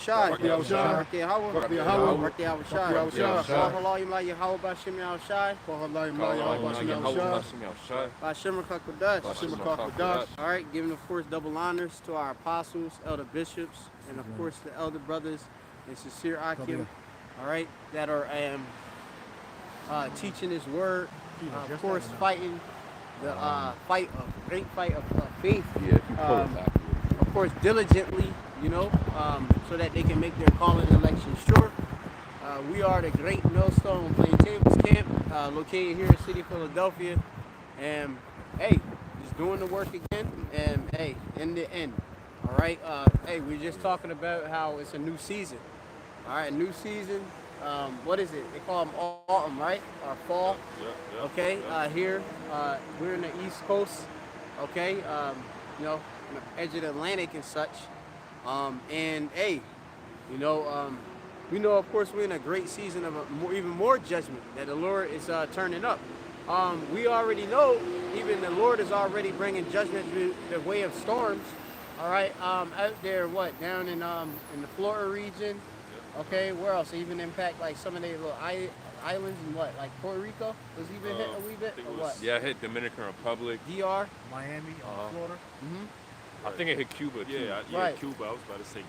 Shai. Rakti Awashai. Rakti Hawa. Rakti Hawa. Rakti Awashai. Rakti Awashai. Bahalayim La Yahweh Shimei-Shai. Bahalayim La Yahweh Shimei-Shai. Bashimmer Kakudash. Bashimmer Kakudash. All right, giving of course double honors to our apostles, elder bishops, and of course the elder brothers and sincere Akim. All right, that are teaching His word. Of course, fighting the great fight of faith. Of course, diligently, so that they can make their calling and election sure. We are the Great Millstone Plaintables Camp, located here in the city of Philadelphia. And hey, just doing the work again. And hey, in the end, all right. Hey, we're just talking about how it's a new season. All right, new season. What is it? They call them autumn, right? Or fall. Yeah. Okay. Here, we're in the East Coast. Okay. On the edge of the Atlantic and such. And hey, we know of course we're in a great season of even more judgment that the Lord is turning up. We already know even the Lord is already bringing judgment through the way of storms. All right, out there, down in the Florida region. Okay, where else? Even impact like some of the little islands and like Puerto Rico was even hit a wee bit or what? Yeah, it hit Dominican Republic, DR, Miami, Florida. I think it hit Cuba too. Yeah, Right. Cuba. I was about to say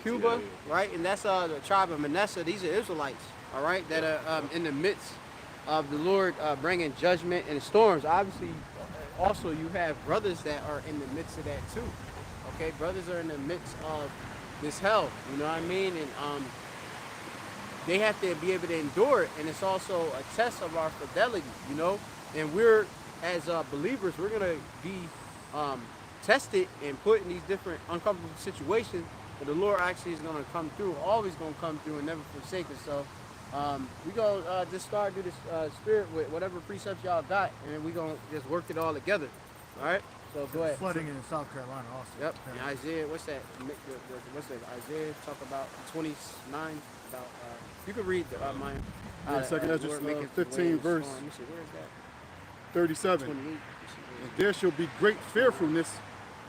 Cuba. Cuba, right? And that's the tribe of Manasseh. These are Israelites, all right, that are in the midst of the Lord bringing judgment and storms. Obviously, also you have brothers that are in the midst of that too. Okay, brothers are in the midst of this hell. You know what I mean? And they have to be able to endure it, and it's also a test of our fidelity. And we're as believers, we're gonna be tested and put in these different uncomfortable situations, but the Lord actually is going to come through, always going to come through and never forsake us. So we're going to just start through this spirit with whatever precepts y'all got, and then we're going to just work it all together. All right? So go ahead. Flooding in South Carolina also. Yep. And Isaiah, what's that? What's that? Isaiah talk about 29, about, you can read mine. Second Ezra 15 verse Let me see, where is that? 37. 28. And there shall be great fearfulness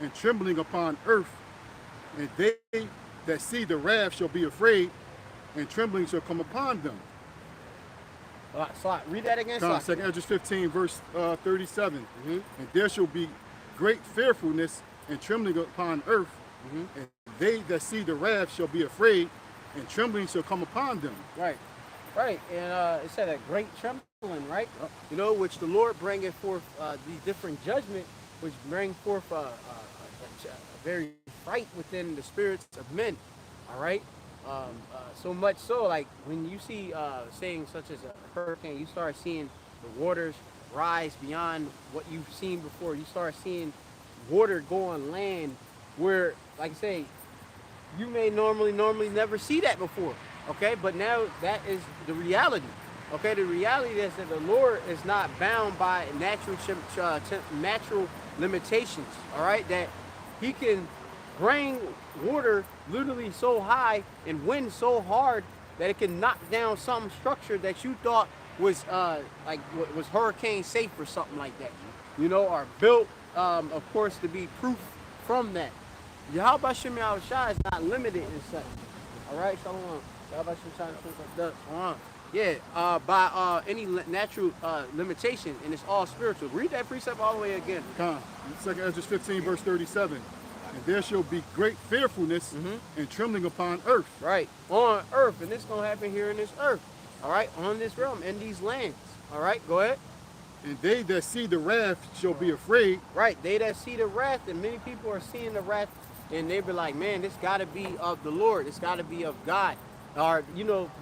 and trembling upon earth, and they that see the wrath shall be afraid, and trembling shall come upon them. Read that again. Second Ezra 15 verse 37. And there shall be great fearfulness and trembling upon earth, and they that see the wrath shall be afraid, and trembling shall come upon them. Right. And it said a great trembling, right? Which the Lord bringeth forth these different judgments, which bring forth a very fright within the spirits of men. All right. So much so, like when you see saying such as a hurricane, you start seeing the waters rise beyond what you've seen before. You start seeing water go on land where, like I say, you may normally never see that before. Okay, but now that is the reality. Okay, the reality is that the Lord is not bound by natural limitations. All right, that He can bring water literally so high and wind so hard that it can knock down some structure that you thought was was hurricane safe or something like that. Or built, of course, to be proof from that. Yakalba Shimei is not limited in such. All right, Shalom. By any natural limitation, and it's all spiritual. Read that precept all the way again. Second Ezra 15 verse 37. And there shall be great fearfulness and trembling upon earth. Right, on earth, and this is going to happen here in this earth. All right, on this realm, in these lands. All right, go ahead. And they that see the wrath shall be afraid. Right, they that see the wrath, and many people are seeing the wrath, and they be like, man, this got to be of the Lord. It's got to be of God. Or,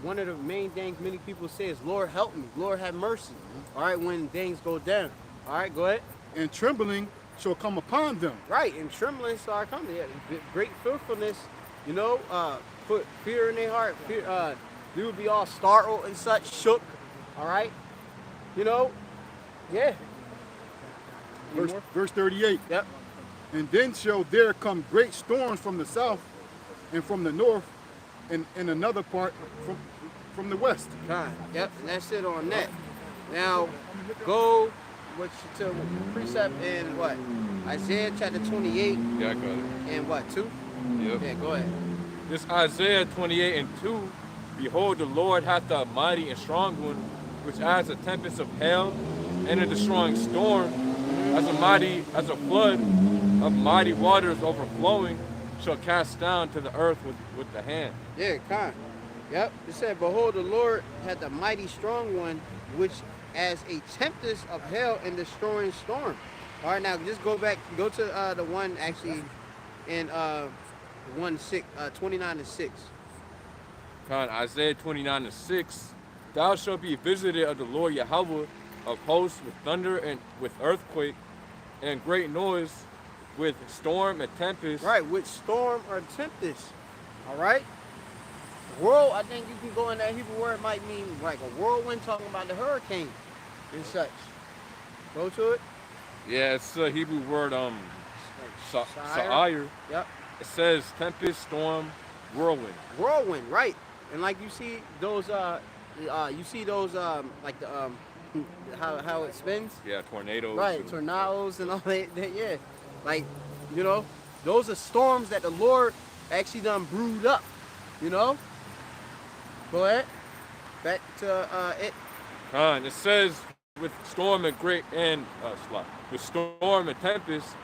one of the main things many people say is, Lord, help me. Lord, have mercy. All right, when things go down. All right, go ahead. And trembling shall come upon them. Right, and trembling shall come. Yeah, great fearfulness, put fear in their heart. Fear, they would be all startled and such, shook. All right, yeah. Verse 38. Yep. And then shall there come great storms from the south and from the north, and another part from the west. Yep, and that's it on that. Now, go to precept in what? Isaiah chapter 28. Yeah, I got it. And what, 2? Yep. Yeah, go ahead. This Isaiah 28:2. Behold, the Lord hath a mighty and strong one, which as a tempest of hail and a destroying storm, as a flood of mighty waters overflowing, shall cast down to the earth with the hand. Yeah, kind. Yep. It said, behold, the Lord had the mighty strong one, which as a tempest of hell and destroying storm. All right, now just go to the one actually in 29:6. Isaiah 29:6. Thou shalt be visited of the Lord Yahweh of hosts with thunder and with earthquake and great noise, with storm and tempest. Right, with storm or tempest. All right. Whirl, I think you can go in that Hebrew word might mean like a whirlwind, talking about the hurricane and such. Go to it. Yeah, it's a Hebrew word, sa'ir. Yep. It says tempest, storm, whirlwind. Whirlwind, right. And like you see those like the how it spins. Yeah, tornadoes. Right, tornadoes and all that, yeah. Like, you know, those are storms that the Lord actually done brewed up, you know? Go ahead. Back to it. It says with storm and with storm and tempest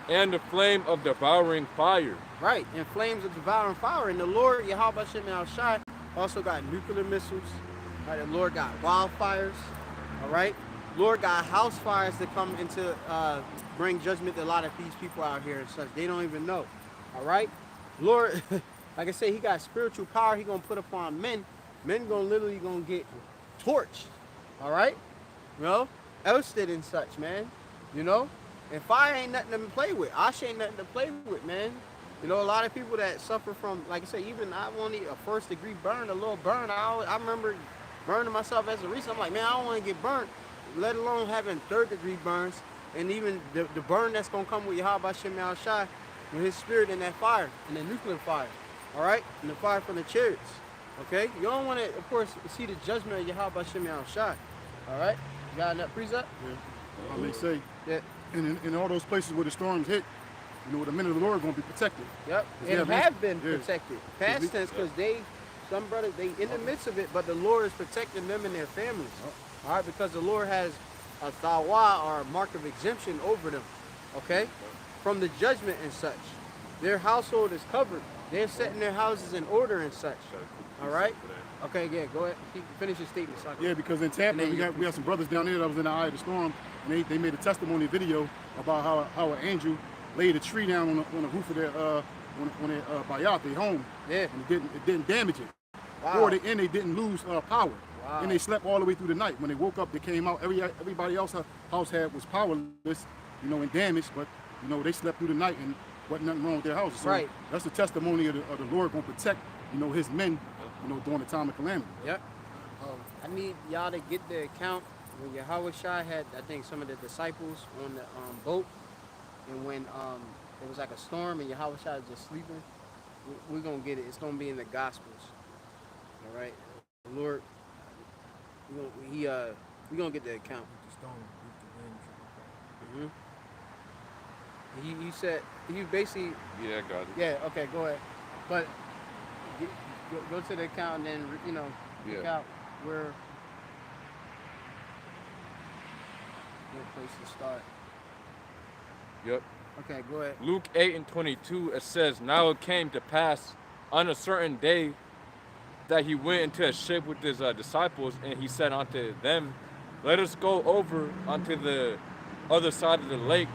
and the flame of devouring fire. Right, and flames of devouring fire. And the Lord, Yahweh Shai, also got nuclear missiles. Right, the Lord got wildfires. All right, Lord got house fires that come into bring judgment to a lot of these people out here and such. They don't even know. All right, Lord, like I say, He got spiritual power. He gonna put upon men. Men literally gonna get torched. All right, you know, ousted and such, man. You know, and fire ain't nothing to play with. Ash ain't nothing to play with, man. You know, a lot of people that suffer from, like I say, even I only a first degree burn, a little burn. I remember burning myself as a recent. I'm like, man, I don't want to get burnt, let alone having third degree burns, and even the burn that's gonna come with Yahweh Shai, with His Spirit in that fire, in the nuclear fire, all right, and the fire from the chariots. Okay, you don't want to, of course, see the judgment of Yahweh Shai. All right, you got enough precept? Yeah. I may say, Yeah. in all those places where the storms hit, you know, the men of the Lord are going to be protected. Yep, and have been protected. Past tense, because some brothers, they in the midst of it, but the Lord is protecting them and their families. All right, because the Lord has a thawa, or a mark of exemption over them, okay, from the judgment and such. Their household is covered. They're setting their houses in order and such. All right? Okay, yeah, go ahead. Finish your statement. Yeah, because in Tampa, we got some brothers down there that was in the eye of the storm, and they made a testimony video about how an angel laid a tree down on the roof of their bayat, their home. Yeah. And it didn't damage it. Wow. Or they didn't lose power. Wow. And they slept all the way through the night. When they woke up, they came out. Everybody else's house was powerless, you know, and damaged, but you know they slept through the night and wasn't nothing wrong with their houses. So right. That's the testimony of the Lord going to protect, you know, His men, you know, during the time of calamity. Yep. I need y'all to get the account when Yahweh Shai had, I think, some of the disciples on the boat, and when it was like a storm and Yahweh Shai was just sleeping. We're gonna get it. It's gonna be in the Gospels. All right. The Lord, we're gonna get the account. The stone beat the wind. He said he basically. Yeah, I got it. Yeah. Okay. Go ahead. But go to the account and then look out where. Good place to start. Yep. Okay, go ahead. Luke 8:22, it says, now it came to pass on a certain day that he went into a ship with his disciples, and he said unto them, let us go over unto the other side of the lake.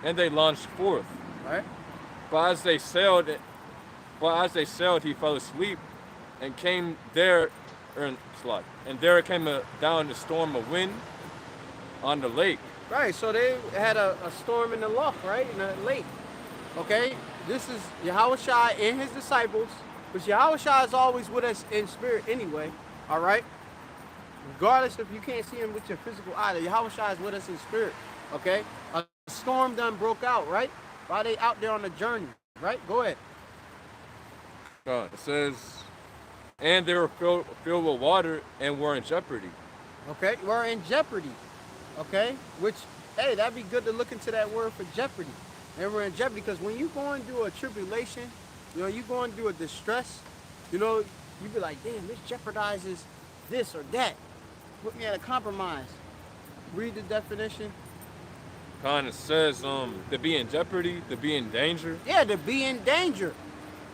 And they launched forth. Right. But as they sailed, he fell asleep, and came there, and there came down a storm of wind on the lake. Right, so they had a storm in the loch, right, in the lake. Okay, this is Yahweh Shai and His disciples, because Yahweh Shai is always with us in spirit anyway, all right? Regardless if you can't see Him with your physical eye, Yahweh Shai is with us in spirit, okay? A storm done broke out, right? While they out there on the journey, right? Go ahead. It says, and they were filled with water and were in jeopardy. Okay, we're in jeopardy. Okay, which, hey, that'd be good to look into that word for jeopardy. And we're in jeopardy because when you're going through a tribulation, You know, you going through a distress, you know, you be like, damn, this jeopardizes this or that. Put me at a compromise. Read the definition. Kind of says to be in jeopardy, to be in danger. Yeah, to be in danger.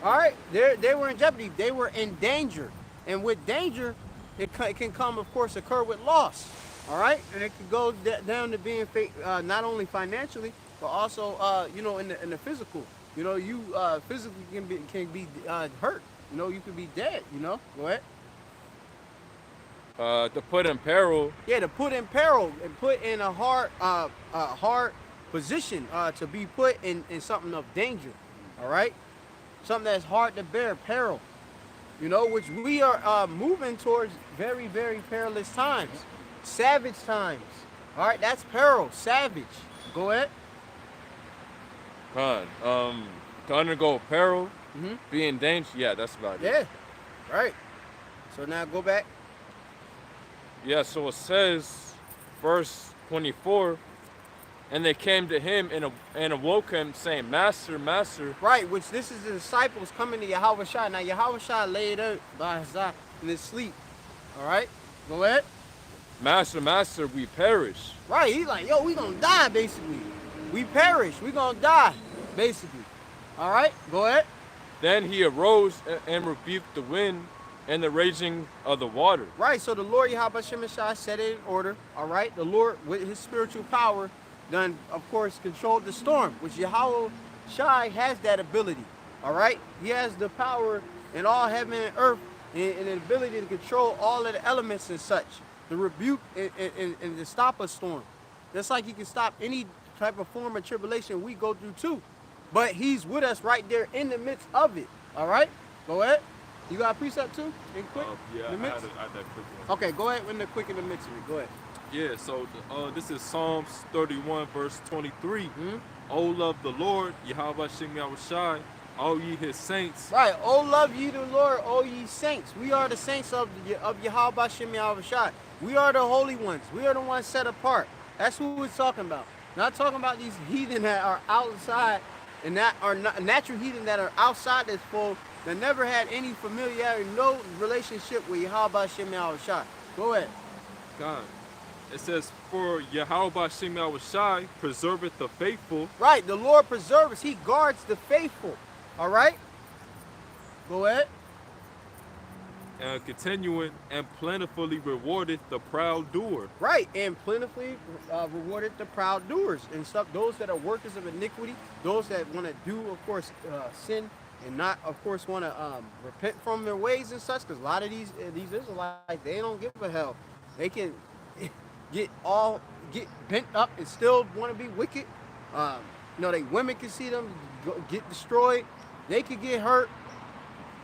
All right, they were in jeopardy. They were in danger, and with danger, it can come, of course, occur with loss. All right, and it can go down to being not only financially, but also you know, in the physical. You know, you physically can be hurt. You know, you could be dead. You know, go ahead. To put in peril. Yeah, to put in peril and put in a hard position, to be put in something of danger. All right, something that's hard to bear, peril. You know, which we are moving towards very, very perilous times, savage times. All right, that's peril, savage. Go ahead. To undergo peril, be in danger. Yeah, that's about it. Yeah, right. So now go back. Yeah, so it says, verse 24, and they came to him and awoke him, saying, Master, Master. Right, which this is the disciples coming to Yahushua. Now Yahushua laid out by his side in his sleep. All right, go ahead. Master, Master, we perish. Right, he's like, yo, we gonna die, basically. We perish, we gonna die, basically. All right, go ahead. Then he arose and rebuked the wind and the raging of the water. Right, so the Lord Yahushua set it in order. All right, the Lord with his spiritual power done, of course, controlled the storm, which Yahushua has that ability. All right, he has the power in all heaven and earth and the ability to control all of the elements and such, to rebuke and to stop a storm. Just like he can stop any type of form of tribulation we go through too. But he's with us right there in the midst of it. All right, go ahead. You got a precept too? In quick? Yeah, in I the had midst? that quick one. Okay, go ahead with the quick in the midst of it. Go ahead. Yeah, so this is Psalms 31, verse 23. Oh, love the Lord, Yahweh Shem Yahushai, all ye his saints. Right. Oh, love ye the Lord, all ye saints. We are the saints of Yahweh Shem Yahushai. We are the holy ones. We are the ones set apart. That's who we're talking about. Not talking about these heathen that are outside and that are natural heathen that are outside this fold that never had any familiarity, no relationship with Yahweh Shem Yahushai. Go ahead. God. It says, for Yahweh Shem Yahushai preserveth the faithful. Right, the Lord preserves, he guards the faithful. All right? Go ahead. And continuing and plentifully rewardeth the proud doer. Right, and plentifully rewarded the proud doers and stuff, those that are workers of iniquity, those that want to do, of course, sin and not, of course, want to repent from their ways and such, because a lot of these Israelites, they don't give a hell. They can get bent up and still want to be wicked. You know, they women can see them get destroyed. They could get hurt.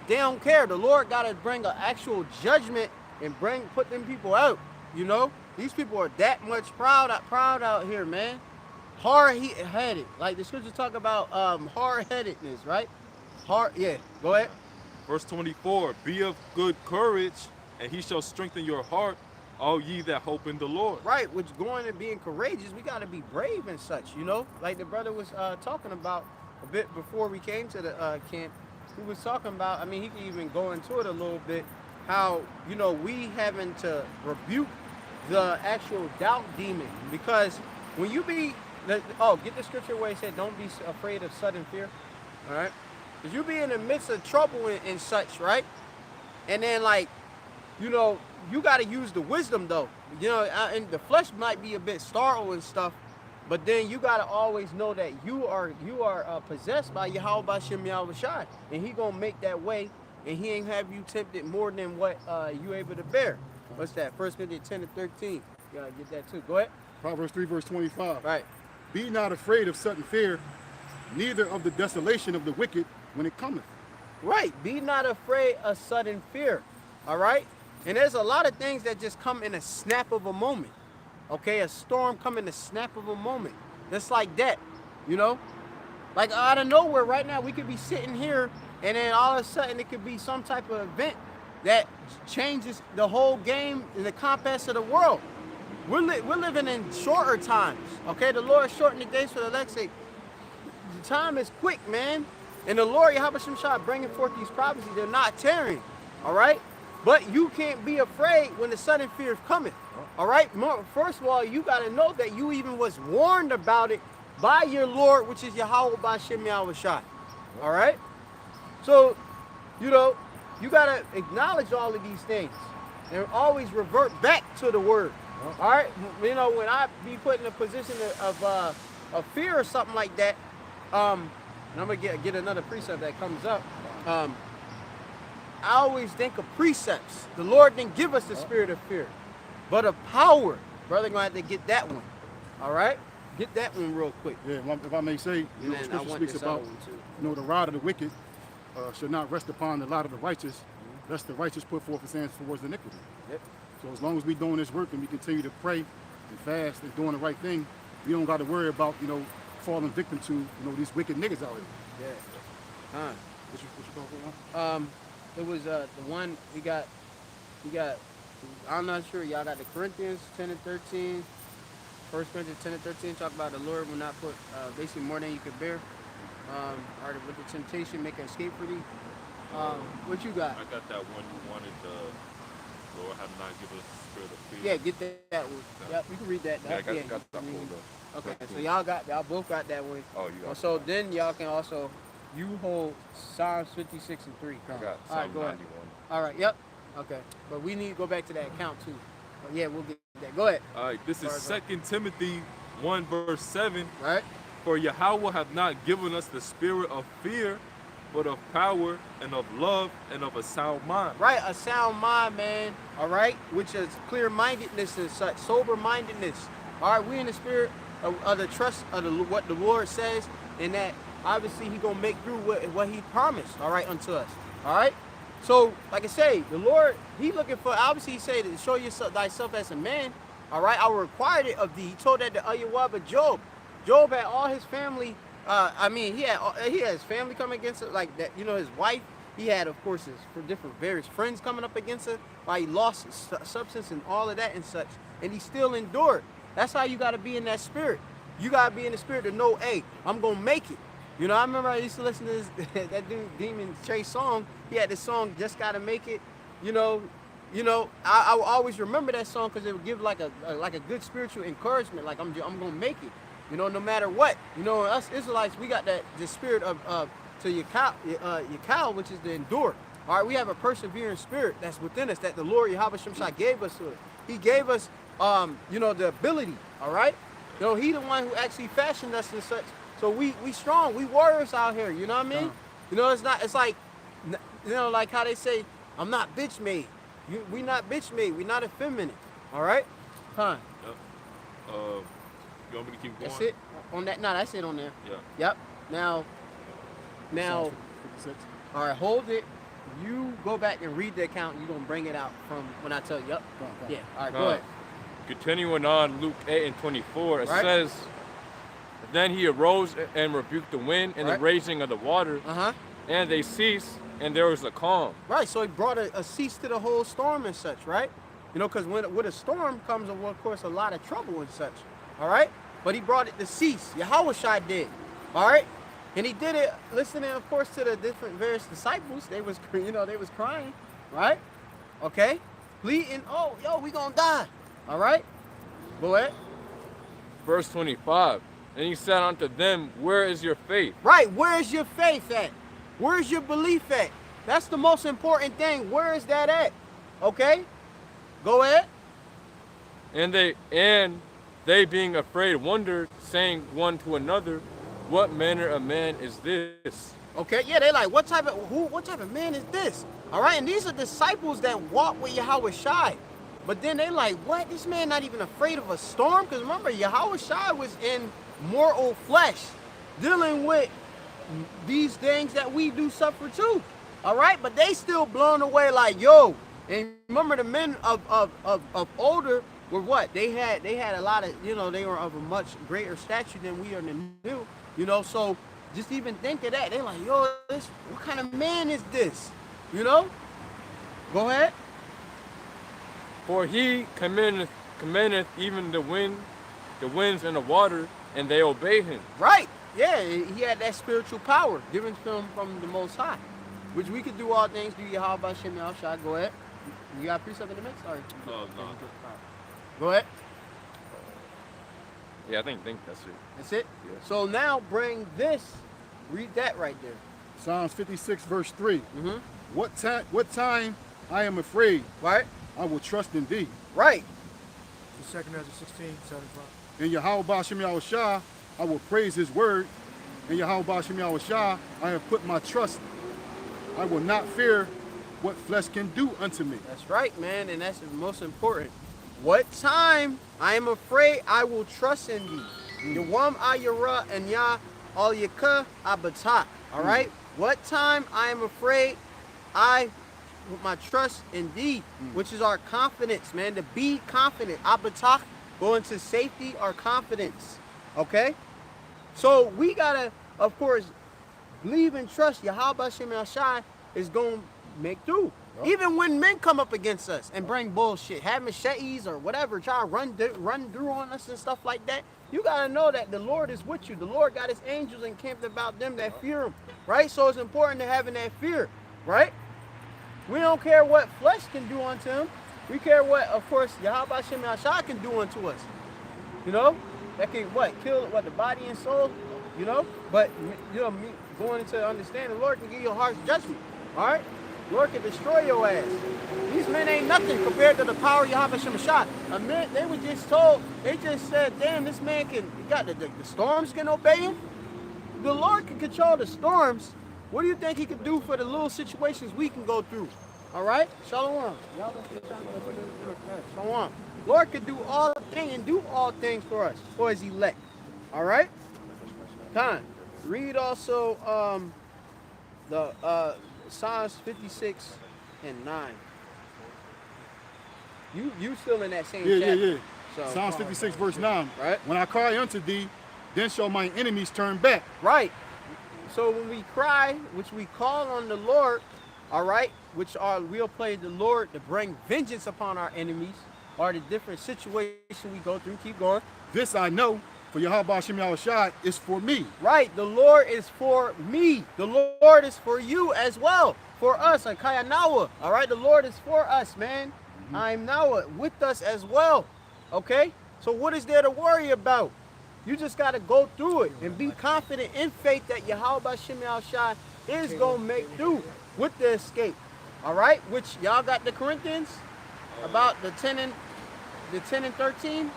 They don't care. The Lord got to bring an actual judgment and put them people out. You know, these people are that much proud out here, man. Hard-headed, like the scriptures talk about hard-headedness, right? Yeah. Go ahead. Verse 24, be of good courage, and he shall strengthen your heart, all ye that hope in the Lord. Right, which going and being courageous, we got to be brave and such, you know? Like the brother was talking about a bit before we came to the camp. He was talking about, I mean, he can even go into it a little bit, how, you know, we having to rebuke the actual doubt demon. Because when you get the scripture where he said, don't be afraid of sudden fear, all right? Because you be in the midst of trouble and such, right? And then, like, you know, you got to use the wisdom, though. You know, and the flesh might be a bit startled and stuff, but then you got to always know that you are possessed by Yahweh Shem Yahushai, and he going to make that way, and he ain't have you tempted more than what you able to bear. What's that? 1 Corinthians 10 and 13. You got to get that, too. Go ahead. Proverbs 3, verse 25. Right. Be not afraid of sudden fear, neither of the desolation of the wicked when it cometh. Right. Be not afraid of sudden fear. All right? And there's a lot of things that just come in a snap of a moment. Okay? A storm come in a snap of a moment. Just like that. You know? Like out of nowhere right now, we could be sitting here and then all of a sudden it could be some type of event that changes the whole game and the compass of the world. We're living in shorter times. Okay? The Lord shortened the days for the elect's sake. The time is quick, man. And the Lord Yahweh Shai bringing forth these prophecies, they're not tearing, all right? But you can't be afraid when the sudden fear is coming, all right? First of all, you got to know that you even was warned about it by your Lord, which is Yahweh B'Shem Yahweh Shai, all right? So, you know, you got to acknowledge all of these things and always revert back to the word, all right? You know, when I be put in a position of fear or something like that, and I'm going to get another precept that comes up, I always think of precepts. The Lord didn't give us the spirit of fear, but of power. Brother, going to have to get that one. All right? Get that one real quick. Yeah, if I may say, you know, Scripture speaks about, you know, the rod of the wicked should not rest upon the lot of the righteous, lest the righteous put forth his hands towards iniquity. Yep. So as long as we're doing this work and we continue to pray and fast and doing the right thing, we don't got to worry about, you know, falling victim to, you know, these wicked niggas out here. Yeah. What you talking about? It was the one we got, I'm not sure, y'all got the Corinthians 10 and 13. 1 Corinthians 10 and 13 talk about the Lord will not put basically more than you could bear. Or with the temptation, make an escape for thee. What you got? I got that one you wanted the Lord have not given us the spirit of fear. Yeah, get that one. Yep, you can read that. Yeah, I got that pulled up. Okay, so y'all both got that one. Oh, you got So then y'all can also, you hold Psalms 56 and 3. I got All right, Psalm go ahead. 91. All right, yep. Okay, but we need to go back to that account too. But yeah, we'll get that. Go ahead. All right, this is 2 Timothy 1 verse 7. Right? For Yahweh hath not given us the spirit of fear, but of power and of love and of a sound mind. Right, a sound mind, man. All right, which is clear-mindedness and such, sober-mindedness. All right, we in the spirit of the trust of what the Lord says, and that obviously He gonna make through what He promised. All right, unto us. All right. So, like I say, the Lord, He looking for, obviously He said to show yourself thyself as a man. All right, I will require it of thee. He told that to Ayawaba Job. Job had all his family. He had his family coming against it, like that. You know, his wife. He had, of course, his different various friends coming up against it. Why he lost his substance and all of that and such, and he still endured. That's how you got to be in that spirit. You got to be in the spirit to know, hey, I'm gonna make it. You know, I remember I used to listen to this, that dude Demon Chase song. He had this song, Just Gotta Make It. You know, I will always remember that song because it would give like a good spiritual encouragement. Like I'm gonna make it. You know, no matter what. You know, us Israelites, we got the spirit of to Yakal, which is the endure. All right, we have a persevering spirit that's within us that the Lord Yahweh Shai gave us to it. He gave us, the ability. All right, you know, He the one who actually fashioned us and such. So we strong, we warriors out here. You know what I mean? You know, it's like, you know, like how they say, I'm not bitch made. We not bitch made. We not effeminate. All right? Huh? Yep. You want me to keep going? That's it? On that? No, that's it on there. Yeah. Yep. Now, Psalms 56. all right, hold it. You go back and read the account. You're going to bring it out from when I tell you. Yep. Go on. Yeah. All right, go ahead. Continuing on Luke 8 and 24, it Right. says, Then he arose and rebuked the wind and Right. the raging of the water, Uh-huh. and they ceased, and there was a calm. Right, so He brought a cease to the whole storm and such, right? You know, because with a storm comes, of course, a lot of trouble and such. All right? But He brought it to cease. Yahweh Shai did. All right? And He did it listening, of course, to the different various disciples. They was, they was crying, right? Okay? Bleeding. Oh, yo, we gonna die. All right? Go ahead. Verse 25, And he said unto them, Where is your faith? Right, where's your faith at? Where's your belief at? That's the most important thing. Where is that at? Okay? Go ahead. And they being afraid wondered, saying one to another, What manner of man is this? Okay, yeah, they like, what type of man is this? All right, and these are disciples that walk with Yahweh Shai. But then they like, what? This man not even afraid of a storm? Because remember, Yahweh Shai was in mortal flesh, dealing with these things that we do suffer too. All right, but they still blown away like, yo. And remember, the men of older were what? They had a lot of, they were of a much greater stature than we are new. So just even think of that. They're like, yo, what kind of man is this? Go ahead. For he commandeth even the winds and the water, and they obey him. Right. Yeah, he had that spiritual power given to him from the Most High, which we could do all things through Yahweh Shem Yahushua. Go ahead. You got precept in the mix? Sorry. No. Go ahead. Yeah, I think that's it. That's it? Yeah. So now bring this. Read that right there. Psalms 56, verse 3. Mm-hmm. What time I am afraid, Right? I will trust in thee. Right. The 2nd Ezra 16, 75. In Yahweh Shem Yahushua, I will praise his word. In Yahweh Shem Yahushua, I have put my trust. I will not fear what flesh can do unto me. That's right, man, and that's the most important. What time I am afraid, I will trust in thee. Yawam ayara and ya al yaka abatak. All right? What time I am afraid, I put my trust in thee, which is our confidence, man. To be confident. Abatak, go into safety, our confidence. Okay? So we gotta, of course, believe and trust Yahweh Shem Yahushua is going to make through. Yep. Even when men come up against us and bring bullshit, have machetes or whatever, try to run through on us and stuff like that, you got to know that the Lord is with you. The Lord got his angels encamped about them that fear him, right? So it's important to having that fear, right? We don't care what flesh can do unto him. We care what, of course, Yahweh Shem Yahushua can do unto us. You know? That can, kill, the body and soul, you know? But, you know, me going into understanding, the Lord can give you a harsh judgment, all right? The Lord can destroy your ass. These men ain't nothing compared to the power of Yahweh Shem Yahushua. A man, they were just told, they just said, damn, this man can, the storms can obey him? The Lord can control the storms. What do you think he could do for the little situations we can go through? All right? Shalom. Shalom. Lord can do all things and do all things for us, for his elect. All right? Time. Read also the Psalms 56 and 9. You still in that same chapter. Yeah. So, Psalms 56, verse 9. Right. When I cry unto thee, then shall mine enemies turn back. Right. So when we cry, which we call on the Lord, all right, we'll play the Lord to bring vengeance upon our enemies, or the different situations we go through. Keep going. This I know, for Yahweh Shem Yahushua is for me. Right. The Lord is for me. The Lord is for you as well. For us, Akaya Nawa. All right. The Lord is for us, man. I'm Nawa with us as well. Okay. So what is there to worry about? You just got to go through it and be confident in faith that Yahweh Shem Yahushua is going to make through with the escape. All right. Which y'all got the Corinthians about the 10 and 13.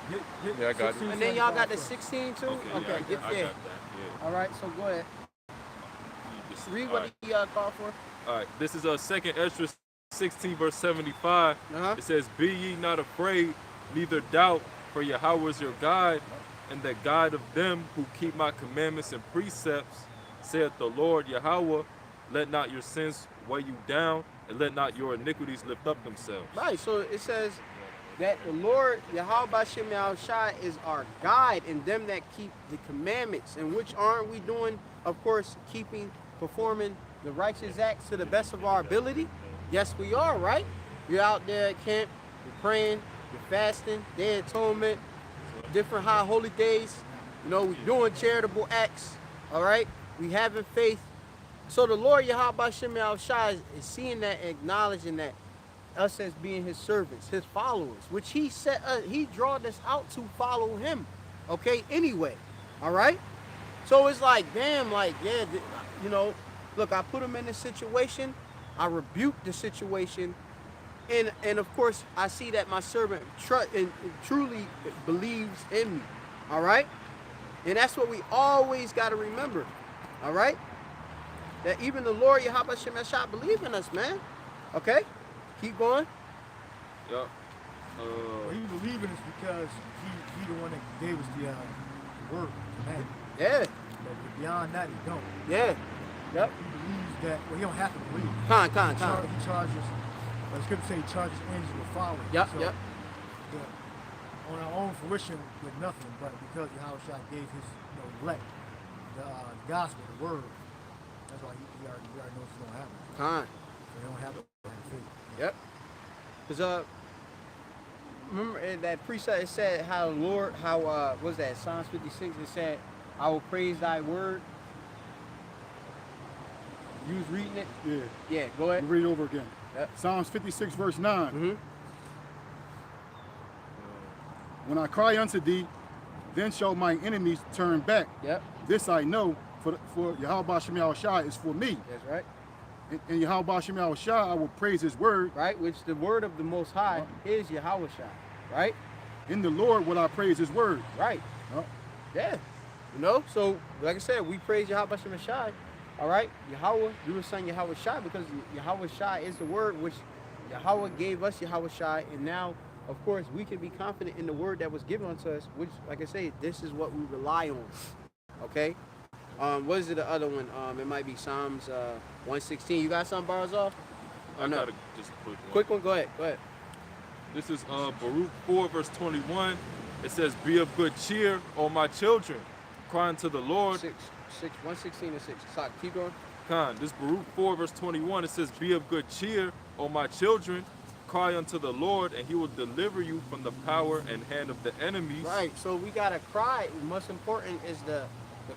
Yeah, I got it. And then y'all got the 16 too? Okay, Okay, yeah, get I there. got that. All right, so go ahead. Read what he called for. All right, this is 2nd Ezra 16, verse 75. It says, "Be ye not afraid, neither doubt, for Yahweh is your God, and the God of them who keep my commandments and precepts, saith the Lord Yahweh, let not your sins weigh you down, and let not your iniquities lift up themselves." Right, so it says that the Lord, Yahweh Shem Yahushua, is our guide and them that keep the commandments. And which aren't we doing, of course, performing the righteous acts to the best of our ability? Yes, we are, right? You're out there at camp, you're praying, you're fasting, day of atonement, different high holy days. You know, we're doing charitable acts, all right? We having faith. So the Lord, Yahweh Shem Yahushua, is seeing that, acknowledging that, us as being his servants, his followers, which he set he drawed us out to follow him, okay, anyway, all right? So it's like, damn, like, yeah, you know, look, I put him in this situation, I rebuke the situation, and of course, I see that my servant truly believes in me, all right? And that's what we always got to remember, all right? That even the Lord, Yahweh Shem Yahushua, believe in us, man, okay? Keep going. Yup. Well, he believed in us because he the one that gave us the word, command. Yeah. But beyond that, he don't. Yeah. Yep. He believes that, well, he don't have to believe. He charges, the scripture says he charges angels with following. Yep, so yep. On our own fruition with nothing, but because Yahweh gave his elect the gospel, the word, that's why he already knows it's going to happen. So he don't have to have faith. Yep. Because remember in that precept it said how the Lord, was that Psalms 56? It said I will praise thy word. You was reading it? Yeah. Yeah, go ahead. Read it over again. Yep. Psalms 56, verse 9. Mm-hmm. When I cry unto thee, then shall my enemies turn back. Yep. This I know, for Yahalba Shem Yahushua is for me. That's right. And Yahalba Shem Yahushua, I will praise his word. Right, which the word of the Most High is Yahweh Shai. Right? In the Lord will I praise his word. Right. Yeah. You know, so like I said, we praise Yahweh Shem Shai. All right, Yahweh, you were saying Yahweh Shai because Yahweh Shai is the word which Yahweh gave us, Yahweh Shai, and now, of course, we can be confident in the word that was given unto us, which, like I say, this is what we rely on. Okay? What is it, the other one? It might be Psalms 116. You got something, bars off? I got just a quick one. Quick one, go ahead, go ahead. This is Baruch 4, verse 21. It says, "Be of good cheer, O my children, cry unto the Lord." 116 and 6. Sorry, keep going. This Baruch 4, verse 21. It says, "Be of good cheer, O my children, cry unto the Lord, and he will deliver you from the power and hand of the enemies." Right, so we gotta cry. Most important is the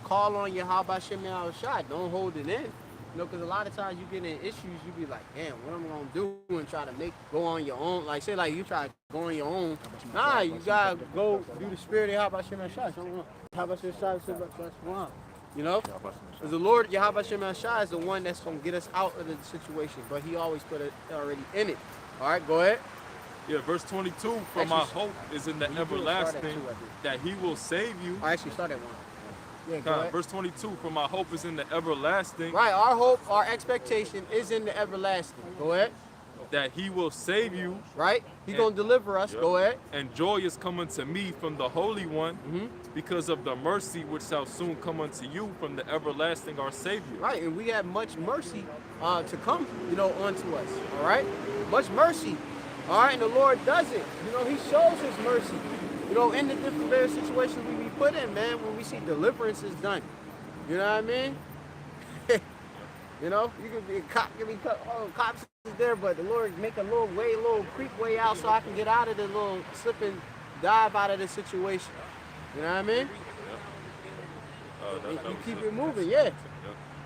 call on Yahweh Shem Yahushua. Don't hold it in. You know, because a lot of times you get in issues, you be like, damn, what am I gonna do? And try to go on your own. Like, say, like, you try to go on your own. Nah, you gotta go do the spirit of Yahweh Shem Yahushua. Yahweh Shem Yahushua. You know? Because the Lord, Yahweh Shem Yahushua, is the one that's gonna get us out of the situation. But he always put it already in it. All right, go ahead. Yeah, verse 22, "For my hope is in the everlasting, that he will save you." I actually started one. Yeah, go ahead. Verse 22, "For my hope is in the everlasting." Right, our hope, our expectation is in the everlasting. Go ahead. "That he will save you." Right? He's going to deliver us. Yep. Go ahead. "And joy is coming to me from the Holy One, because of the mercy which shall soon come unto you from the everlasting our Savior." Right, and we have much mercy to come, you know, unto us. All right? Much mercy. All right, and the Lord does it. You know, he shows his mercy. You know, in the different various situations we be put in, man, when we see deliverance is done. You know what I mean? You know, you can be a cop, cops is there, but the Lord make a little creep way out so I can get out of the little slip and dive out of the situation. You know what I mean? You keep it moving, yeah.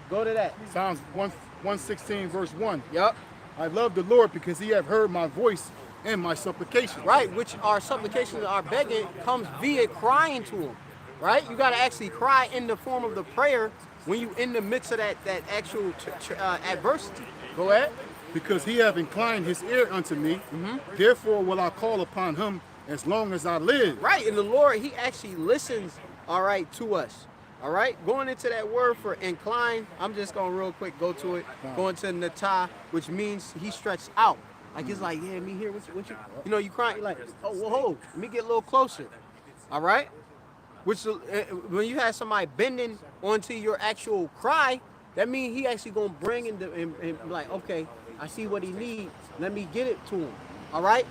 Go to that. Psalms 116, verse 1. Yep. "I love the Lord because he have heard my voice and my supplication." Right, which our supplication, our begging comes via crying to him. Right? You got to actually cry in the form of the prayer when you in the midst of that actual adversity. Go ahead. "Because he have inclined his ear unto me, therefore will I call upon him as long as I live." Right, and the Lord, he actually listens, all right, to us. All right, going into that word for incline, I'm just going to real quick go to it. Going to Natah, which means he stretched out. Like, it's like, yeah, me here, what you know, you crying, you're like, oh, whoa, let me get a little closer. All right? Which, when you have somebody bending onto your actual cry, that means he actually going to bring in and like, okay, I see what he needs. Let me get it to him. All right?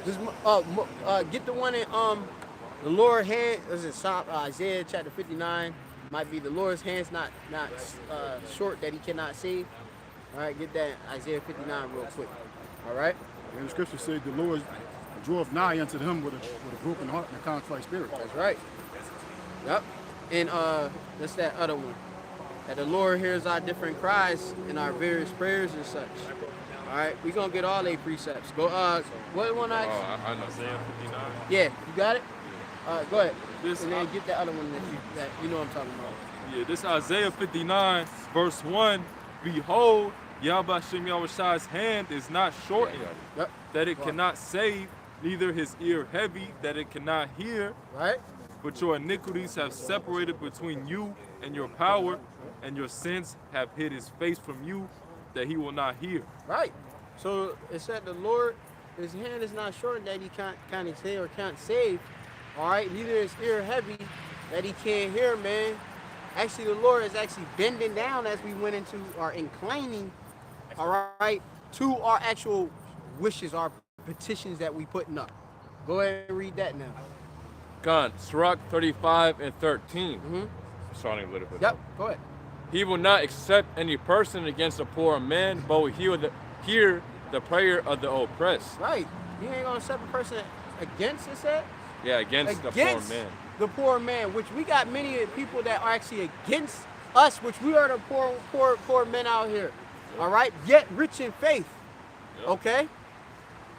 Just, get the one in the Lord's hand. This is Isaiah chapter 59. Might be the Lord's hands not short that he cannot save. All right, get that Isaiah 59 real quick. All right. And the scripture says the Lord draweth nigh unto him with a broken heart and a contrite spirit. That's right. Yep. And that's that other one. That the Lord hears our different cries and our various prayers and such. All right, we're going to get all 8 precepts. Go, what one I know. Isaiah 59. Yeah, you got it? Go ahead. And then get the other one that you know what I'm talking about. Yeah, this Isaiah 59, verse 1. "Behold, Yahweh Shem Yahushua's hand is not shortened, that it cannot save, neither his ear heavy, that it cannot hear. Right. But your iniquities have separated between you and your power, and your sins have hid his face from you, that he will not hear." Right. So it said the Lord, his hand is not short that he can't say or can't save. All right. Neither is ear heavy that he can't hear, man. Actually, the Lord is actually bending down as we went into our inclining, all right, to our actual wishes, our petitions that we putting up. Go ahead and read that now. Gone. Sirach 35 and 13. Starting a little bit. Yep. Go ahead. "He will not accept any person against a poor man, but will hear the prayer of the oppressed." Right. He ain't gonna accept a person against it, said? Yeah, against the poor man. the poor man, which we got many people that are actually against us, which we are the poor men out here. All right, yet rich in faith. Okay,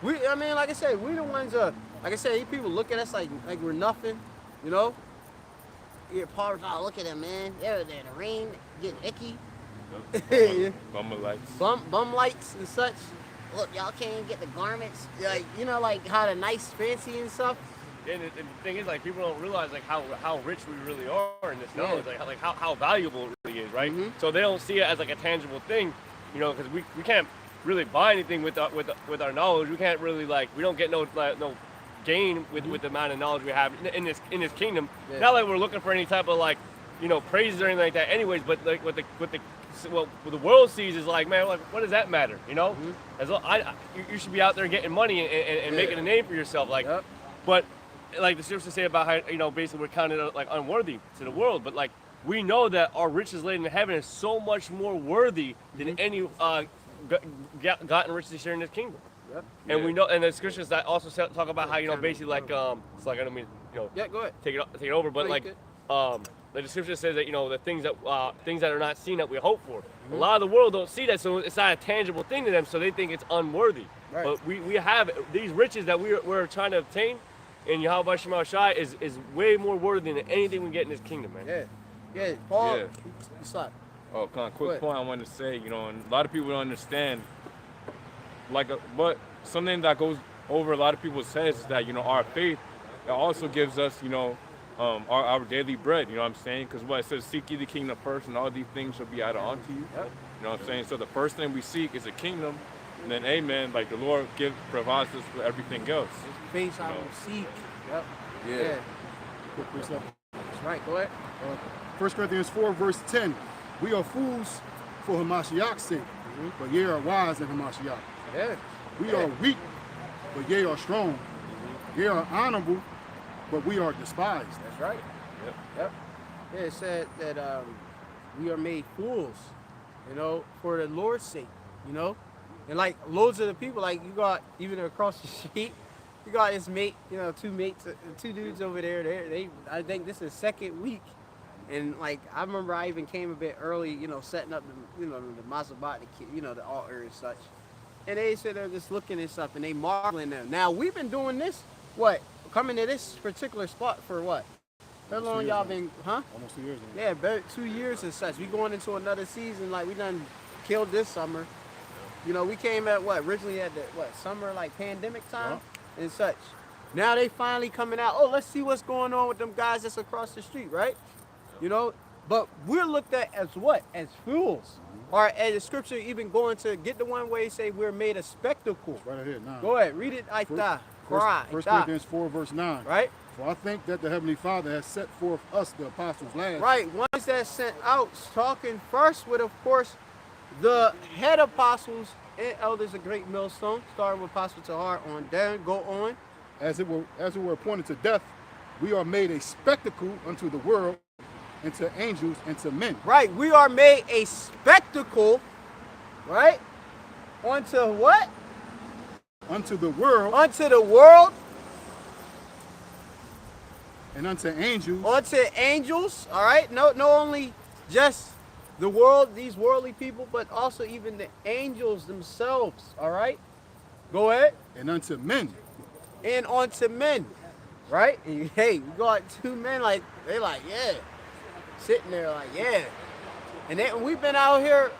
I mean, like I said, we the ones. Like I said, these people look at us like we're nothing. You know. Yeah, Paul, oh, look at them, man. They're there in the rain, getting icky. Bum lights. Bum lights and such. Look, y'all can't even get the garments. Like, you know, like how the nice, fancy and stuff. And the thing is, like, people don't realize like how rich we really are in this knowledge, like how valuable it really is, right? Mm-hmm. So they don't see it as like a tangible thing, you know, because we can't really buy anything with our knowledge. We can't really we don't get no gain with the amount of knowledge we have in this kingdom. Yeah. Not like we're looking for any type of praises or anything like that. Anyways, but like what the world sees is like, man, like, what does that matter? You know, as well, you should be out there getting money and making a name for yourself. Like, but like the scriptures say about how basically we're counted like unworthy to the world, but like we know that our riches laid in heaven is so much more worthy than any gotten riches here in this kingdom. And we know, and the scriptures that also talk about how basically like it's like I don't mean go ahead take it over, but the scripture says that the things that are not seen that we hope for. A lot of the world don't see that, so it's not a tangible thing to them, so they think it's unworthy. Right. But we have these riches that we're trying to obtain, and Yahalba Shema Shai is way more worthy than anything we get in this kingdom, man. Yeah. Paul. Yeah. Stop. Oh, kind of quick point I wanted to say. And a lot of people don't understand. But something that goes over a lot of people's heads is that our faith, it also gives us our daily bread. You know what I'm saying? Because what it says, seek ye the kingdom first, and all these things shall be added unto you. Yep. You know what I'm saying? So the first thing we seek is a kingdom, and then amen, like the Lord provides us with everything else. Faith I will seek. Yep. Yeah. That's right. Go ahead. 1 Corinthians 4 verse 10. We are fools for Hamashiach's sake, but ye are wise in Hamashiach. Yeah. We are weak, but ye are strong. Ye are honorable, but we are despised. That's right. Yep. Yeah, it said that we are made fools, for the Lord's sake, And like loads of the people, like you got even across the street, you got this mate, two dudes over there. I think this is second week. And like I remember I even came a bit early, setting up the the Mazabat, the altar and such. And they said they're just looking and stuff, and they marveling them. Now we've been doing this, coming to this particular spot for what? How long y'all been, Almost 2 years now. Yeah, about 2 years and such. We going into another season, like we done killed this summer. We came at originally at the summer pandemic time and such. Now they finally coming out. Oh, let's see what's going on with them guys that's across the street, right? But we're looked at as what? As fools. Or as the scripture even going to get the one way say we're made a spectacle. Right ahead, 9. Go ahead, read it. 1 Corinthians 4 verse 9. Right? For I think that the Heavenly Father has set forth us, the apostles, last. Right, ones that sent out, talking first with, of course, the head apostles and elders of Great Millstone, starting with Apostle Tahar on down, go on. As it were appointed to death, we are made a spectacle unto the world, and to angels, and to men. Right, we are made a spectacle, right? Unto what? Unto the world. Unto the world. And unto angels. Unto angels, all right? No only just the world, these worldly people, but also even the angels themselves, all right? Go ahead. And unto men. And unto men, right? And we got two men they yeah. Sitting there yeah. And then we've been out here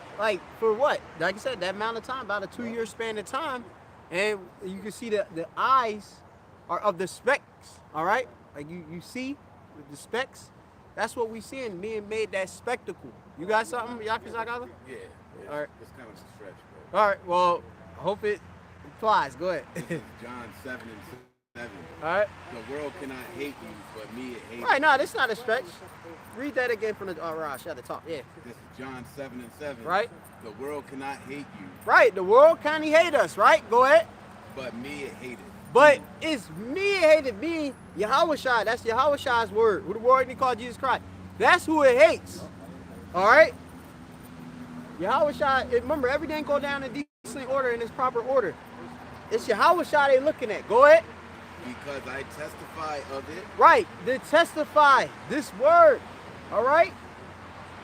for what? Like I said, that amount of time, about a 2-year span of time. And you can see the eyes are of the specks, all right? Like you see the specks. That's what we seeing, being made that spectacle. You got something, Yakalba? Yeah. All right. It's kind of a stretch, bro. All right, well, I hope it applies. Go ahead. This is John 7 and 7. All right. The world cannot hate you, but me it hates. All right, no, this is not a stretch. Read that again from the Rosh at the top. Yeah. This is John 7 and 7. Right. The world cannot hate you. Right. The world kind of hate us. Right. Go ahead. But me it hated. But it's me it hated, being Yahushua. That's Yahushua's word. Who the word he called Jesus Christ. That's who it hates. All right. Yahushua. Remember, everything go down in decent order, in its proper order. It's Yahushua they looking at. Go ahead. Because I testify of it. Right, to testify this word. All right?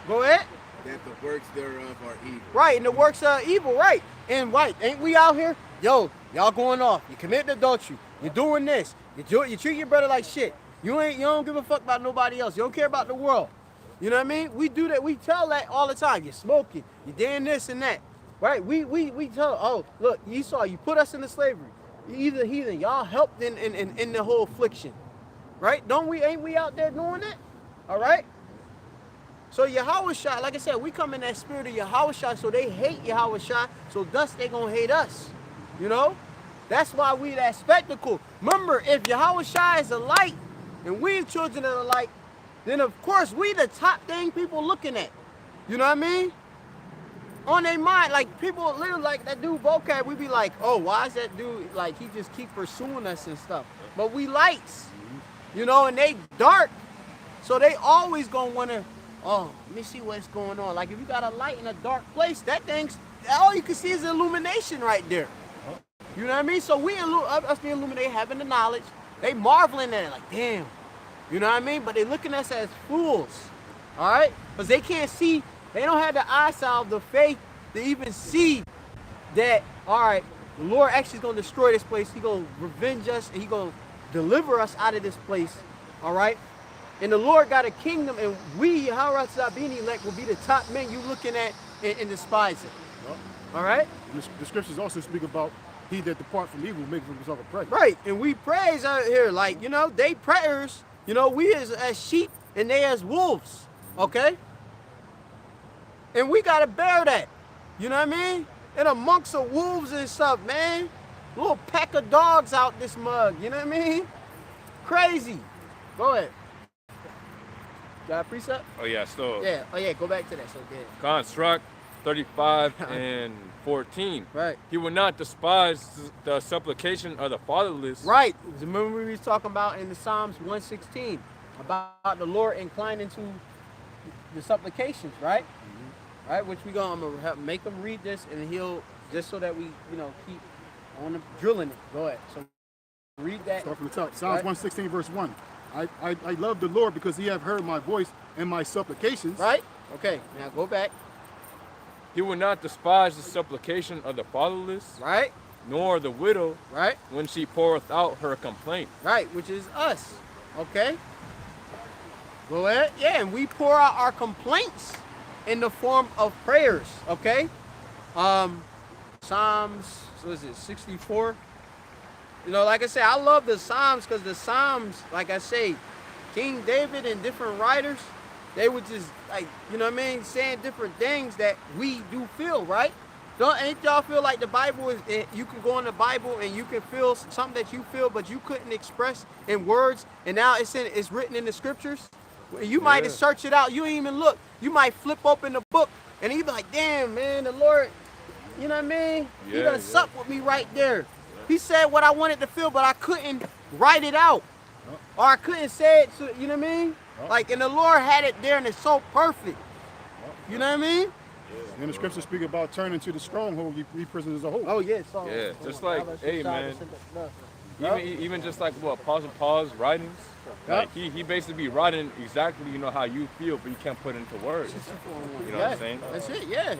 Go ahead. That the works thereof are evil. Right, and the works are evil, right. And right, ain't we out here? Yo, y'all going off. You committing adultery. You're doing this. You treat your brother like shit. You don't give a fuck about nobody else. You don't care about the world. You know what I mean? We do that. We tell that all the time. You're smoking. You're doing this and that. Right? We tell, oh, look, Esau, you put us into slavery. You either heathen. Y'all helped in the whole affliction. Right? Ain't we out there doing that? All right? So Yahushua, like I said, we come in that spirit of Yahushua, so they hate Yahushua, so thus they gonna hate us. You know? That's why we that spectacle. Remember, if Yahushua is a light, and we children of the light, then of course we the top thing people looking at. You know what I mean? On their mind, like people literally like that dude vocab, we be like, oh, why is that dude, like he just keep pursuing us and stuff. But we lights, you know, and they dark. So they always gonna wanna, oh, let me see what's going on. Like if you got a light in a dark place, that thing's, all you can see is illumination right there. You know what I mean? So us being illuminated, having the knowledge, they marveling at it like, damn. You know what I mean? But they looking at us as fools. All right? Because they can't see, they don't have the eyesight of the faith to even see that, all right, the Lord actually is going to destroy this place. He's going to revenge us and he's going to deliver us out of this place. All right? And the Lord got a kingdom, and we, Yahushua being elect, will be the top men you looking at and despising. All right? The scriptures also speak about he that depart from evil make himself a prey. Right, and we praise out here, like, you know, they prayers, you know, we as sheep and they as wolves, okay? And we gotta bear that, you know what I mean? And amongst the wolves and stuff, man, little pack of dogs out this mug, you know what I mean? Crazy. Go ahead. Got a precept? Oh yeah, so Yeah, oh yeah, go back to that, so good. construct 35 and 14. Right. He will not despise the supplication of the fatherless. Right. Remember we was talking about in the Psalms 116 about the Lord inclining to the supplications, right? Mm-hmm. Right, which I'm gonna make him read this, and he'll, just so that we, you know, keep on drilling it. Go ahead. So read that. Start from the top. Psalms 116 verse 1. I love the Lord because he have heard my voice and my supplications. Right? Okay, now go back. He will not despise the supplication of the fatherless, Right? nor the widow, Right? when she poureth out her complaint. Right, which is us. Okay? Go ahead. Yeah, and we pour out our complaints in the form of prayers. Okay? Psalms, what is it, 64? You know, like I say, I love the Psalms because the Psalms, like I say, King David and different writers, they would just, like, you know what I mean, saying different things that we do feel, right? Ain't y'all feel like the Bible is, you can go in the Bible and you can feel something that you feel, but you couldn't express in words, and now it's written in the scriptures? You might have searched it out, you ain't even look. You might flip open the book, and you be like, damn, man, the Lord, you know what I mean? He done sup with me right there. He said what I wanted to feel, but I couldn't write it out. Or I couldn't say it, to, you know what I mean? Like, and the Lord had it there, and it's so perfect. You know what I mean? And the scriptures speak about turning to the stronghold, you prisoners as a whole. Oh, yeah. Yeah, just like, hey, man, even just like what Apostle Paul's writings, like he basically be writing exactly, you know, how you feel, but you can't put it into words. You know what I'm saying? That's it, yeah.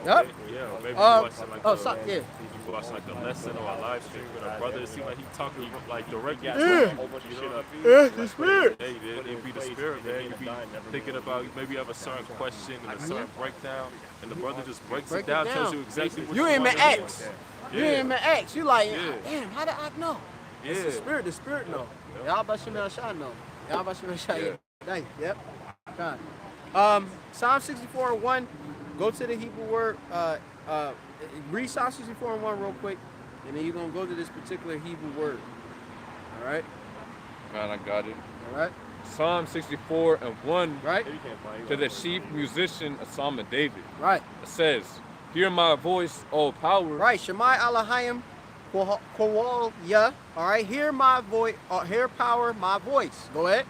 Yep. Yeah, maybe watching like yeah. you watch like a lesson or a live stream with a brother. It seems like he talking like directly to Yeah. a whole bunch of shit up. Yeah, the spirit. Hey, it be the spirit, man. You be thinking about, maybe you have a certain question and a certain breakdown, and the brother just breaks it down, tells you exactly what you ain't want even to hear. ask. You ain't even ask. You like, Yeah. damn, how did I know? It's the spirit. The spirit know. Y'all about Shemin-Shah know. Y'all about Shemin-Shah, yeah. Thank you. Yep. God. Psalm 64 and 1. Go to the Hebrew word. Read Psalm 64 and 1 real quick, and then you're gonna go to this particular Hebrew word. All right. Man, I got it. All right. Psalm 64 and 1. Right. To the chief musician, a psalm of David. Right. It says, "Hear my voice, O power." Right. Shemai Alahayim Kowal Ya. All right. Hear my voice. Hear power. My voice. Go ahead.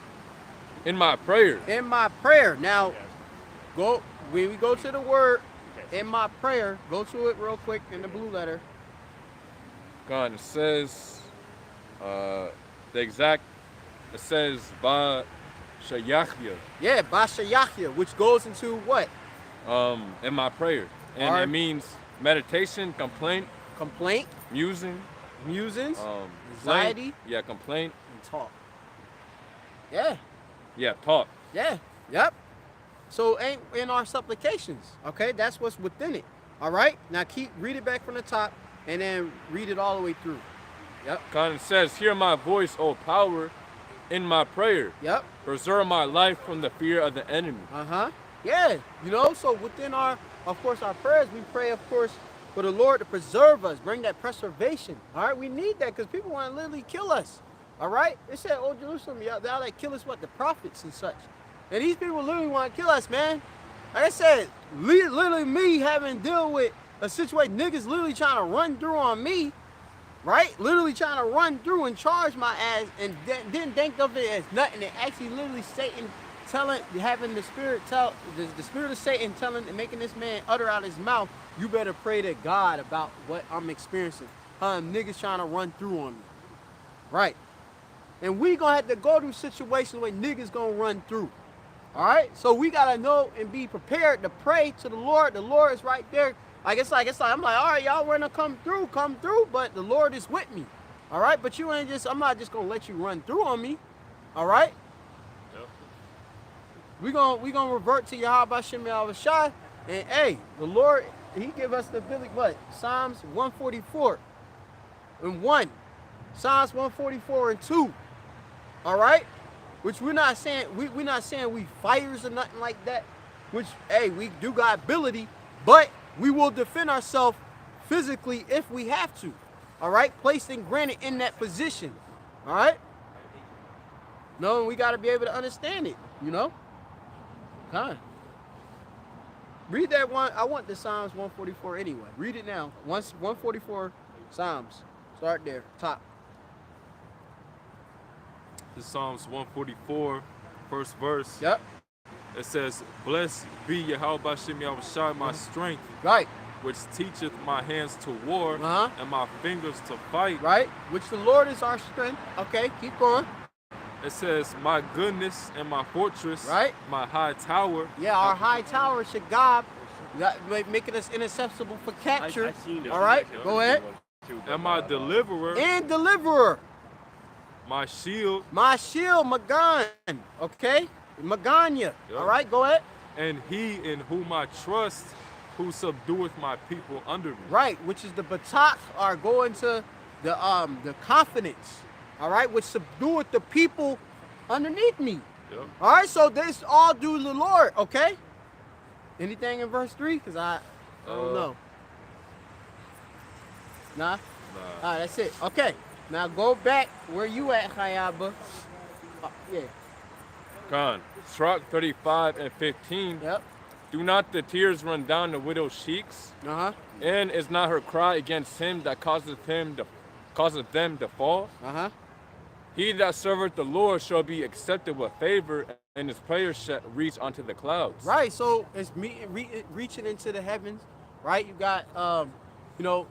In my prayer. In my prayer. Now, go. When we go to the word, in my prayer, go to it real quick in the blue letter. God, it says, the exact, it says Ba Shayachya. Yeah, Bashayachya, which goes into what? In my prayer. And it means meditation, complaint, musing, musings, anxiety, complaint, and talk. Yeah. Yeah, talk. Yeah. Yep. So ain't in our supplications. Okay, that's what's within it. All right. Now read it back from the top and then read it all the way through. Yep. God, it says, "Hear my voice, O power, in my prayer. Yep. Preserve my life from the fear of the enemy." Yeah. You know, so within our prayers, we pray, of course, for the Lord to preserve us, bring that preservation. All right. We need that because people want to literally kill us. All right. It said, "Oh Jerusalem, y'all that kill us, what, the prophets and such." And these people literally want to kill us, man. Like I said, literally me having to deal with a situation, niggas literally trying to run through on me, right? Literally trying to run through and charge my ass and didn't think of it as nothing. And actually literally Satan having the spirit the spirit of Satan telling and making this man utter out his mouth, "You better pray to God about what I'm experiencing." Niggas trying to run through on me. Right. And we gonna have to go through situations where niggas gonna run through. All right, so we gotta know and be prepared to pray to the Lord. The Lord is right there. It's like I'm like, all right, y'all wanna come through, but the Lord is with me. All right, but I'm not just gonna let you run through on me. All right. Yep. We gonna revert to Yahweh Shemi, and hey, the Lord, He give us the ability. What? Psalms 144 and 1, Psalms 144 and 2. All right. Which we're not saying we fighters or nothing like that. Which, hey, we do got ability, but we will defend ourselves physically if we have to. All right, placed and granted in that position. All right. No, we got to be able to understand it. You know. Read that one. I want the Psalms 144 anyway. Read it now. 144 Psalms. Start there, top. Psalms 144, first verse. Yep. It says, "Blessed be Yahweh Shemi, my strength, right, which teacheth my hands to war and my fingers to fight." Right, which the Lord is our strength. Okay, keep going. It says, "My goodness and my fortress, right, my high tower." Yeah, our high tower, Shagab, making us inaccessible for capture. All right, go ahead. And my deliverer. And deliverer. My shield, Magan, okay? Maganya, yep. All right, go ahead. And he in whom I trust, who subdueth my people under me. Right, which is the batak, or going to the confidence, all right, which subdueth the people underneath me. Yep. All right, so this all due to the Lord, okay? Anything in verse 3? Because I don't know. Nah? All right, that's it. Okay. Now go back where you at, Hayaba. Yeah. Gone. Sirach 35 and 15. Yep. Do not the tears run down the widow's cheeks? And is not her cry against him that causeth them to fall? He that serveth the Lord shall be accepted with favor, and his prayers shall reach unto the clouds. Right. So it's reaching into the heavens. Right. You got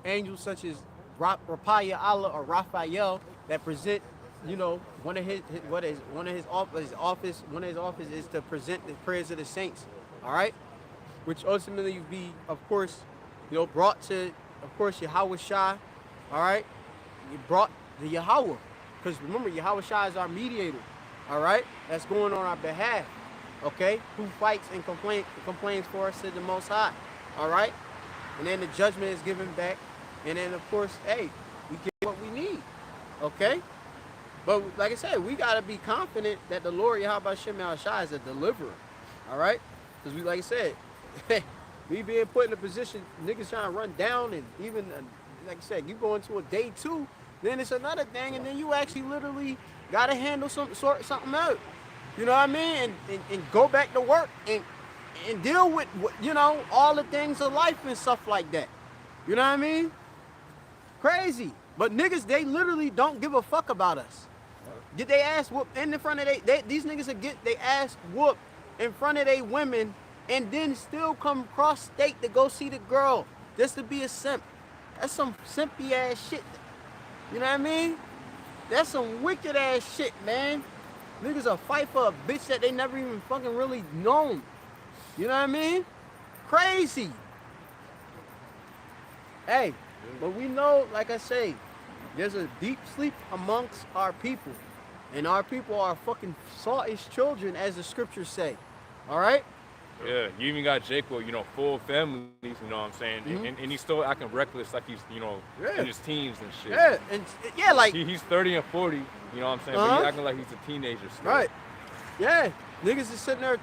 angels such as Rapaya Allah or Raphael that present, one of his office is to present the prayers of the saints, all right, which ultimately be, of course, brought to, of course, Yahweh Shai, all right, you brought the Yahweh, because remember Yahweh Shai is our mediator, all right, that's going on our behalf, okay, who fights and complains for us to the Most High, all right, and then the judgment is given back. And then, of course, hey, we get what we need, okay? But like I said, we got to be confident that the Lord Yahweh Shemi Shai is a deliverer, all right? Because like I said, we being put in a position, niggas trying to run down, and even, like I said, you go into a day 2, then it's another thing, and then you actually literally got to handle something out. You know what I mean? And go back to work and deal with, all the things of life and stuff like that. You know what I mean? Crazy. But niggas, they literally don't give a fuck about us. Get they ass whooped in front of these niggas will get they ass whooped in front of they women and then still come across state to go see the girl just to be a simp. That's some simpy ass shit. You know what I mean? That's some wicked ass shit, man. Niggas will fight for a bitch that they never even fucking really known. You know what I mean? Crazy. Hey, but we know, like I say, there's a deep sleep amongst our people. And our people are fucking saltish children, as the scriptures say. All right? Yeah, you even got Jake with, full families, you know what I'm saying? And he's still acting reckless like he's, in his teens and shit. Yeah, and like... He's 30 and 40, you know what I'm saying? But he's acting like he's a teenager still. Right. Yeah. Niggas is sitting there,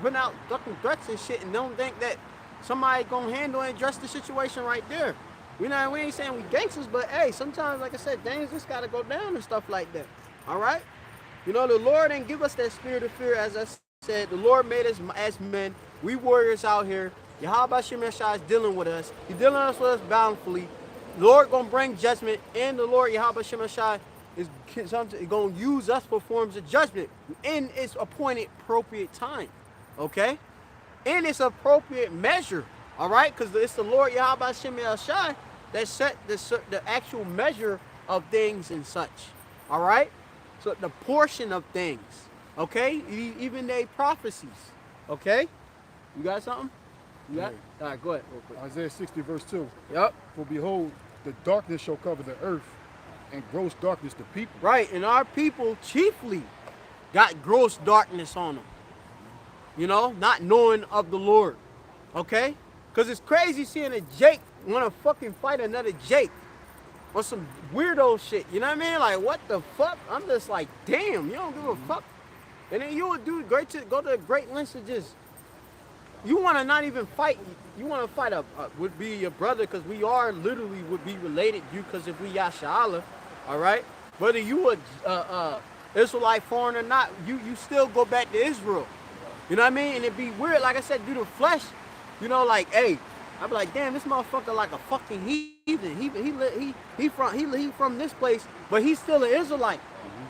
putting out fucking threats and shit and don't think that somebody gonna handle and address the situation right there. We ain't saying we gangsters, but hey, sometimes, like I said, things just gotta go down and stuff like that. All right? The Lord didn't give us that spirit of fear, as I said. The Lord made us as men. We warriors out here. Yakalba Page is dealing with us. He's dealing with us bountifully. The Lord gonna bring judgment, and the Lord Yakalba Page is gonna use us for forms of judgment in its appointed appropriate time. Okay? In its appropriate measure. All right? Because it's the Lord Yakalba Page that set the actual measure of things and such. All right? So the portion of things, okay? Even they prophecies, okay? You got something? You got? All right, go ahead real quick. Isaiah 60 verse 2. Yep. For behold, the darkness shall cover the earth, and gross darkness the people. Right, and our people chiefly got gross darkness on them. Not knowing of the Lord, okay? Because it's crazy seeing a Jake want to fucking fight another Jake. Or some weirdo shit, you know what I mean? Like, what the fuck? I'm just like, damn, you don't give a fuck. And then you would go to great lengths to just, you want to not even fight, you want to fight would be your brother, because we are literally would be related to you, because if we Yashala, all right? Whether you a Israelite foreign or not, you still go back to Israel. You know what I mean? And it'd be weird, like I said, due to flesh, like, hey, I'd be like, damn, this motherfucker like a fucking heathen. He from this place, but he's still an Israelite.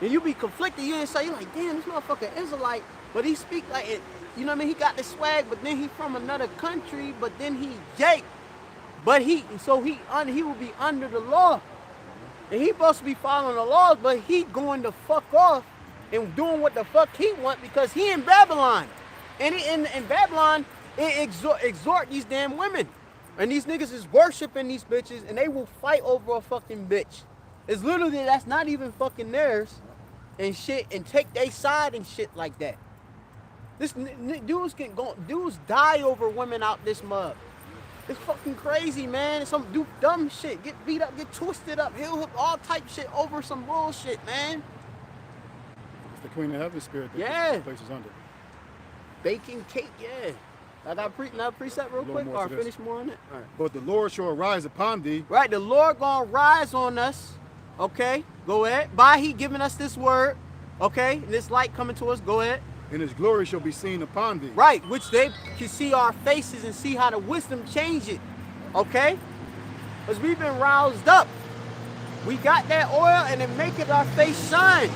And you be conflicted. You ain't say, you're like, damn, this motherfucker Israelite, but he speak like it. You know what I mean? He got the swag, but then he from another country, but then he Jake. But he will be under the law. And he supposed to be following the laws, but he going to fuck off and doing what the fuck he want, because he in Babylon. And in Babylon, it exhort these damn women. And these niggas is worshiping these bitches, and they will fight over a fucking bitch. It's literally, that's not even fucking theirs and shit, and take their side and shit like that. This dudes die over women out this mud. It's fucking crazy, man. It's some dumb shit. Get beat up, get twisted up, heel hook, all type shit over some bullshit, man. It's the Queen of Heaven spirit that Yeah. this place is under. Baking cake, yeah. I got precept real quick, or finish more on it? All right. But the Lord shall arise upon thee. Right, the Lord gonna rise on us. Okay, go ahead. By he giving us this word, okay, this light coming to us, go ahead. And his glory shall be seen upon thee. Right, which they can see our faces and see how the wisdom change it. Okay? Because we've been roused up. We got that oil and it maketh our face shine.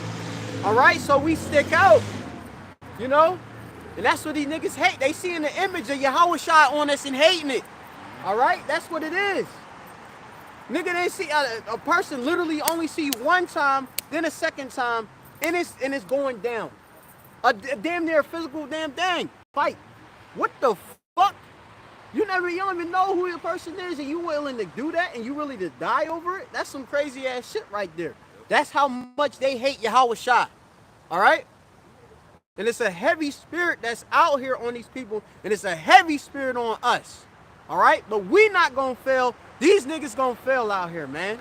Alright, so we stick out. And that's what these niggas hate. They seeing the image of Yahushua on us and hating it. Alright, that's what it is. Nigga didn't see a person literally only see one time, then a second time, and it's going down. A damn near physical damn thing. Fight. What the fuck? You don't even know who the person is, and you willing to do that, and you really to die over it? That's some crazy ass shit right there. That's how much they hate Yahushua. All right? And it's a heavy spirit that's out here on these people, and it's a heavy spirit on us. All right? But we not gonna fail. These niggas gonna fail out here, man.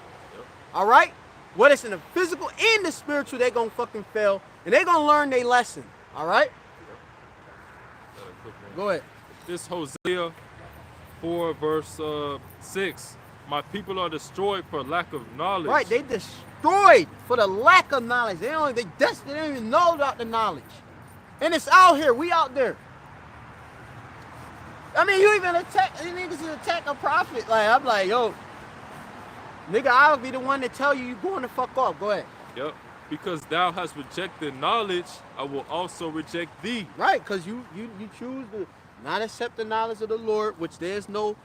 All right? Whether it's in the physical and the spiritual, they gonna fucking fail. And they gonna learn their lesson. All right? Go ahead. This Hosea 4 verse 6. My people are destroyed for lack of knowledge. Right, they destroyed for the lack of knowledge. They don't even know about the knowledge. And it's out here. We out there. I mean, you even attack a prophet. Like, I'm like, yo, nigga, I'll be the one to tell you going to fuck off. Go ahead. Yep. Because thou hast rejected knowledge, I will also reject thee. Right, because you choose to not accept the knowledge of the Lord, which there's no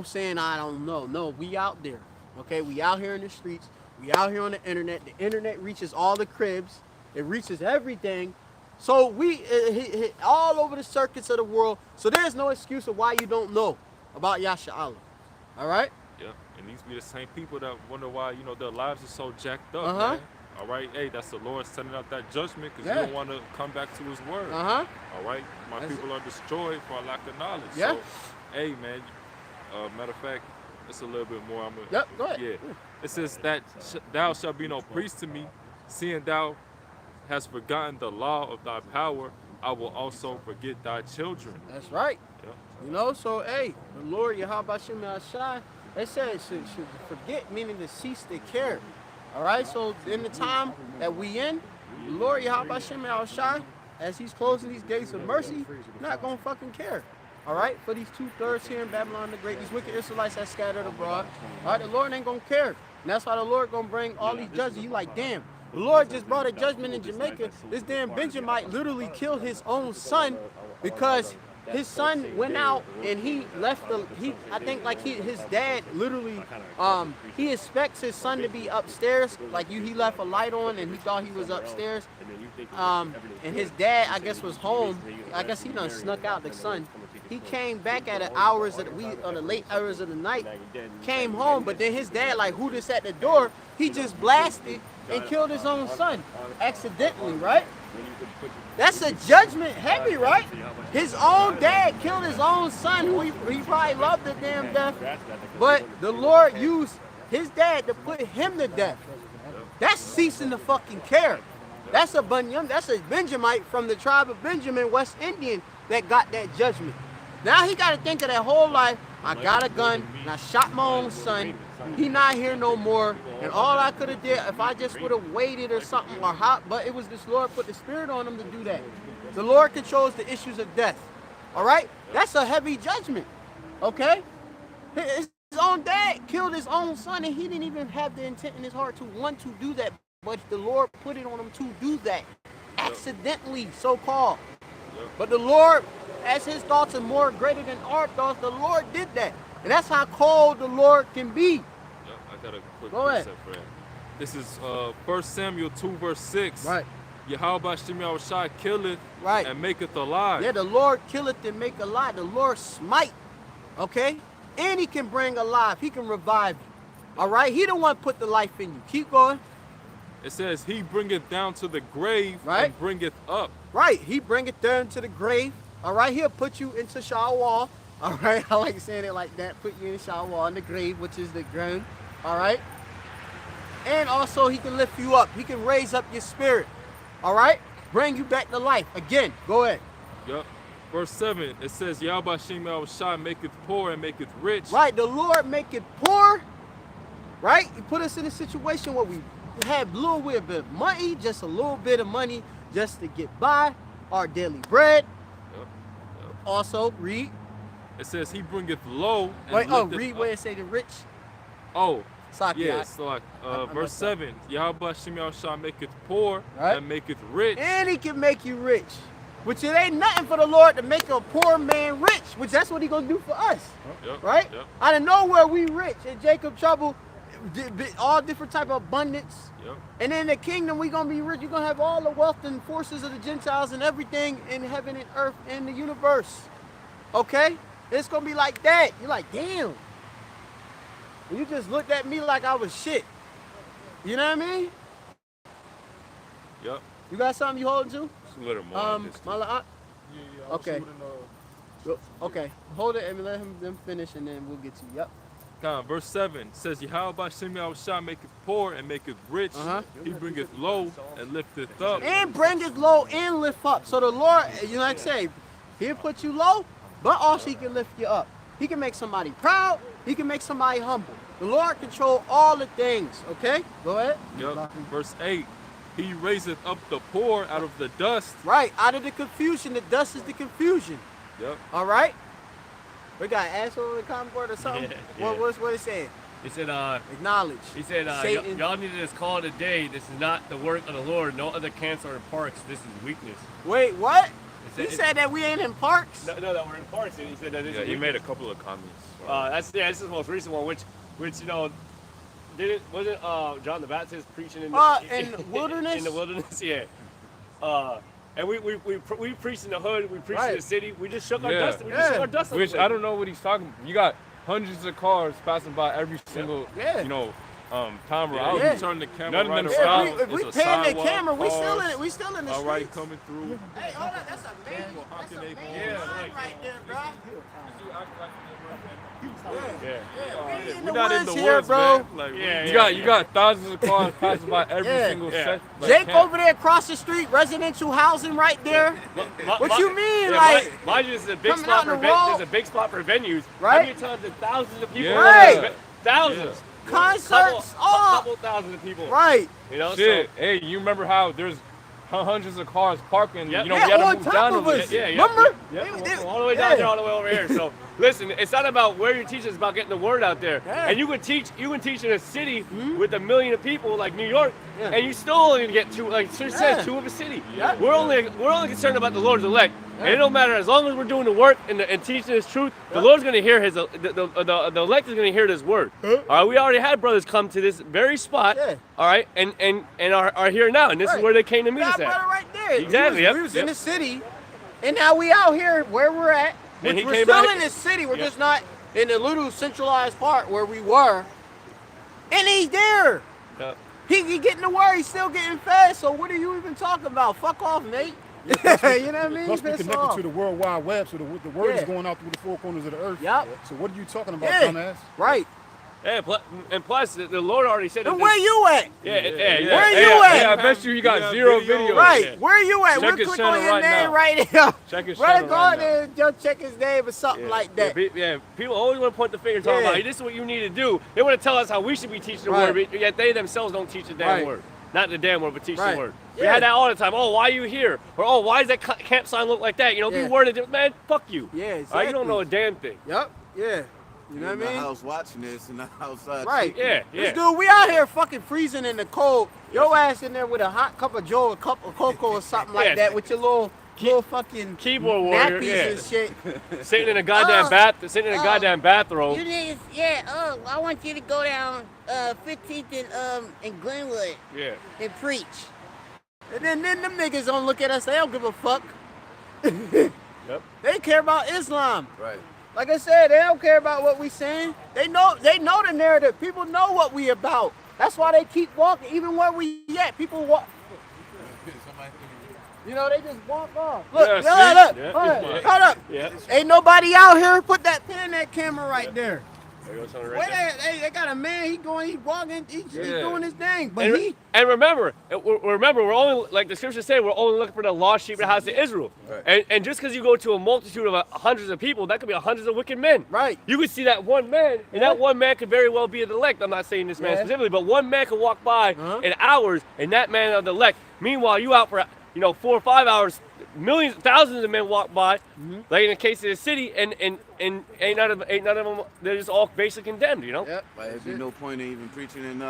saying I don't know. No, we out there. Okay, we out here in the streets. We out here on the internet. The internet reaches all the cribs. It reaches everything. So we hit all over the circuits of the world. So there's no excuse of why you don't know about Yasha Allah. All right? Yeah, and these be the same people that wonder why, you know, their lives are so jacked up, man. All right, hey, that's the Lord sending out that judgment because you don't want to come back to his word. All right, my people are destroyed for a lack of knowledge. Yeah. So, hey, man, matter of fact, it's a little bit more. Go ahead. Yeah. It says that thou shalt be no priest to me, seeing thou hast forgotten the law of thy power, I will also forget thy children. That's right. Yeah. You know, so, hey, the Lord, Yahweh Shem Yahshai, they said should forget, meaning to cease to care. All right, so in the time that we in, the Lord Yahweh Shem Yahshai, as he's closing these gates of mercy, not going to fucking care. All right, for these 2/3 here in Babylon the Great, these wicked Israelites that scattered abroad. All right, the Lord ain't going to care. And that's why the Lord going to bring all these judges. You like, damn, the Lord just brought a judgment in Jamaica. This damn Benjamite literally killed his own son because his son went out and he left his dad literally, he expects his son to be upstairs. Like he left a light on and he thought he was upstairs. And his dad, I guess, was home. I guess he done snuck out the son. He came back at the late hours of the night, came home, but then his dad, like, who this at the door? He just blasted and killed his own son accidentally, right? That's a judgment heavy, right? His own dad killed his own son, who he probably loved to damn death. But the Lord used his dad to put him to death. That's ceasing to fucking care. That's a Benjamite from the tribe of Benjamin, West Indian, that got that judgment. Now he got to think of that whole life. I got a gun, and I shot my own son. He not here no more. And all I could have did, if I just would have waited or something, but it was this Lord put the spirit on him to do that. The Lord controls the issues of death. All right? That's a heavy judgment. Okay? His own dad killed his own son, and he didn't even have the intent in his heart to want to do that. But the Lord put it on him to do that. Accidentally, so-called. But the Lord, as his thoughts are more greater than our thoughts, the Lord did that. And that's how cold the Lord can be. Yep, I got a quick precept for that. This is 1 Samuel 2, verse 6. Right. Yahweh Shem Yahushua killeth and maketh alive. Yeah, the Lord killeth and make alive. The Lord smite. Okay? And he can bring alive. He can revive you. All right? He the one put the life in you. Keep going. It says, he bringeth down to the grave and bringeth up. Right. He bringeth down to the grave. All right? He'll put you into Shawwal. All right? I like saying it like that. Put you in Shawwal, in the grave, which is the ground. All right? And also, he can lift you up. He can raise up your spirit. All right? Bring you back to life. Again, go ahead. Yep. Verse 7, it says, Yahweh Shem Yahushua maketh poor and maketh rich. Right. The Lord maketh poor. Right? He put us in a situation where we have a little bit of money, just a little bit of money just to get by our daily bread. Yep. Also, read. It says he bringeth low and read where it say the rich. Oh, Saki, yeah, so like verse 7, Yahweh Shem Yahushua maketh poor and maketh rich. And he can make you rich. Which it ain't nothing for the Lord to make a poor man rich, which that's what he gonna do for us. Yep. Right? Yep. Out of nowhere we rich. In Jacob trouble, all different type of abundance. Yep. And in the kingdom we gonna be rich. You're gonna have all the wealth and forces of the Gentiles and everything in heaven and earth and the universe. Okay? It's gonna be like that. You're like, damn. You just looked at me like I was shit. You know what I mean? Yep. You got something you holding to? Just a little more. Yeah. Okay. Okay. Hold it and let them finish and then we'll get to you. Yep. Verse 7 says, Yahweh Shem Yahushua maketh poor and maketh rich. He bringeth low and lifteth up. And bringeth low and lift up. So the Lord, you know, like I say, he'll put you low, but also he can lift you up. He can make somebody proud. He can make somebody humble. The Lord control all the things. Okay? Go ahead. Yep. Verse 8. He raiseth up the poor out of the dust. Right. Out of the confusion. The dust is the confusion. Yep. All right? We got an asshole in the comment board or something? Yeah. What it saying? He said, acknowledge. He said, y'all need to just call it a day. This is not the work of the Lord. No other camps are in parks. This is weakness. Wait, what? He said that we ain't in parks? No, that we're in parks. He said that this is he weakness. made a couple of comments. This is the most recent one, which you know, wasn't John the Baptist preaching in the wilderness? In the wilderness, yeah. And we preached in the hood, we preached in the city. We just shook our dust. We just shook our dust. Which I don't know what he's talking about. You got hundreds of cars passing by every single, you know, time we're out. You turn the camera None of them around. stop. If we pan the camera, we still in it. We still in the All right, streets. coming through. Hey, hold on, that's amazing. That's amazing. Yeah, Right there, bro. Yeah. We're not in the woods, bro. Like, You got thousands of cars passing by every single set. Like, Jake over there across the street, residential housing right there. What you mean, like? Mind you, this is a big coming spot out for the road. there's a big spot for venues. Right. How many times did thousands of people? Right. Thousands. Concerts, A couple thousands of people. Right. You know, shit. so Hey, you remember how there's hundreds of cars parking? Yep. You know, Yeah, we had on to move top down a of little us. bit. Remember? all the way down there, all the way over here. So listen, it's not about where you teach, it's about getting the word out there. Yeah. And you can teach in a city with 1 million people like New York, and you still only get two, like Sir says, two of a city. Yeah. We're only concerned about the Lord's elect. And it don't matter, as long as we're doing the work and teaching His truth, the Lord's going to hear His, the elect is going to hear this word. All right, we already had brothers come to this very spot, all right, and are here now, and this is where they came to meet us That at. brother right there. Exactly, We was in the city, and now we out here where we're at. And he We're came still back- in the city. We're just not in the little centralized part where we were. And he's there. Yeah. He getting the word. He's still getting fed. So what are you even talking about? Fuck off, mate. You know what I mean? Plus, we Piss connected off. to the World Wide Web, so the word is Yeah. going out through the four corners of the earth. Yep. So what are you talking about, Yeah. dumbass? Right. Yeah, and plus, the Lord already said that. And where you at? Yeah. Where you Hey, at? I bet you got zero videos. Right. Yeah. Where you at? Check We'll his click channel on your right name now. right here. Check his Right, channel go right on there and just check his name or something like that. People always want to point the finger and talk about, hey, this is what you need to do. They want to tell us how we should be teaching the Right. word, but yet they themselves don't teach the damn Right. word. Not the damn word, but teach Right. the word. We Yeah. had that all the time. Oh, why are you here? Or, oh, why does that camp sign look like that? You know, Yeah. be worded, man, fuck you. Yeah, All right, exactly. you don't know a damn thing. Yep. Yeah. You know in what I the mean? house watching this and the outside. Right. Yeah, This dude, we out here fucking freezing in the cold. Your ass in there with a hot cup of Joe, a cup of cocoa or something like Yeah. that with your little fucking Keyboard warrior, nappies and shit. Sitting in a goddamn goddamn bathrobe. You need, I want you to go down 15th and Glenwood Yeah. and preach. And then them niggas don't look at us. They don't give a fuck. Yep. They care about Islam. Right. Like I said, they don't care about what we saying. They know the narrative. People know what we about. That's why they keep walking, even where we at. People walk. You know, they just walk off. Look, Yeah, look, see? look. Yeah. Hold up. Yeah. Ain't nobody out here. Put that pin in that camera right there. There goes something Wait, right there. they got a man. He's walking. He's doing his thing. But And remember, we're only, like the scriptures say, we're only looking for the lost sheep of the house of Israel. Right. And just because you go to a multitude of hundreds of people, that could be hundreds of wicked men. Right. You could see that one man, and that one man could very well be the elect. I'm not saying this man Yeah. specifically, but one man could walk by in hours, and that man of the elect. Meanwhile, you out for 4 or 5 hours, millions, thousands of men walk by, like in the case of the city, and ain't none of them. They're just all basically condemned. You know. Yep. Like, there'd be no point in even preaching in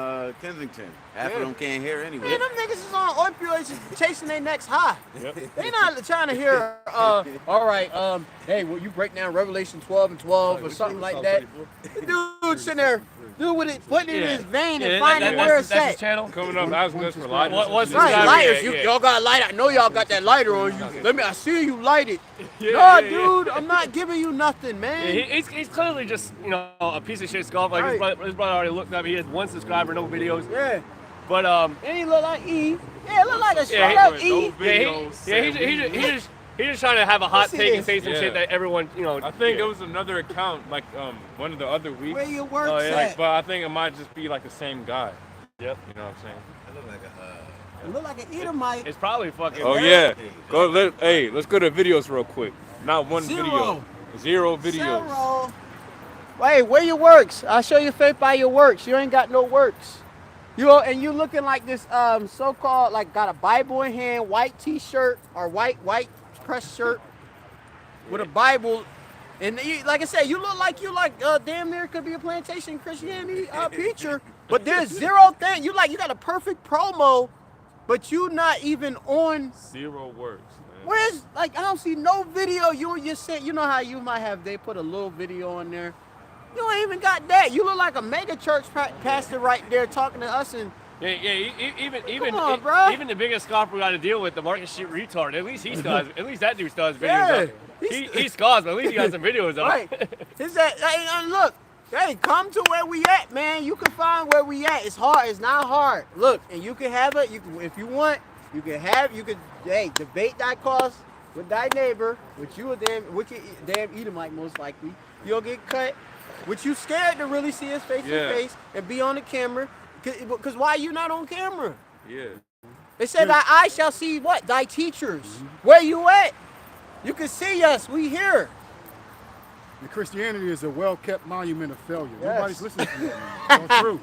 Kensington. Half of them can't hear anyway. Man, them niggas is on opioids just chasing their necks high. They not trying to hear, all right, hey, will you break down Revelation 12 and 12 or something like that? Dude sitting there, with it, putting it in his vein and finding where it's that's at. his channel. Coming up asking us for lighters. What's Right, Yeah, lighters. yeah. Y'all got a lighter. I know y'all got that lighter on you. I see you light it. No, dude, I'm not giving you nothing, man. Yeah, he's clearly just a piece of shit scoff. Like his brother already looked up. He has 1 subscriber, no videos. Yeah. But And he look like E. Yeah, look like a straight up E. He's just trying to have a hot Let's see take and this. say some shit that everyone I think it was another account, like one of the other weeks. Where your works Oh, yeah. at? Like, but I think it might just be like the same guy. Yep. You know what I'm saying? I look like a It look like an Edomite. It's probably fucking. Oh yeah. Let's go to videos real quick. Not one Zero. video. 0 videos. Zero. Wait, where your works? I'll show you faith by your works. You ain't got no works. You looking like this so-called, like, got a Bible in hand, white t-shirt or white press shirt with a Bible. And you, like I said, you look like damn near could be a plantation Christianity preacher. But there's zero thing. You got a perfect promo, but you not even on. 0 works, man. Where's, I don't see no video. You just said, you know how you might have, they put a little video on there. You ain't even got that. You look like a mega church pastor right there talking to us and. Even on, bro. even the biggest scoffer we got to deal with, the Market Street retard. At least he still has, at least that dude still has videos up. He scoffs, but at least he got some videos up. Right. Look, hey, come to where we at, man. You can find where we at. It's hard. It's not hard. Look, and you can have it. You can, if you want, you can debate thy cause with thy neighbor, which you a damn Edomite most likely. You'll get cut. Which you scared to really see his face to face and be on the camera. Because why you not on camera? Yeah. They said thy eye shall see what? Thy teachers. Where you at? You can see us. We here. And Christianity is a well-kept monument of failure. Yes. Nobody's listening to it. It's true.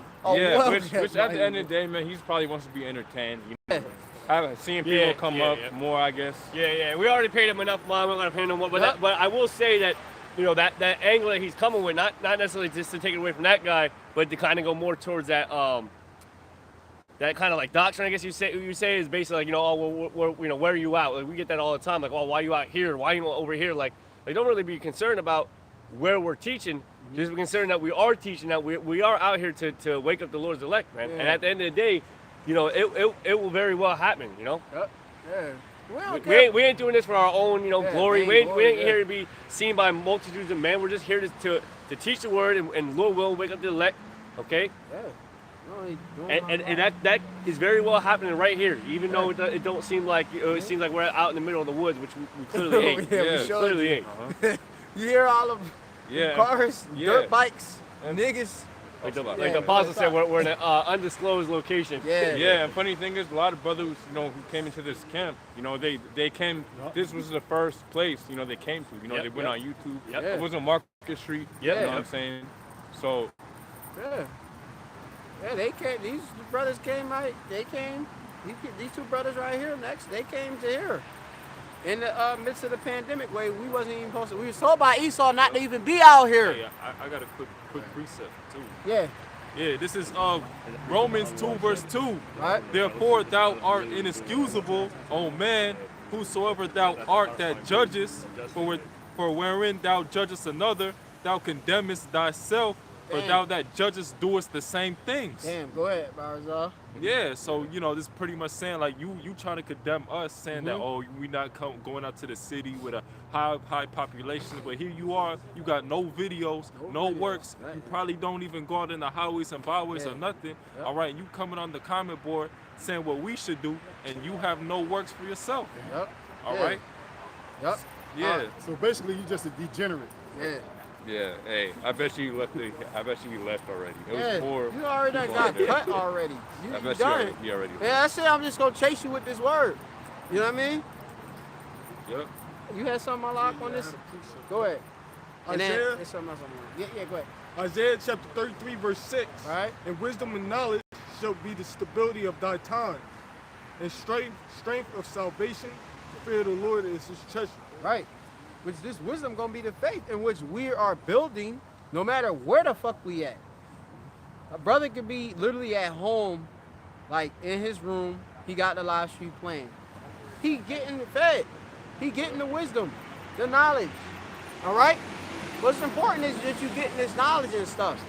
Which at the end of the day, man, he probably wants to be entertained. You know? Seeing people come up more, I guess. Yeah. We already paid him enough money. We're gonna pay him no more. But I will say that, you know, that angle that he's coming with, not necessarily just to take it away from that guy, but to kind of go more towards that that kind of like doctrine, I guess you say is basically like, you know, where are you at? Like, we get that all the time. Like, oh, why are you out here? Why are you over here? Like don't really be concerned about where we're teaching. Just be concerned that we are teaching, that we are out here to wake up the Lord's elect, man. Yeah. And at the end of the day, you know, it will very well happen, you know? We ain't doing this for our own, you know, glory. We ain't here to be seen by multitudes of men. We're just here to teach the word, and Lord will wake up the elect, okay? And that is very well happening right here, even though it don't seem like, it seems like we're out in the middle of the woods, which we clearly ain't. We clearly ain't. You hear all of cars, dirt bikes, niggas. Like the apostle said, we're in an undisclosed location. Yeah, and funny thing is, a lot of brothers, you know, who came into this camp, you know, they came, this was the first place, you know, they came to. You know, they went on YouTube. It wasn't Market Street. You know what I'm saying? So. Yeah, they came, these brothers came right, these two brothers right here next, they came to here. In the midst of the pandemic, where we wasn't even supposed to, we were told by Esau not to even be out here. Yeah, I got a quick precept too. Yeah, this is Romans 2 verse 2. Right. Therefore thou art inexcusable, O man, whosoever thou art that judgest, for wherein thou judgest another, thou condemnest thyself, for thou that judgest doest the same things. Damn, go ahead, Barzal. Yeah, so, you know, this is pretty much saying, like, you trying to condemn us, saying that, oh, we not going out to the city with a high population, but here you are, you got no videos, no works, you probably don't even go out in the highways and byways or nothing, all right, you coming on the comment board saying what we should do, and you have no works for yourself, all right? Yeah. So basically, you just a degenerate. Yeah, hey, I bet you left already. It was more. You already got cut already. I bet done. you already. Yeah, I said I'm just gonna chase you with this word. You know what I mean? Yep. You had something, Malak, on this? Go ahead. And Isaiah? then there's something else on there. Yeah, go ahead. Isaiah chapter 33, verse 6. All right. And wisdom and knowledge shall be the stability of thy time, and strength of salvation. The fear of the Lord is his treasure. Right. Which this wisdom gonna be the faith in which we are building, no matter where the fuck we at. A brother could be literally at home, like in his room. He got the live stream playing. He getting fed. He getting the wisdom, the knowledge. All right. What's important is that you getting this knowledge and stuff.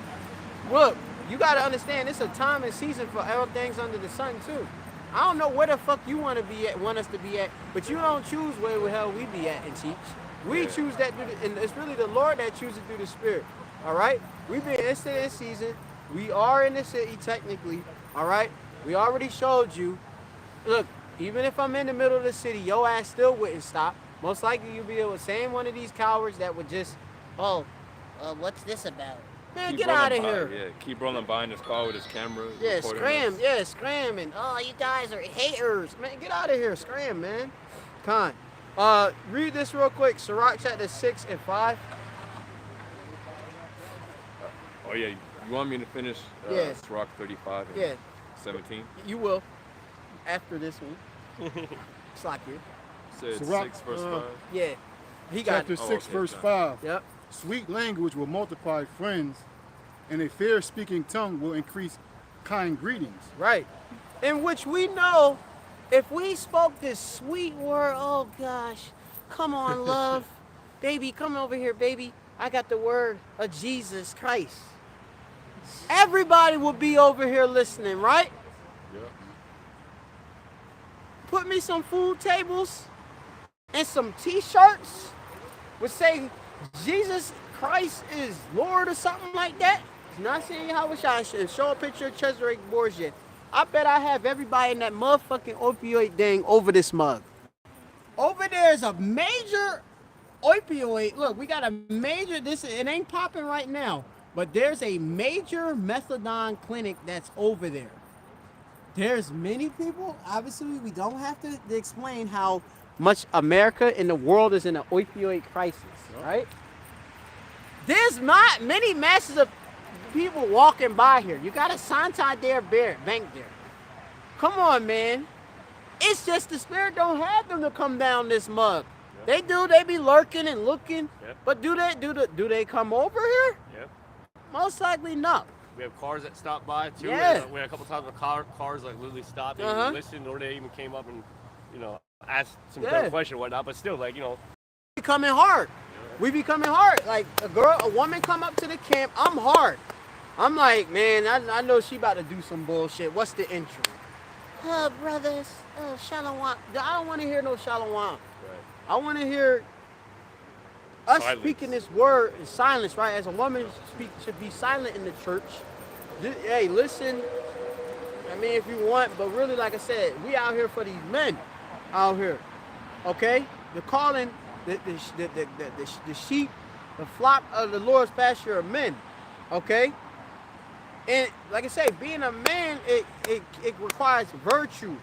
Look, you gotta understand it's a time and season for all things under the sun too. I don't know where the fuck you want us to be at, but you don't choose where the hell we be at and teach. We choose that, and it's really the Lord that chooses through the Spirit. All right? We've been in this season. We are in the city technically. All right? We already showed you. Look, even if I'm in the middle of the city, your ass still wouldn't stop. Most likely you'll be able to same one of these cowards that would just, what's this about? Man, get out of here. Yeah, keep rolling by in his car with his camera. Yeah, scram. Yeah, scram. And, you guys are haters. Man, get out of here. Scram, man. Con. Read this real quick. Sirach chapter 6 and 5. Oh, yeah. You want me to finish Sirach 35 and 17? You will. After this one. Slack you. Said Sirach, 6 verse 5. Yeah. He got Chapter 6, verse 5. Yep. Sweet language will multiply friends, and a fair-speaking tongue will increase kind greetings. Right. In which we know, if we spoke this sweet word, oh gosh, come on, love, baby, come over here, baby. I got the word of Jesus Christ. Everybody will be over here listening, right? Yep. Put me some food tables and some t-shirts would say Jesus Christ is Lord or something like that. It's not saying how I should show a picture of Cesare Borgia. I bet I have everybody in that motherfucking opioid thing over this mug. Over there is a major opioid. Look, we got a major, it ain't popping right now, but there's a major methadone clinic that's over there. There's many people, obviously we don't have to explain how much America and the world is in an opioid crisis, right? There's not many masses of people walking by here. You got a Santander bank there. Come on, man. It's just the Spirit don't have them to come down this mug. Yep. They do. They be lurking and looking. Yep. But do they come over here? Yep. Most likely not. We have cars that stop by too. Yeah. We had a couple times where cars like literally stopped and listened, or they even came up and asked some kind of question or whatnot. But still, we coming hard. We be coming hard. Like a woman come up to the camp, I'm hard. I'm like, man, I know she about to do some bullshit. What's the intro? Brothers, shalom. I don't want to hear no shalom. Right. I want to hear us speaking this word in silence, right? As a woman should be silent in the church. Hey, listen. I mean, if you want, but really, like I said, we out here for these men out here. Okay? The calling, the sheep, the flock of the Lord's pasture of men. Okay? And like I say, being a man, it requires virtue.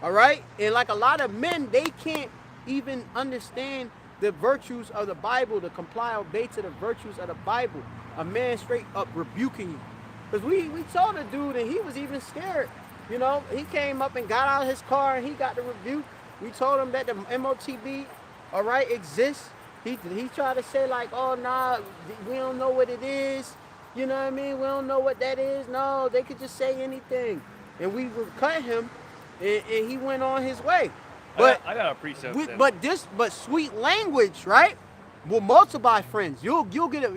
All right? And like a lot of men, they can't even understand the virtues of the Bible, to comply, obey to the virtues of the Bible. A man straight up rebuking you. Because we told the dude, and he was even scared. You know, he came up and got out of his car and he got the rebuke. We told him that the MOTB, all right, exists. He tried to say like, oh, nah, we don't know what it is. You know what I mean? We don't know what that is. No, they could just say anything. And we would cut him, and he went on his way. But I got a precept. But sweet language, right? Will multiply friends. You'll get it.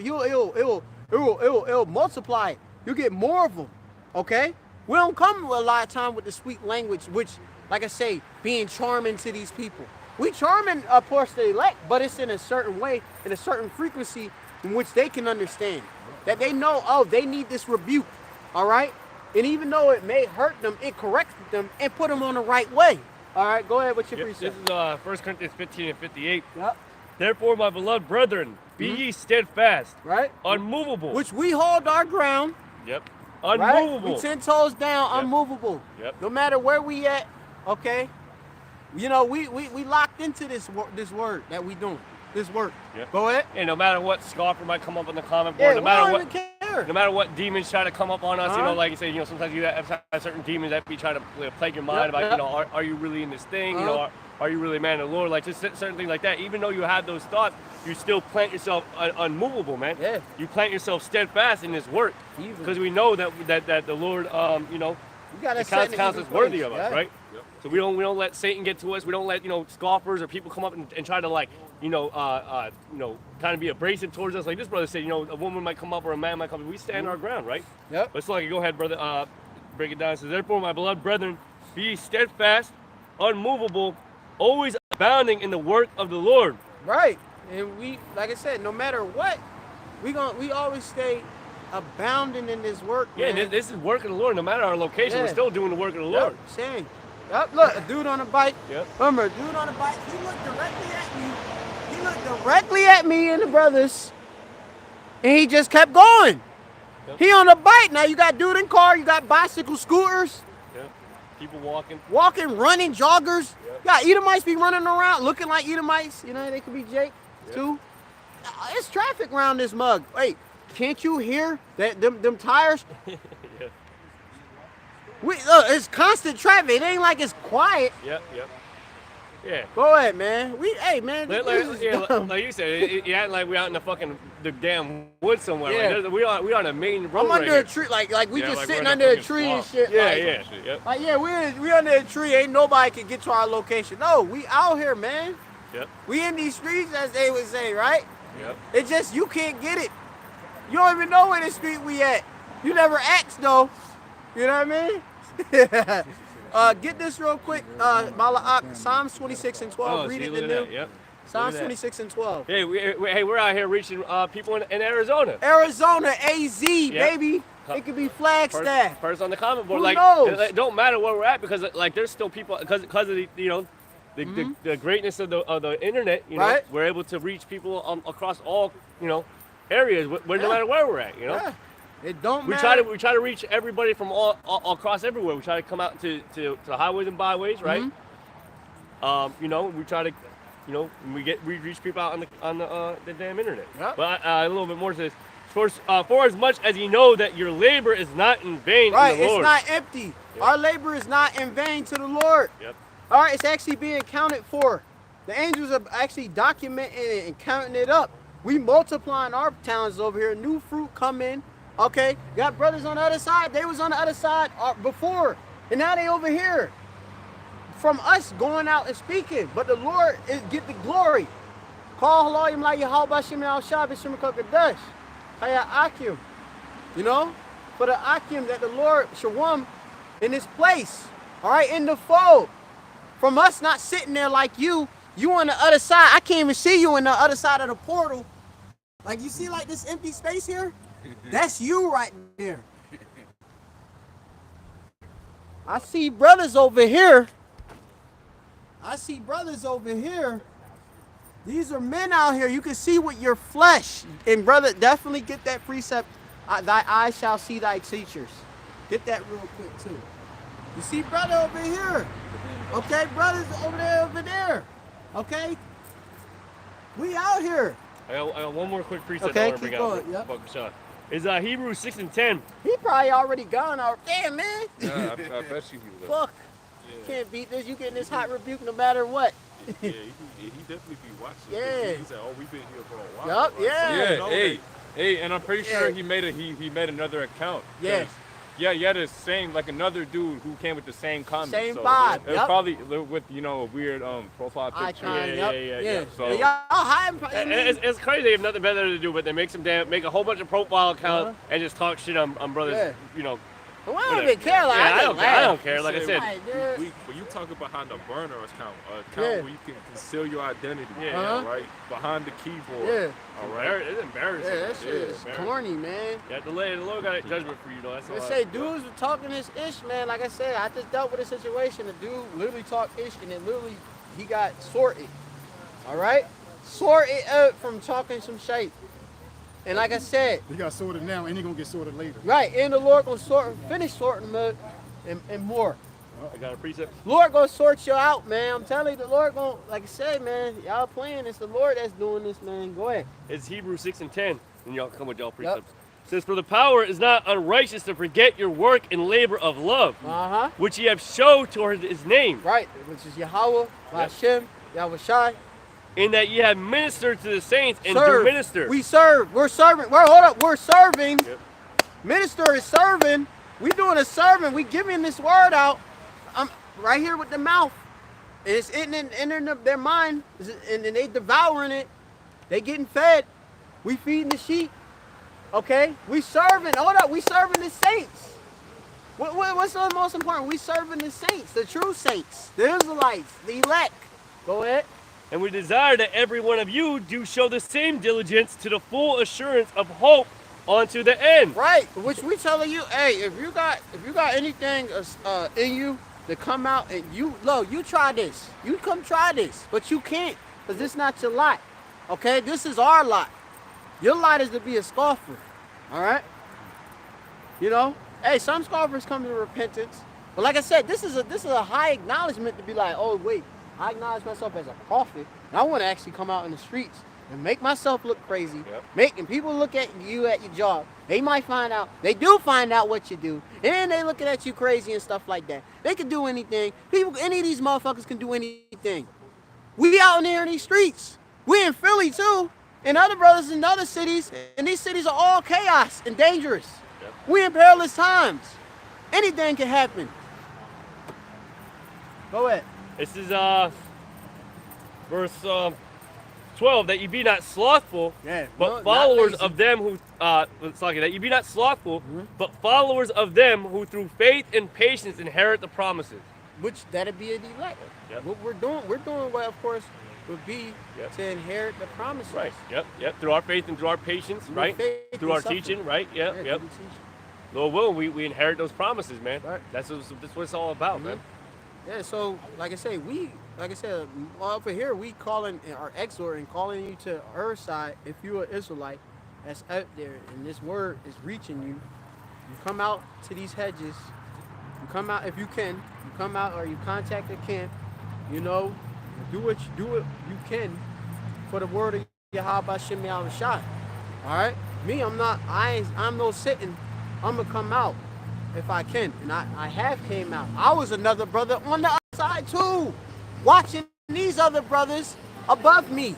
It'll multiply. You get more of them. Okay? We don't come a lot of time with the sweet language, which, like I say, being charming to these people. We charming, of course, the elect, but it's in a certain way, in a certain frequency in which they can understand. That they know, oh, they need this rebuke. All right? And even though it may hurt them, it corrects them and put them on the right way. All right, go ahead with your precept. This is 1 Corinthians 15 and 58. Yep. Therefore, my beloved brethren, be ye steadfast, right? Unmovable. Which we hold our ground. Yep. Unmovable. Right? We 10 toes down, unmovable. Yep. No matter where we at, okay? You know, we locked into this word that we doing. This work. Yep. Go ahead. And no matter what scoffer might come up on the comment board, no matter what demons try to come up on us, like you say, sometimes you have certain demons that be trying to plague your mind about, are you really in this thing? Are you really a man of the Lord? Like just certain things like that. Even though you have those thoughts, you still plant yourself unmovable, man. Yeah. You plant yourself steadfast in this work, because we know that the Lord, counts us worthy of us, right? Yep. So we don't let Satan get to us. We don't let scoffers or people come up and try to kind of be abrasive towards us. Like this brother said, a woman might come up or a man might come up. We stand our ground, right? Yep. But so go ahead, brother. Break it down. It says, therefore, my beloved brethren, be steadfast, unmovable, always abounding in the work of the Lord. Right. And we, like I said, no matter what, we always stay abounding in this work. Yeah, man. This is work of the Lord. No matter our location, we're still doing the work of the Lord. Same. Yep, look, a dude on a bike. Yep. Remember, a dude on a bike, he looked directly at me. He looked directly at me and the brothers. And he just kept going. Yep. He on a bike. Now you got dude in car, you got bicycle scooters. Yep. People walking. Running, joggers. Yep. Yeah, Edomites be running around looking like Edomites. They could be Jake, too. It's traffic around this mug. Wait, can't you hear that them tires? Yeah. It's constant traffic. It ain't like it's quiet. Yep. Yeah. Go ahead, man. Like you said, you act like we out in the damn woods somewhere. Yeah. Like, we on a main road. I'm under a tree, like we just sitting under a tree and shit. We under a tree. Ain't nobody can get to our location. No, we out here, man. Yep. We in these streets, as they would say, right? Yep. It's just you can't get it. You don't even know where the street we at. You never asked though. You know what I mean? Get this real quick. Mala'ak, Psalms 26 and 12. Read it in the new. Yep. Psalms 26 and 12. Hey, we're out here reaching people in Arizona. Arizona, AZ, baby. It could be Flagstaff. First on the comment board. Who knows? It don't matter where we're at because like there's still people because of the the greatness of the internet. You know, we're able to reach people across all areas. No matter where we're at. You know. Yeah. It don't matter. We try to reach everybody from all across everywhere. We try to come out to highways and byways, right? We try to. We reach people out on the damn internet. Yep. But a little bit more to this. For as much as you know that your labor is not in vain in the Lord. It's not empty. Yep. Our labor is not in vain to the Lord. Yep. All right, it's actually being counted for. The angels are actually documenting it and counting it up. We multiplying our towns over here. New fruit come in. Okay, got brothers on the other side. They was on the other side before, and now they over here. From us going out and speaking, but the Lord get the glory. Call halayim la Yahalba Shimei-al-Shah B'Shim-Kakadosh. Haya Akim. For the Akim that the Lord Shawam in this place. All right, in the fold. From us not sitting there like you on the other side. I can't even see you on the other side of the portal. Like you see like this empty space here? That's you right there. I see brothers over here. These are men out here. You can see with your flesh. And brother, definitely get that precept. Thy eyes shall see thy teachers. Get that real quick too. You see brother over here. Okay, brothers over there. Okay? We out here. I got one more quick precept okay, I want to bring out. Yep. Is Hebrews 6 and 10. He probably already gone out. Damn, man. Yeah, I bet you he was. Fuck. Yeah. You can't beat this. You getting this hot rebuke no matter what. Yeah, he definitely be watching. Yeah. He said, "Oh, we've been here for a while." Yup. Yeah. Yeah. Hey, and I'm pretty sure he made another account. Yeah. Yeah, you had the same, like another dude who came with the same comment. Same so vibe. It was probably with, a weird profile picture. Icon, Yeah. So y'all hiding. It's crazy. They have nothing better to do, but they make a whole bunch of profile accounts and just talk shit on brothers. Well, I don't even care. Like, I don't care. Like I said, when you talk behind the burner account, where you can conceal your identity, right behind the keyboard. Yeah. All right. It's embarrassing. Yeah, that shit is corny, man. Yeah, the Lord got a judgment for you, though. That's all. They say dudes were talking this ish, man. Like I said, I just dealt with a situation. The dude literally talked ish, and then literally he got sorted. All right, sorted out from talking some shit. And like I said, he got sorted now, and he gonna get sorted later. Right, and the Lord gonna finish sorting them and more. I got a precept. Lord gonna sort you out, man. I'm telling you, the Lord gonna, like I said, man, y'all playing. It's the Lord that's doing this, man. Go ahead. It's Hebrews 6 and 10, and y'all come with y'all precepts. It says, "For the power is not unrighteous to forget your work and labor of love, which ye have showed toward his name." Right, which is Yahweh, Hashem, Yahweh Shai. In that ye have ministered to the saints and do minister. We serve. We're serving. We're serving. Yep. Minister is serving. We doing a serving. We giving this word out. I'm right here with the mouth. It's entering their mind, and they devouring it. They getting fed. We feeding the sheep. Okay? We serving. Hold up. We serving the saints. What's the most important? We serving the saints, the true saints, the Israelites, the elect. Go ahead. And we desire that every one of you do show the same diligence to the full assurance of hope unto the end. Right, which we telling you, hey, if you got anything in you to come out and you try this. You come try this, but you can't, because this is not your lot. Okay, this is our lot. Your lot is to be a scoffer. All right. Hey, some scoffers come to repentance, but like I said, this is a high acknowledgement to be like, oh wait. I acknowledge myself as a prophet, and I want to actually come out in the streets and make myself look crazy, making people look at you at your job. They might find out, they do find out what you do, and then they looking at you crazy and stuff like that. They can do anything. Any of these motherfuckers can do anything. We out in there in these streets. We in Philly too, and other brothers in other cities, and these cities are all chaos and dangerous. We in perilous times. Anything can happen. Go ahead. This is verse 12, that you be not slothful, but followers of them who, that you be not slothful, but followers of them who through faith and patience inherit the promises. Which that'd be an elect. What we're doing what, of course, would be to inherit the promises. Right. Yep. Through our faith and through our patience, Through right? faith Through our and suffering. teaching, right? Yep. Yeah, through the teaching. Lord willing, we inherit those promises, man. Right. That's what it's all about, man. Yeah, so like I said, over here we calling or exhorting, calling you to our side. If you're an Israelite that's out there and this word is reaching you, you come out to these hedges. You come out if you can. You come out or you contact the camp. You know, do what you can for the word of Yahweh Shemi-Al-Rashad. All right, me, I'm no sitting. I'm gonna come out if I can, and I have came out. I was another brother on the other side too, watching these other brothers above me.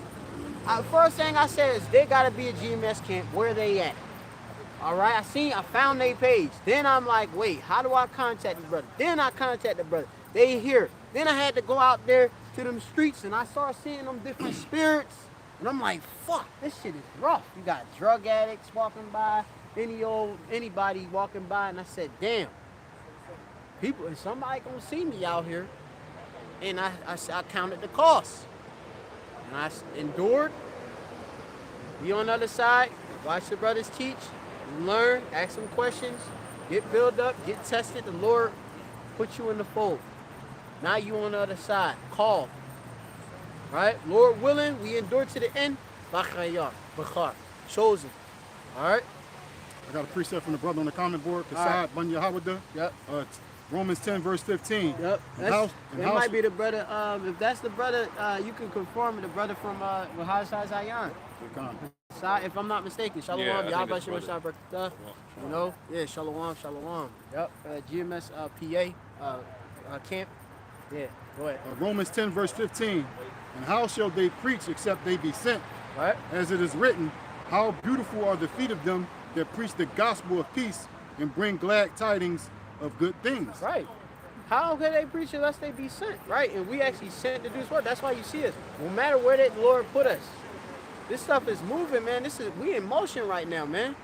First thing I said is they gotta be a GMS camp. Where they at? All right, I found their page. Then I'm like, wait, how do I contact the brother? Then I contact the brother. They here. Then I had to go out there to them streets, and I started seeing them different spirits, and I'm like, fuck, this shit is rough. You got drug addicts walking by. Anybody walking by, and I said, damn, somebody gonna see me out here. And I counted the cost. And I endured, be on the other side, watch the brothers teach, learn, ask them questions, get built up, get tested. The Lord put you in the fold. Now you on the other side, call. Right? Lord willing, we endure to the end. Bachar, chosen. All right? I got a precept from the brother on the comment board, Kasad Banya Hawada. Yep. Romans 10, verse 15. Yep. That might be the brother. If that's the brother, you can confirm the brother from Wahazai Zion. If I'm not mistaken. Shalom. Yahweh Shem Shabbat. You know? Yeah, Shalom. Yep. GMS PA camp. Yeah, go ahead. Romans 10, verse 15. And how shall they preach except they be sent? Right. As it is written, how beautiful are the feet of them that preach the gospel of peace and bring glad tidings of good things. Right. How can they preach unless they be sent? Right. And we actually sent to do this work. That's why you see us. No matter where the Lord put us, this stuff is moving, man. We in motion right now, man.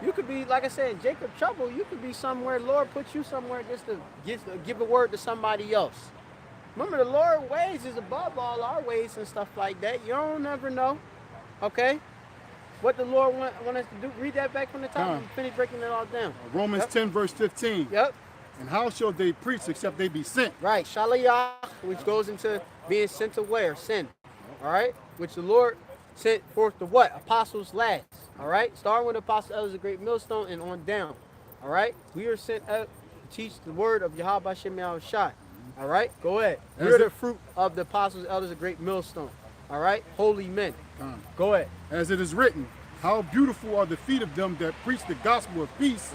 You could be, like I said, Jacob trouble. You could be somewhere. Lord put you somewhere just to give a word to somebody else. Remember, the Lord's ways is above all our ways and stuff like that. You don't never know. Okay. What the Lord want us to do. Read that back from the top and finish breaking it all down. Romans 10, verse 15. Yep. And how shall they preach except they be sent? Right. Shalayah, which goes into being sent away or sent. All right. Which the Lord sent forth to what? Apostles last. All right. Starting with Apostles, elders, a great millstone, and on down. All right. We are sent out to teach the word of Yahweh Shemi-Al-Rashad. All right. Go ahead. We're the fruit of the apostles, elders, a great millstone. All right. Holy men. Go ahead. As it is written, how beautiful are the feet of them that preach the gospel of peace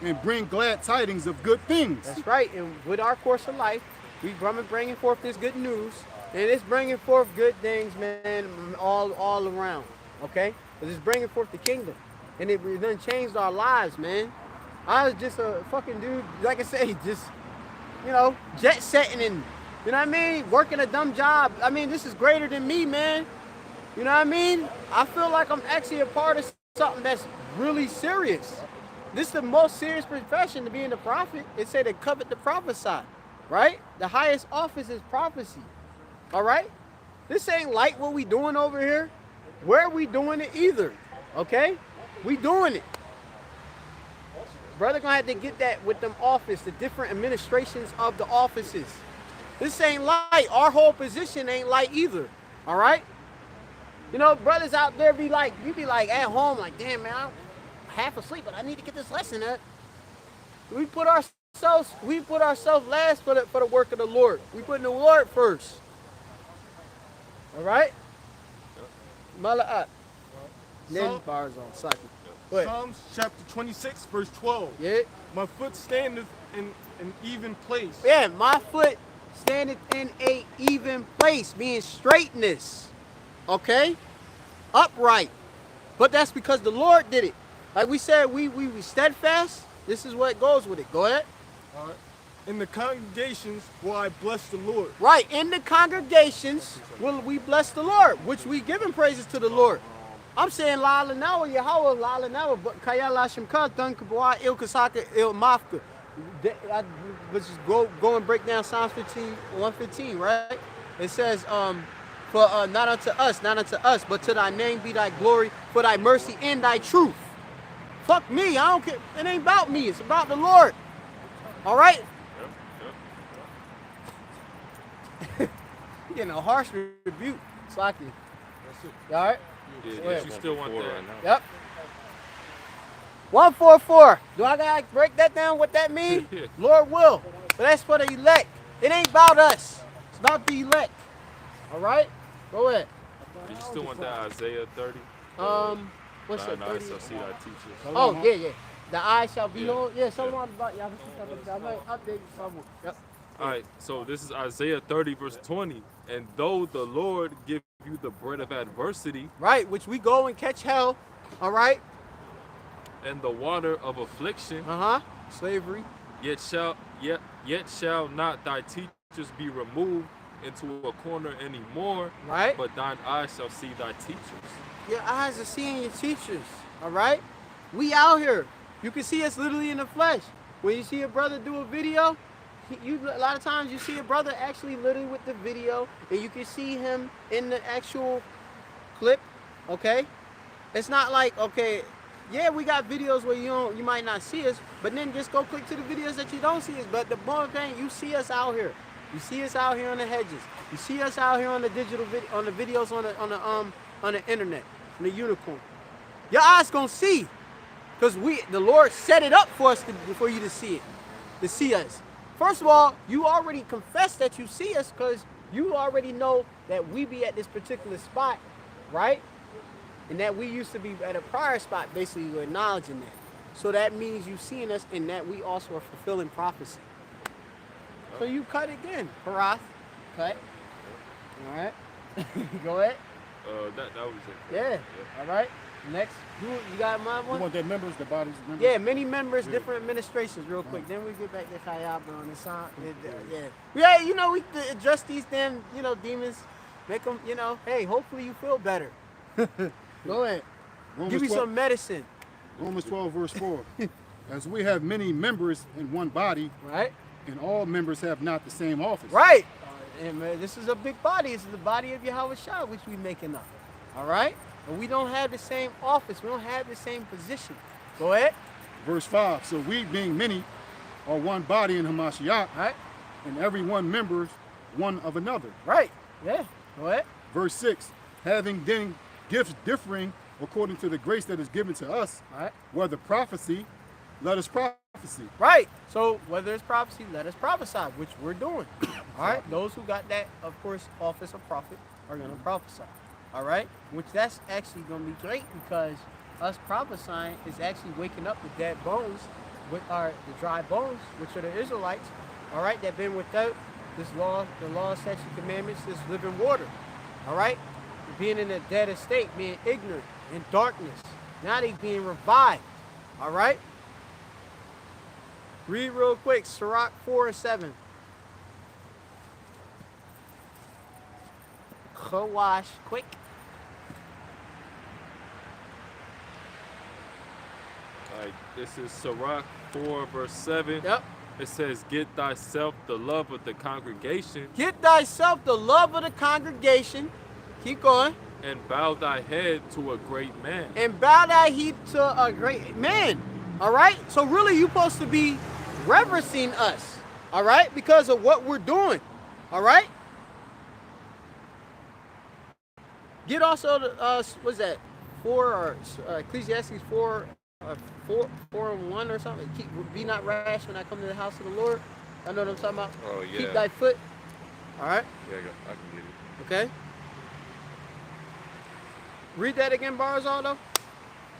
and bring glad tidings of good things. That's right. And with our course of life, we're bringing forth this good news, and it's bringing forth good things, man, all around. Okay? Because it's bringing forth the kingdom, and it done changed our lives, man. I was just a fucking dude, like I say, just, you know, jet setting and, you know what I mean, working a dumb job. I mean, this is greater than me, man. You know what I mean? I feel like I'm actually a part of something that's really serious. This is the most serious profession to be in the prophet. It said to covet the prophesy, right? The highest office is prophecy, all right? This ain't like what we doing over here. Where are we doing it either, okay? We doing it. Brother gonna have to get that with them office, the different administrations of the offices. This ain't light. Our whole position ain't light either, all right? You know, brothers out there be like, you be like at home, like, damn, man, I'm half asleep, but I need to get this lesson up. We put ourselves last for the work of the Lord. We put the Lord first. All right? Mala'at. Then bars on. Cycle. Psalms chapter 26, verse 12. Yeah. My foot standeth in an even place. Yeah, my foot standeth in a even place, being straightness. Okay? Upright. But that's because the Lord did it. Like we said, we steadfast. This is what goes with it. Go ahead. All right. In the congregations will I bless the Lord. Right, in the congregations will we bless the Lord, which we giving praises to the Lord. I'm saying la lanawa Yahweh la lanawa, but kaya la shimka dunkabwa il kasaka il mafka. Let's just go and break down Psalms 115, right? It says, for not unto us, but to thy name be thy glory, for thy mercy and thy truth. Fuck me, I don't care. It ain't about me, it's about the Lord. All right? You know, harsh rebuke. It's like you. All right? Yeah, you still want that. Yep. 144. Do I gotta break that down? What that mean? Lord will. But that's for the elect. It ain't about us. It's about the elect. All right? Go ahead. You still want that Isaiah 30? What's that? 30? Shall see thy teachers. Oh, yeah. The eye shall behold. Yeah, someone about y'all. I might update someone. Yep. All right, so this is Isaiah 30, verse 20. And though the Lord give you the bread of adversity, right, which we go and catch hell, all right, and the water of affliction, slavery, yet shall not thy teachers be removed into a corner anymore, right? But thine eyes shall see thy teachers. Your eyes are seeing your teachers, all right? We out here. You can see us literally in the flesh. When you see a brother do a video, a lot of times you see a brother actually literally with the video, and you can see him in the actual clip, okay? It's not like, okay, yeah, we got videos where you might not see us, but then just go click to the videos that you don't see us. But the point thing, you see us out here. You see us out here on the hedges. You see us out here on the digital video, on the videos on the internet, on the unicorn. Your eyes gonna see, because the Lord set it up for us for you to see it, to see us. First of all, you already confess that you see us because you already know that we be at this particular spot, right? And that we used to be at a prior spot, basically you're acknowledging that. So that means you seeing us and that we also are fulfilling prophecy. So you cut again, Parath. Cut. All right. Go ahead. That was it. Yeah. All right. Next, you got my one? You want that members, the bodies members? Yeah, many members, different administrations real quick. Then we get back to Kayaba on the side. Yeah, you know, we address these damn, demons. Make them, hey, hopefully you feel better. Go ahead. Give me some medicine. Romans 12, verse 4. As we have many members in one body, right, and all members have not the same office. Right. And this is a big body. This is the body of Yahweh Shah, which we making up. All right? But we don't have the same office. We don't have the same position. Go ahead. Verse 5. So we, being many, are one body in Hamashiach, right, and every one members one of another. Right. Yeah. Go ahead. Verse 6. Having then gifts differing according to the grace that is given to us, right, whether prophecy, let us prophesy. Right. So whether it's prophecy, let us prophesy, which we're doing. All right. Those who got that, of course, office of prophet are going to prophesy. All right. Which that's actually going to be great because us prophesying is actually waking up the dead bones, with the dry bones, which are the Israelites. All right. That been without this law, the law, statutes, commandments, this living water. All right. Being in a dead estate, being ignorant in darkness. Now they being revived. All right. Read real quick, Sirach 4 and 7. Chawash, quick. All right, this is Sirach 4, verse 7. Yep. It says, get thyself the love of the congregation. Get thyself the love of the congregation. Keep going. And bow thy head to a great man. And bow thy head to a great man. All right? So really, you're supposed to be reverencing us. All right? Because of what we're doing. All right? Get also the, what's that? 4 or Ecclesiastes 4 and 1 or something. Be not rash when I come to the house of the Lord. I know what I'm talking about. Oh, yeah. Keep thy foot. All right? Yeah, I can get it. Okay. Read that again, Barzal,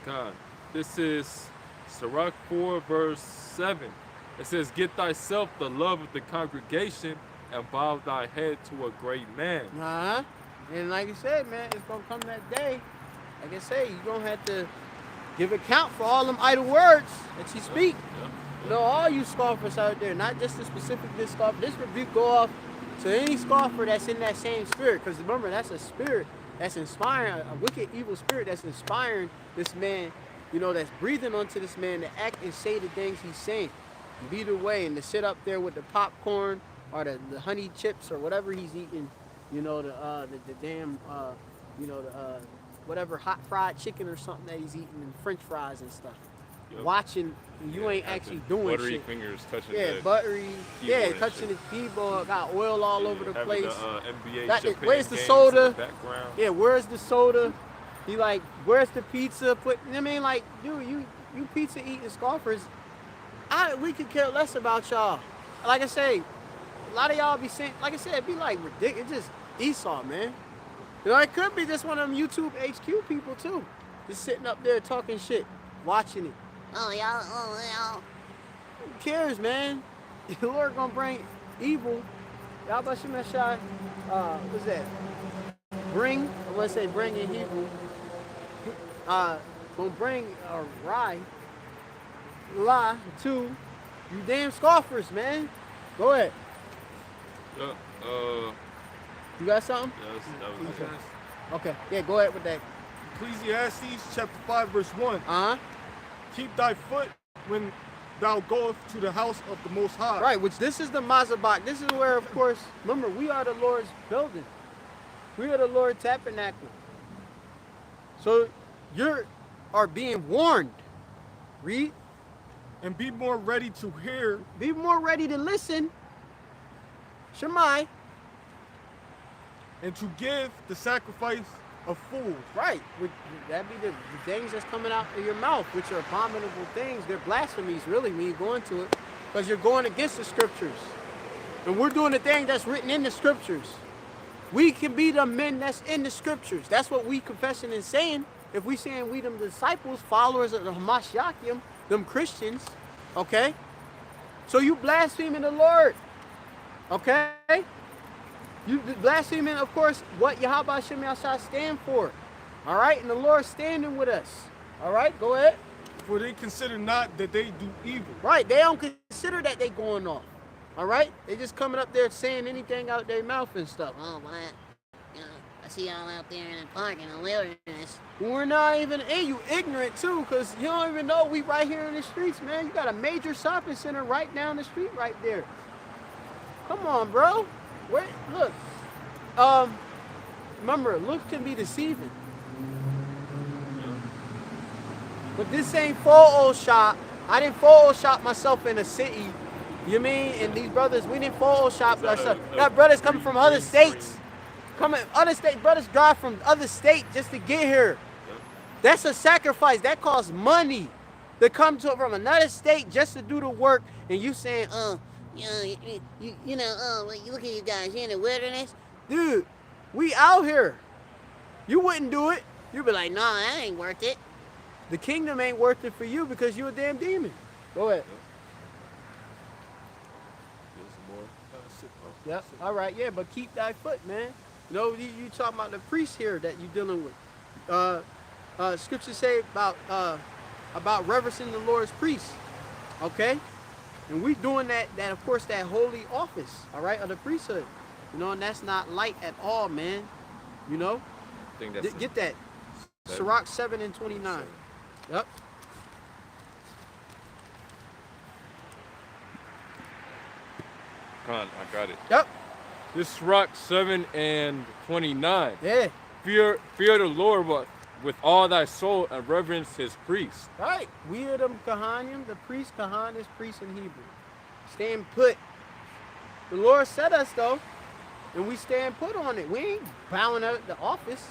God, this is Sirach 4, verse 7. It says, get thyself the love of the congregation and bow thy head to a great man. Uh-huh. And like you said, man, it's going to come that day. Like I say, you're going to have to give account for all them idle words that you speak. No, all you scoffers out there, not just the specific this scoffer. This rebuke go off to any scoffer that's in that same spirit. Because remember, that's a spirit that's inspiring, a wicked, evil spirit that's inspiring this man, you know, that's breathing onto this man to act and say the things he's saying. Be the way, and to sit up there with the popcorn or the honey chips or whatever he's eating, you know, the damn, you know, the whatever hot fried chicken or something that he's eating, and French fries and stuff. Yep. Watching, you ain't actually doing buttery shit. Fingers touching the buttery, touching the keyboard, got oil all over the place. NBA where's the soda? The where's the soda? He like, where's the pizza? I mean, like, dude, you pizza eating scoffers. We could care less about y'all. Like I say, a lot of y'all be saying, like I said, it be like ridiculous. It's just Esau, man. You know, it could be just one of them YouTube HQ people too, just sitting up there talking shit, watching it. Oh y'all. Who cares, man? The Lord gonna bring evil. Y'all about to Manasseh, what's that? Bring, I want to say bring in Hebrew. Gonna bring a lie to you damn scoffers, man. Go ahead. You got something? Okay. Yeah, go ahead with that. Ecclesiastes chapter 5 verse 1. Keep thy foot when thou goest to the house of the Most High. Right, which this is the Mazabak. This is where, of course, remember, we are the Lord's building. We are the Lord's tabernacle. So you are being warned. Read. And be more ready to hear. Be more ready to listen. Shemai. And to give the sacrifice of fools. Right. That be the things that's coming out of your mouth, which are abominable things. They're blasphemies, really, when you go into it. Because you're going against the scriptures. And we're doing the thing that's written in the scriptures. We can be the men that's in the scriptures. That's what we confessing and saying. If we saying we them disciples, followers of the Hamashiachim, them Christians, okay? So you blaspheming the Lord, okay? You blaspheming, of course, what Yahweh Shem Yahshua stand for, all right? And the Lord's standing with us, all right? Go ahead. For they consider not that they do evil. Right, they don't consider that they going off, all right? They just coming up there saying anything out their mouth and stuff. Oh, but you know, I see y'all out there in the park in the wilderness. We're not even, and you ignorant too, because you don't even know we right here in the streets, man. You got a major shopping center right down the street right there. Come on, bro. Wait, look. Remember, looks can be deceiving. But this ain't Photoshop. I didn't Photoshop myself in a city. You mean? And these brothers, we didn't Photoshop ourselves. Got brothers coming from other states. Other state brothers drive from other states just to get here. That's a sacrifice. That costs money to come from another state just to do the work. And you saying, you look at you guys, you're in the wilderness. Dude, we out here. You wouldn't do it. You'd be like, no, that ain't worth it. The kingdom ain't worth it for you because you're a damn demon. Go ahead. Yep. All right. Yeah, but keep thy foot, man. You know, you talking about the priest here that you dealing with. Scriptures say about reverencing the Lord's priests. Okay. And we doing that of course, that holy office, all right, of the priesthood. You know, and that's not light at all, man. You know? I think that's get that. Sirach 7 and 29. Yep. I got it. Yep. This Sirach 7 and 29. Yeah. Fear the Lord with all thy soul and reverence his priests. Right. We are the Kahanim, the priest. Kahan is priest in Hebrew. Stand put. The Lord set us though, and we stand put on it. We ain't bowing out the office.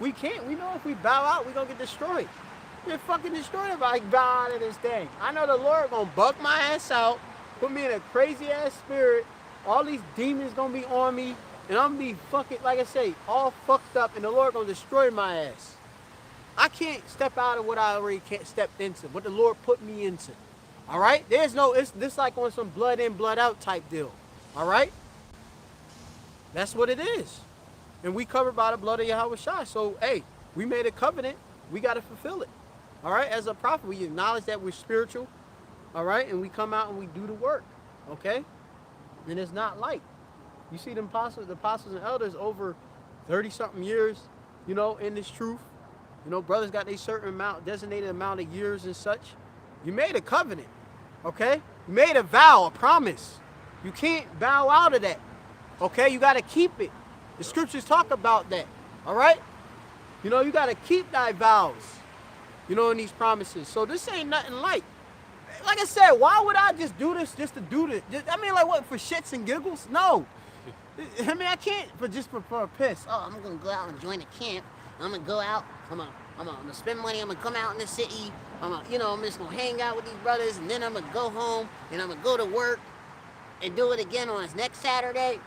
We can't. We know if we bow out, we're gonna get destroyed. We're fucking destroyed if I bow out of this thing. I know the Lord gonna buck my ass out, put me in a crazy ass spirit. All these demons gonna be on me, and I'm gonna be fucking, like I say, all fucked up, and the Lord gonna destroy my ass. I can't step out of what I already can't step into, what the Lord put me into. All right? It's this like on some blood in, blood out type deal. All right? That's what it is. And we covered by the blood of Yahweh Shai. So, hey, we made a covenant. We got to fulfill it. All right? As a prophet, we acknowledge that we're spiritual. all right? And we come out and we do the work, okay? And it's not light. You see the apostles and elders over 30-something years, you know, in this truth. You know, brothers got a certain amount, designated amount of years and such. You made a covenant, okay? You made a vow, a promise. You can't bow out of that, okay? You got to keep it. The scriptures talk about that, all right? You know, you got to keep thy vows, you know, in these promises. So this ain't nothing light. Like I said, why would I just do this just to do this? I mean, like what, for shits and giggles? No. I mean, I can't for a piss. Oh, I'm gonna go out and join a camp. I'm gonna go out. I'm gonna spend money. I'm gonna come out in the city. I'm just gonna hang out with these brothers, and then I'm gonna go home and I'm gonna go to work and do it again on next Saturday.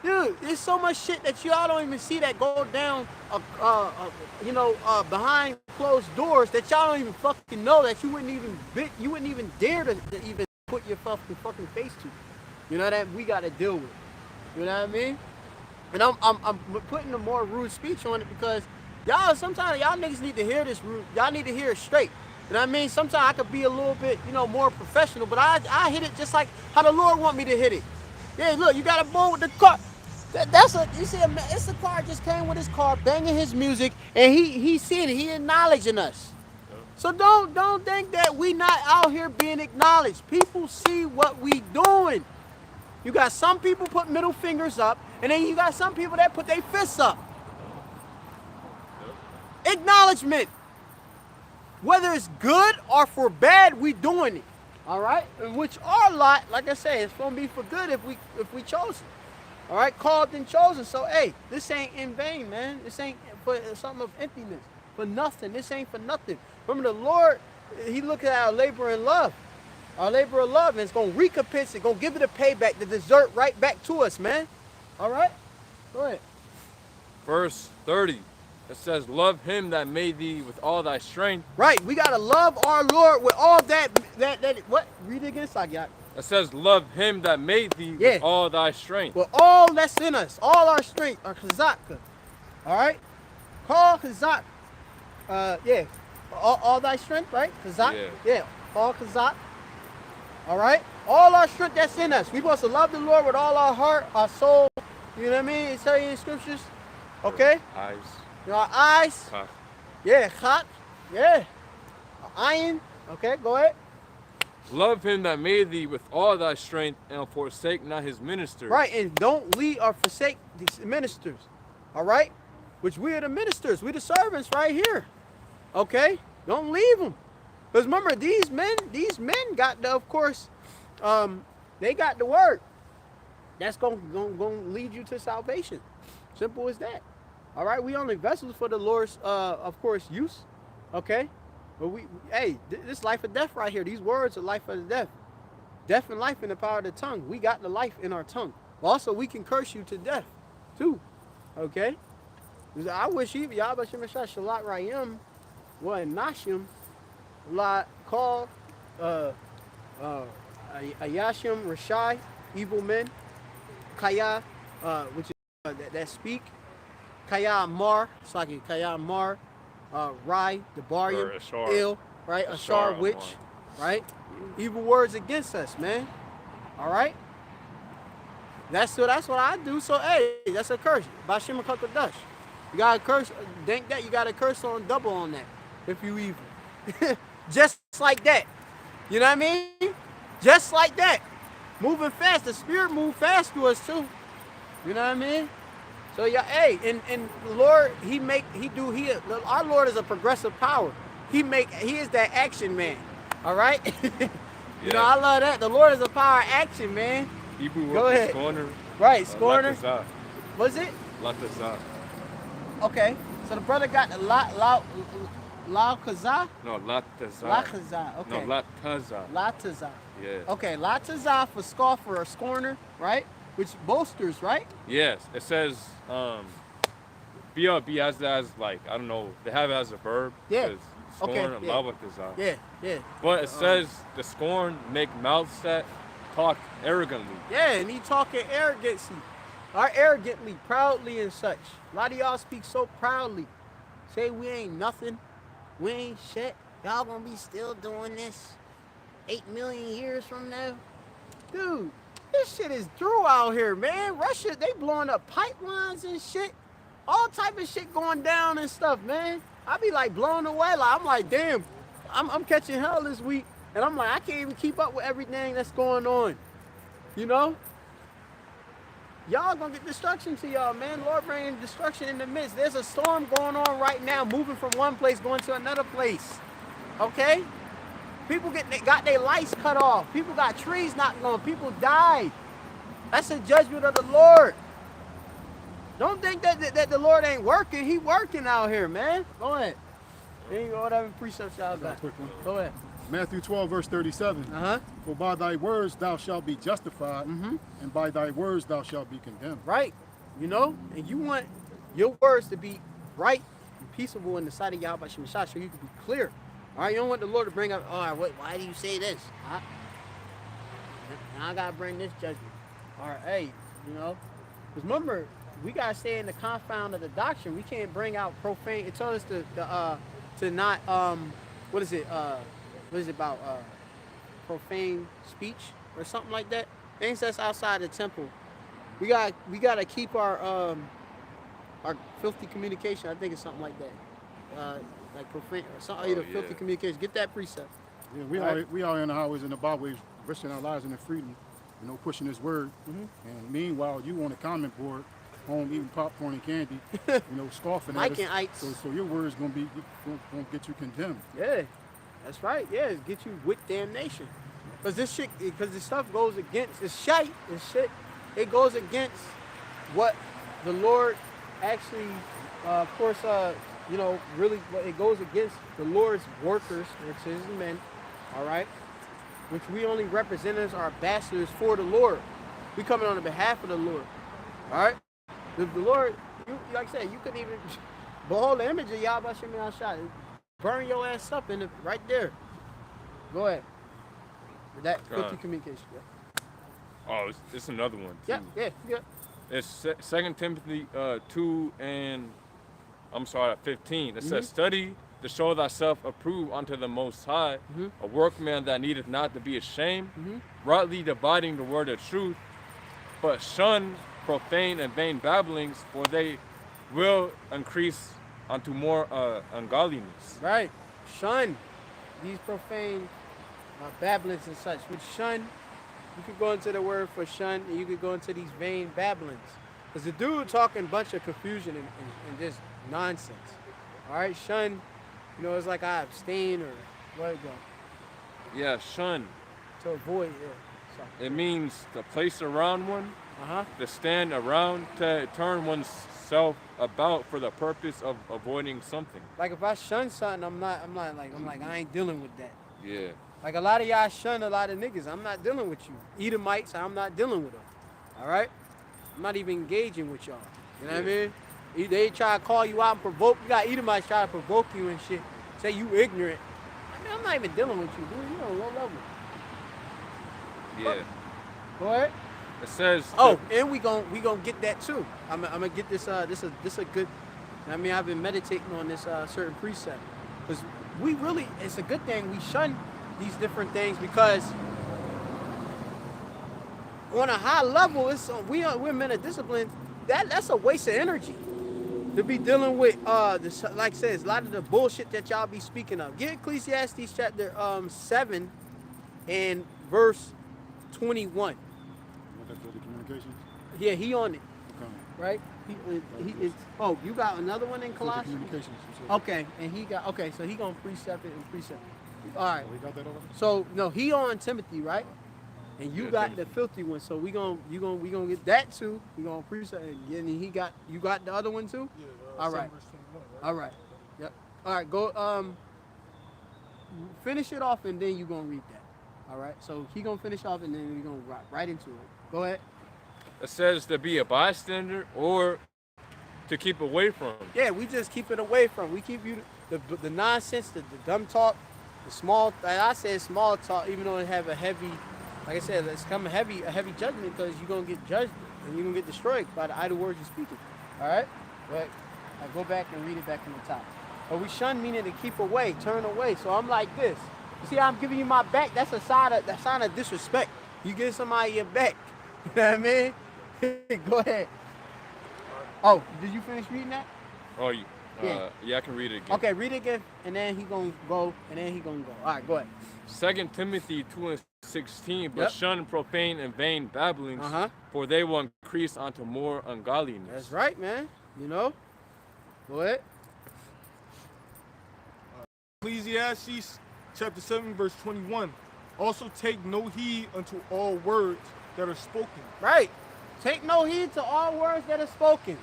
Dude, there's so much shit that y'all don't even see that go down, behind closed doors that y'all don't even fucking know, that you wouldn't even dare to even put your fucking face to. You know that we got to deal with. You know what I mean? And I'm putting a more rude speech on it because sometimes y'all niggas need to hear this rude. Y'all need to hear it straight. You know what I mean? Sometimes I could be a little bit, more professional, but I hit it just like how the Lord want me to hit it. Yeah, look, you got a bull with the car. It's the car just came with his car, banging his music, and he seeing it, he acknowledging us. So don't think that we not out here being acknowledged. People see what we doing. You got some people put middle fingers up, and then you got some people that put their fists up. Acknowledgement. Whether it's good or for bad, we doing it. All right? Which our lot, like I say, it's gonna be for good if we chose it. All right, called and chosen. So hey, this ain't in vain, man. This ain't for something of emptiness, for nothing. This ain't for nothing. Remember, the Lord, He looking at our labor and love. Our labor of love, and it's going to recompense it, going to give it a payback, the dessert right back to us, man. All right? Go ahead. Verse 30, it says, love him that made thee with all thy strength. Right, we got to love our Lord with all that, what? Read it again, Sagyat. It says, love him that made thee with all thy strength. With all that's in us, all our strength, our chazak. All right? Call chazak. All thy strength, right? Chazak? Yeah, all chazak. All right? All our strength that's in us. We're supposed to love the Lord with all our heart, our soul. You know what I mean? It's telling you in scriptures. Okay? Eyes. Our eyes. Chak. Yeah, chak. Yeah. Iron. Okay, go ahead. Love him that made thee with all thy strength, and forsake not his ministers. Right, and don't leave or forsake these ministers. All right? Which we are the ministers. We the servants right here. Okay? Don't leave them. Because remember, these men got the, of course, they got the word. That's going to lead you to salvation. Simple as that. All right, we only vessels for the Lord's, of course, use. Okay, but this life or death right here. These words are life or death. Death and life in the power of the tongue. We got the life in our tongue. Also, we can curse you to death, too. Okay. I wish y'all Shalat Rayim, Nashim. Lot called Ayashim Rashai, evil men, Kaya, which is that speak, Kaya Mar, Saki Kaya Mar, Rai, the Barium, ill, right? Ashar, witch, right? Evil words against us, man. All right. That's what I do. So hey, that's a curse. Bashim Kakadash. You gotta curse. Think that you gotta curse on double on that if you evil. Just like that. You know what I mean? Just like that. Moving fast. The spirit moves fast to us too. You know what I mean? So yeah, hey, and the Lord, our Lord is a progressive power. He is that action man. All right? You know, I love that. The Lord is a power action, man. Go ahead. Scorner. Right, scorner. Was it? Latazah. Okay. So the brother got the Kazah? No, Latazah. Latazah, okay. No, Latazah. Latazah. Yeah. Okay, Latazah for scoffer or scorner, right? Which boasters, right? Yes. It says, BLB has that as, like, I don't know, they have it as a verb. Yeah. Scorn, okay. Latazah. Yeah. But it says the scorn make mouths that talk arrogantly. Yeah, and he talking arrogantly, proudly and such. A lot of y'all speak so proudly. Say we ain't nothing. We ain't shit. Y'all gonna be still doing this? 8 million years from now? Dude, this shit is through out here, man. Russia, they blowing up pipelines and shit. All type of shit going down and stuff, man. I be like blown away. Like, I'm like, damn, I'm catching hell this week. And I'm like, I can't even keep up with everything that's going on. You know? Y'all gonna get destruction to y'all, man. Lord bringing destruction in the midst. There's a storm going on right now, moving from one place, going to another place. Okay? People got their lights cut off. People got trees knocked on. People died. That's a judgment of the Lord. Don't think that the Lord ain't working. He working out here, man. Go ahead. There you go. Whatever precepts y'all got. Go ahead. Matthew 12, verse 37. For by thy words thou shalt be justified, and by thy words thou shalt be condemned. Right. You know? And you want your words to be right and peaceable in the sight of Yahweh Shemashah, so you can be clear. All right? You don't want the Lord to bring up, all right, why do you say this? Now I got to bring this judgment. All right, hey, you know? Because remember, we got to stay in the confound of the doctrine. We can't bring out profane. It told us to not, what is it about profane speech or something like that? Things that's outside the temple. We got to keep our filthy communication. I think it's something like that. Like profane or something, either filthy communication. Get that precept. Yeah, we are in the highways and the byways, risking our lives in the freedom, you know, pushing His word. And meanwhile, you on the comment board, home eating popcorn and candy, you know, scoffing at us. So your word is gonna get you condemned. Yeah, that's right. Yeah, it's get you with damnation. Because this stuff goes against this shit. It goes against what the Lord actually, of course, you know, really, it goes against the Lord's workers, which is men. All right, which we only represent as our ambassadors for the Lord. We coming on the behalf of the Lord. All right. The Lord, like I said, you couldn't even behold the image of Yahweh Shemashah. Burn your ass up right there. Go ahead. With that filthy communication. Yeah. Oh, it's another one too. Yeah. It's 2 Timothy 2 and 15. It says, study to show thyself approved unto the Most High, a workman that needeth not to be ashamed, rightly dividing the word of truth, but shun profane and vain babblings, for they will increase unto more ungodliness. Right. Shun these profane babblings and such. With shun, you could go into the word for shun, and you could go into these vain babblings. Because the dude talking a bunch of confusion and just nonsense. All right, shun, you know, it's like I abstain or what it go. Yeah, shun. To avoid, It means to place around one, to stand around, to turn oneself about for the purpose of avoiding something. Like if I shun something, I'm like I ain't dealing with that. Yeah. Like a lot of y'all shun a lot of niggas. I'm not dealing with you. Edomites, I'm not dealing with them. All right? I'm not even engaging with y'all. You know what I mean? They try to call you out and provoke. You got Edomites try to provoke you and shit. Say you ignorant. I mean, I'm not even dealing with you, dude. You're on low level. Yeah. Go ahead. It says. And we gonna get that too. I'm gonna get this. This a good. I mean, I've been meditating on this certain precept because it's a good thing we shun these different things because on a high level, we're men of discipline. That's a waste of energy to be dealing with. Like I said, a lot of the bullshit that y'all be speaking of. Get Ecclesiastes chapter 7 and verse 21. Communications? Yeah, he on it. Okay. Right? He is. Oh, you got another one in Colossians? Communications. Okay, and he got. Okay, so he gonna precept it and precept it. All right. We got that over? So no, he on Timothy, right? And you got the filthy one. So we gonna get that too. We gonna precept it. And you got the other one too. Yeah. All right. All right. Yep. All right. Go. Finish it off, and then you gonna read that. All right. So he gonna finish off, and then we gonna right into it. Go ahead. It says to be a bystander or to keep away from. Yeah, we just keep it away from. We keep you the nonsense, the dumb talk, the small. Like I said, small talk. Even though it have a heavy, like I said, it's come a heavy judgment because you're gonna get judged and you're gonna get destroyed by the idle words you're speaking. All right. But I go back and read it back in the top. But we shun meaning to keep away, turn away. So I'm like this. See how I'm giving you my back? That's a sign of disrespect. You give somebody your back. You know what I mean? Go ahead. Oh, did you finish reading that? Oh, yeah, I can read it again. Okay, read it again, and then he gonna go, All right, go ahead. 2 Timothy 2:16, but shun profane and vain babblings, for they will increase unto more ungodliness. That's right, man. You know? Go ahead. Ecclesiastes chapter 7, verse 21. Also take no heed unto all words that are spoken. Right. Take no heed to all words that are spoken.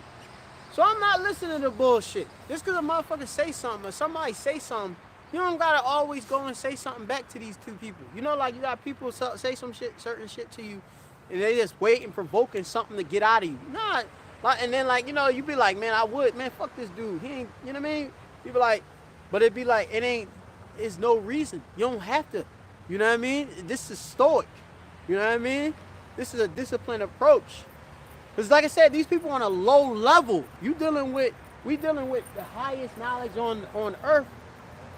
So I'm not listening to bullshit. Just because a motherfucker say something or somebody say something, you don't gotta always go and say something back to these two people. You know, like you got people say some shit, certain shit to you, and they just wait and provoking something to get out of you. Nah, like, and then like, you know, you be like, man, fuck this dude. He ain't, you know what I mean? You be like, but it'd be like, it's no reason. You don't have to. You know what I mean? This is stoic. You know what I mean? This is a disciplined approach. Because like I said, these people on a low level. We dealing with the highest knowledge on earth.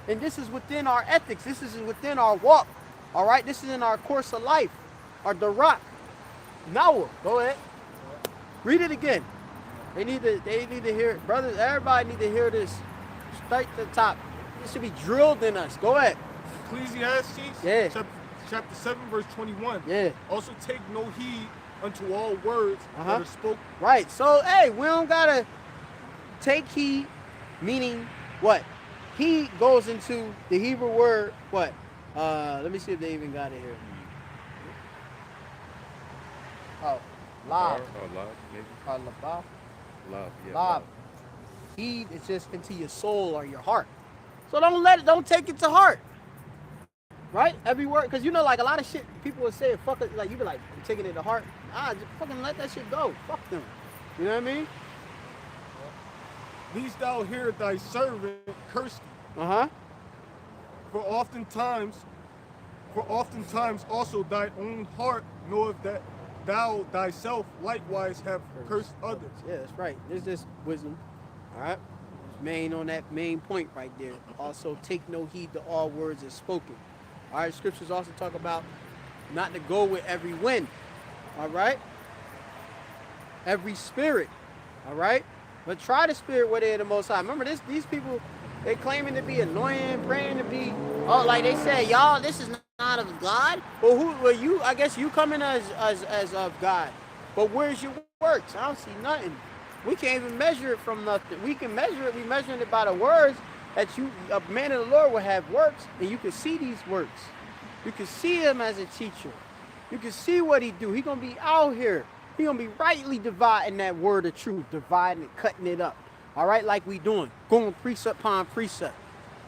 And this is within our ethics. This is within our walk. All right? This is in our course of life. Our Dabaq. Noah, go ahead. Read it again. They need to hear it. Brothers, everybody need to hear this straight to the top. It should be drilled in us. Go ahead. Ecclesiastes chapter 7, verse 21. Yeah. Also take no heed unto all words that are spoken. Right. So, hey, we don't got to take heed, meaning what? He goes into the Hebrew word, what? Let me see if they even got it here. Oh, lob. Labah. Lob. Heed is just into your soul or your heart. So don't take it to heart. Right? Every word, because you know, like a lot of shit people will say, fuck it, like you be like, I'm taking it to heart. Just fucking let that shit go. Fuck them. You know what I mean? Least thou hear thy servant curse thee. For oftentimes also thy own heart knoweth that thou thyself likewise have cursed others. Yeah, that's right. There's this wisdom. All right? On that main point right there. Also, take no heed to all words as spoken. All right, scriptures also talk about not to go with every wind. All right? Every spirit. All right? But try the spirit where they're the Most High. Remember, these people, they claiming to be anointing, praying to be, like they say, y'all, this is not of God. Well, I guess you coming as of God. But where's your works? I don't see nothing. We can't even measure it from nothing. We can measure it. We measuring it by the words that a man of the Lord will have works, and you can see these works. You can see him as a teacher. You can see what he do. He gonna be out here. He gonna be rightly dividing that word of truth, dividing it, cutting it up. All right, like we doing, going precept upon precept,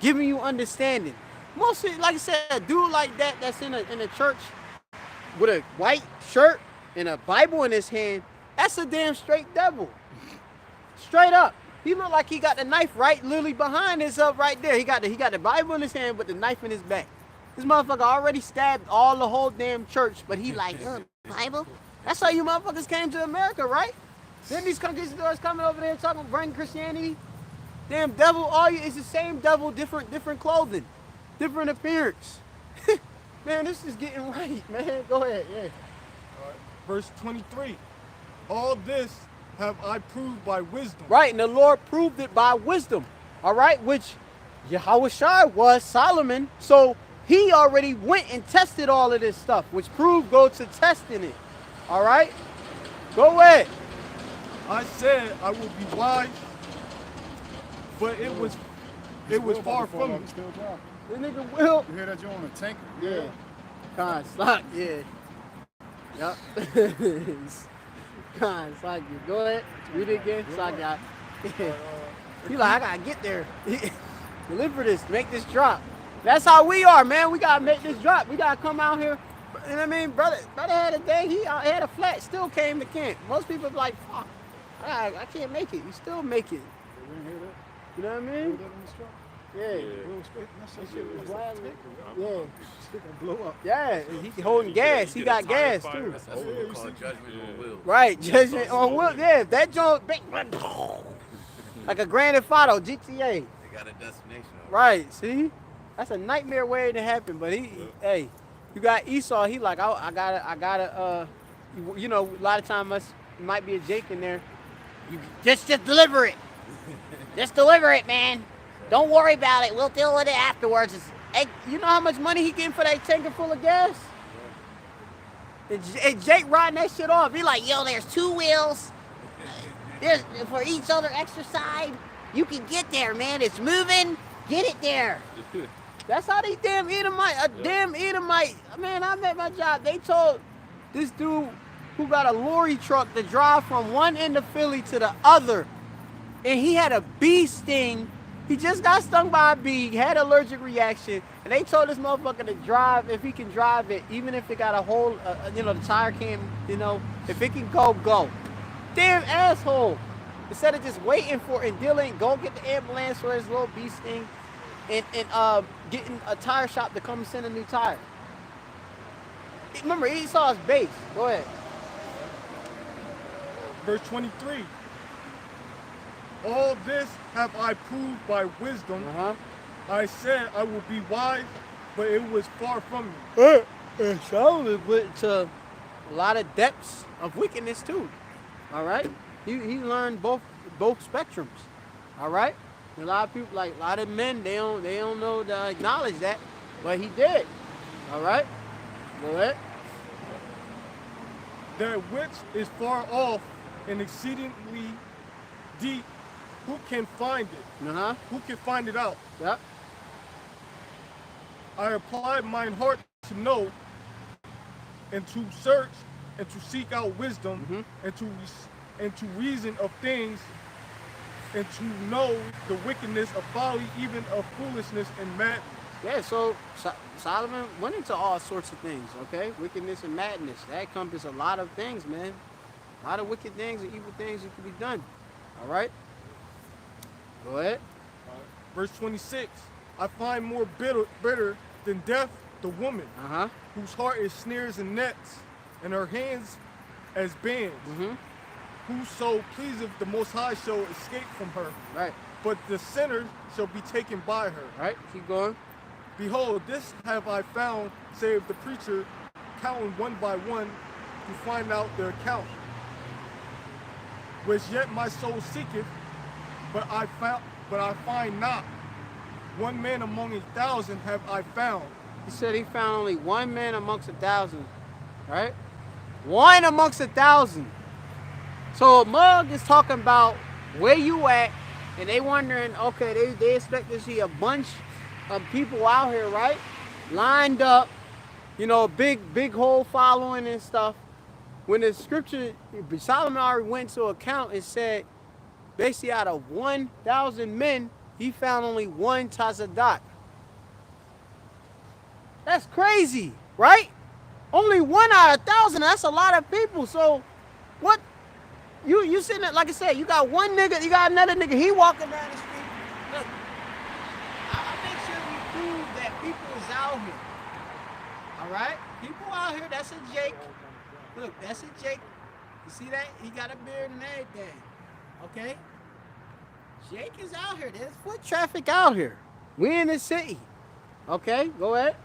giving you understanding. Mostly, like I said, a dude like that's in a church with a white shirt and a Bible in his hand, that's a damn straight devil. Straight up. He look like he got the knife right literally behind himself right there. He got the Bible in his hand with the knife in his back. This motherfucker already stabbed all the whole damn church, but he like, Bible? That's how you motherfuckers came to America, right? Then these conquistadors coming over there talking about bringing Christianity. Damn devil, it's the same devil, different clothing, different appearance. Man, this is getting right, man. Go ahead, yeah. Verse 23. All this have I proved by wisdom. Right, and the Lord proved it by wisdom. All right, which Yahushua was Solomon. So he already went and tested all of this stuff, which proved go to testing it. All right, go ahead. I said I would be wise, but it was far from me. This nigga will. You hear that you on a tank? Yeah. Slack, yeah. Yup. Slack, go ahead. Read it again. Slack, yeah. He like, I gotta get there. Deliver this. Make this drop. That's how we are, man. We gotta make this drop. We gotta come out here. You know what I mean? Brother had a day. He had a flat. Still came to camp. Most people be like, fuck. I can't make it. You still make it. You know what I mean? Yeah. Yeah. Blow up. Yeah. He holding gas. He got gas too. That's what we call judgment on will. Right. Judgment on will. Yeah. That joint like a Grand Theft Auto GTA. They got a destination. Right. See? That's a nightmare waiting to happen. But hey, you got Esau. He like, I gotta. You know, a lot of times might be a Jake in there. You just deliver it. Just deliver it, man. Don't worry about it. We'll deal with it afterwards. Hey, you know how much money he getting for that tanker full of gas? And Jake riding that shit off. He like, yo, there's 2 wheels. There's for each other extra side. You can get there, man. It's moving. Get it there. That's how these damn Edomite. Man, I'm at my job. They told this dude who got a lorry truck to drive from one end of Philly to the other, and he had a bee sting. He just got stung by a bee, had an allergic reaction, and they told this motherfucker to drive if he can drive it, even if it got a hole, you know, the tire can't, you know, if it can go, go. Damn asshole. Instead of just waiting for it and dealing, go get the ambulance for his little bee sting and getting a tire shop to come send a new tire. Remember, Esau's base. Go ahead. Verse 23. All this have I proved by wisdom. I said I will be wise, but it was far from me. Solomon went to a lot of depths of wickedness too. All right, he learned both spectrums. All right, a lot of people, like a lot of men, they don't know to acknowledge that, but he did. All right, go ahead. That which is far off and exceedingly deep, who can find it? Who can find it out? Yep. I applied mine heart to know and to search and to seek out wisdom and to reason of things and to know the wickedness of folly, even of foolishness and madness. Yeah, so Solomon went into all sorts of things, okay? Wickedness and madness. That encompasses a lot of things, man. A lot of wicked things and evil things that can be done. All right? Go ahead. Verse 26. I find more bitter than death the woman, whose heart is snares and nets, and her hands as bands. Whoso pleaseth the Most High shall escape from her. Right. But the sinner shall be taken by her. Right. Keep going. Behold, this have I found, saith the preacher, counting one by one to find out their account. Which yet my soul seeketh, but I find not. One man among 1,000 have I found. He said he found only one man amongst 1,000, right? One amongst 1,000. So a mug is talking about where you at, and they wondering, okay, they expect to see a bunch of people out here, right? Lined up, you know, big whole following and stuff. When the scripture, Solomon already went to account and said, basically out of 1,000 men, he found only one Tazadak. That's crazy, right? Only 1 out of 1,000, that's a lot of people. So what, you sitting there, like I said, you got one nigga, you got another nigga, he walking down the street. Look, I make sure we prove that people is out here. All right? People out here, that's a Jake. Look, that's a Jake. You see that? He got a beard and everything. Okay? Jake is out here. There's foot traffic out here. We in the city. Okay? Go ahead.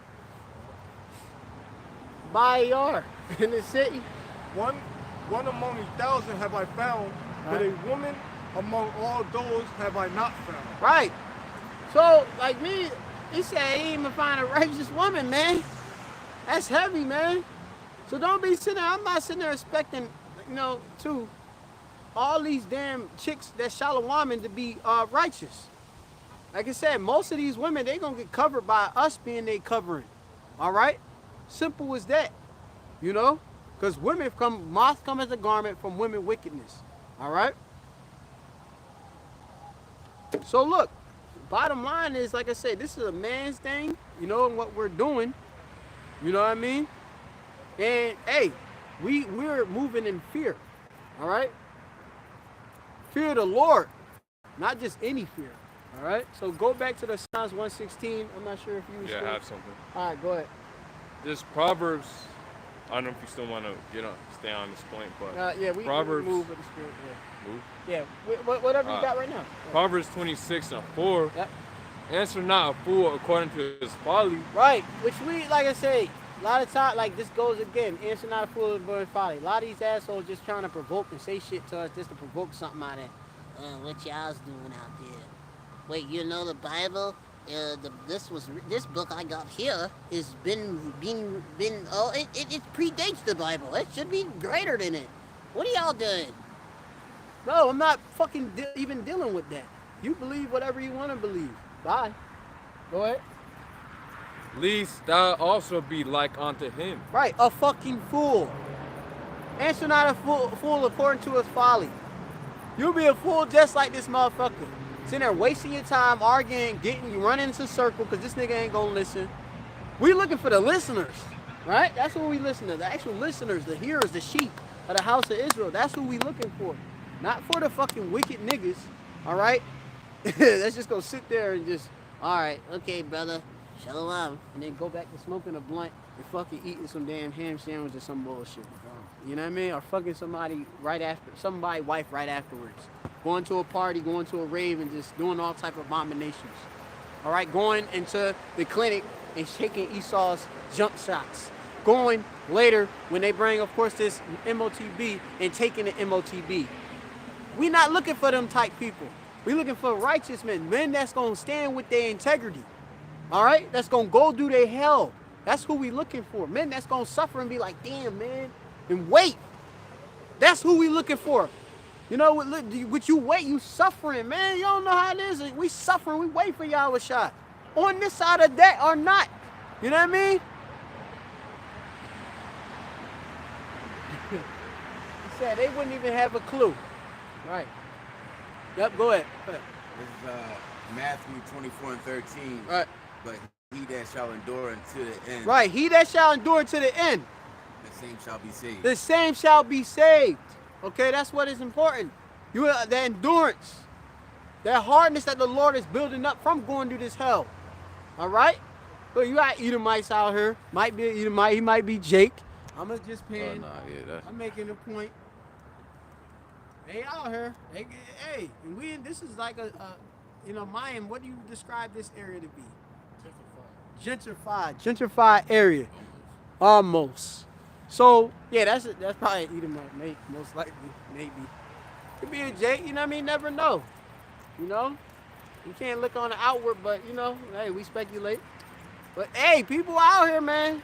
Bayar in the city. One among 1,000 have I found, but a woman among all those have I not found. Right. So, like me, he said he didn't even find a righteous woman, man. That's heavy, man. So don't be sitting there. I'm not sitting there expecting, you know, all these damn chicks that Shalom to be righteous. Like I said, most of these women, they gonna get covered by us being they covering. All right? Simple as that. You know? Because moth come as a garment from women wickedness. All right? So look, bottom line is, like I said, this is a man's thing, you know, and what we're doing. You know what I mean? And hey, we're moving in fear. All right? Fear of the Lord, not just any fear. All right? So go back to the Psalms 116. I'm not sure if you Yeah, I have something. All right, go ahead. This Proverbs, I don't know if you still want to, stay on this point, but yeah, we Proverbs, move with the spirit. Yeah. Move? Yeah, whatever you got right now. Proverbs 26:4. Yep. answer not a fool according to his folly. Right, which we, like I say, a lot of time, like this goes again, answer not a fool according to his folly. A lot of these assholes just trying to provoke and say shit to us just to provoke something out of it. What y'all's doing out there? Wait, you know the Bible? This book I got here is it predates the Bible. It should be greater than it. What are y'all doing? No, I'm not fucking even dealing with that. You believe whatever you want to believe. Bye. Go ahead. Least thou also be like unto him. Right, a fucking fool. Answer not a fool according to his folly. You'll be a fool just like this motherfucker. Sitting there wasting your time, arguing, you running into a circle because this nigga ain't gonna listen. We looking for the listeners, right? That's what we listen to. The actual listeners, the hearers, the sheep of the house of Israel. That's who we looking for. Not for the fucking wicked niggas, all right? Let's just go sit there and just, all right, okay, brother, shalom. And then go back to smoking a blunt and fucking eating some damn ham sandwich or some bullshit. You know what I mean? Or fucking somebody wife right afterwards. Going to a party, going to a rave, and just doing all type of abominations. All right, going into the clinic and shaking Esau's jump shots. Going later when they bring, of course, this MOTB and taking the MOTB. We not looking for them type people. We looking for righteous men that's gonna stand with their integrity. All right, that's gonna go do their hell. That's who we looking for. Men that's gonna suffer and be like, damn, man, and wait. That's who we looking for. You know what you wait, you suffering, man. You don't know how it is. We suffering, we wait for y'all a shot. On this side of that or not. You know what I mean? He said they wouldn't even have a clue. Right. Yep, go ahead. This is Matthew 24 and 13. Right. But he that shall endure unto the end. Right, he that shall endure to the end. The same shall be saved. The same shall be saved. Okay, that's what is important. The endurance, that hardness that the Lord is building up from going through this hell. All right? But you got Edomites out here. Might be Edomite, he might be Jake. I'm just paying. I'm making a point. They out here. Hey, and this is like Mayan, what do you describe this area to be? Gentrified area. Almost. So, yeah, that's probably Edomite, most likely, maybe. Could be a Jake, you know what I mean? Never know. You know? You can't look on the outward, but, hey, we speculate. But, hey, people out here, man.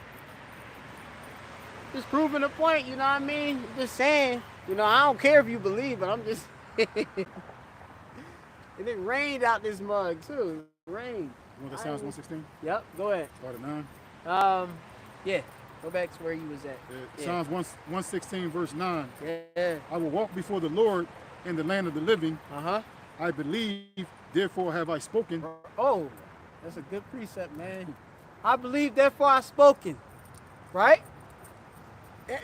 Just proving a point, you know what I mean? Just saying. I don't care if you believe, but I'm just... And it rained out this mug, too. It rained. You want the Psalms 116? Yep, go ahead. Start at 9? Yeah. Go back to where you was at. Yeah. Psalms 116, verse 9. Yeah. I will walk before the Lord in the land of the living. Uh-huh. I believe, therefore have I spoken. Oh, that's a good precept, man. I believe, therefore I've spoken. Right?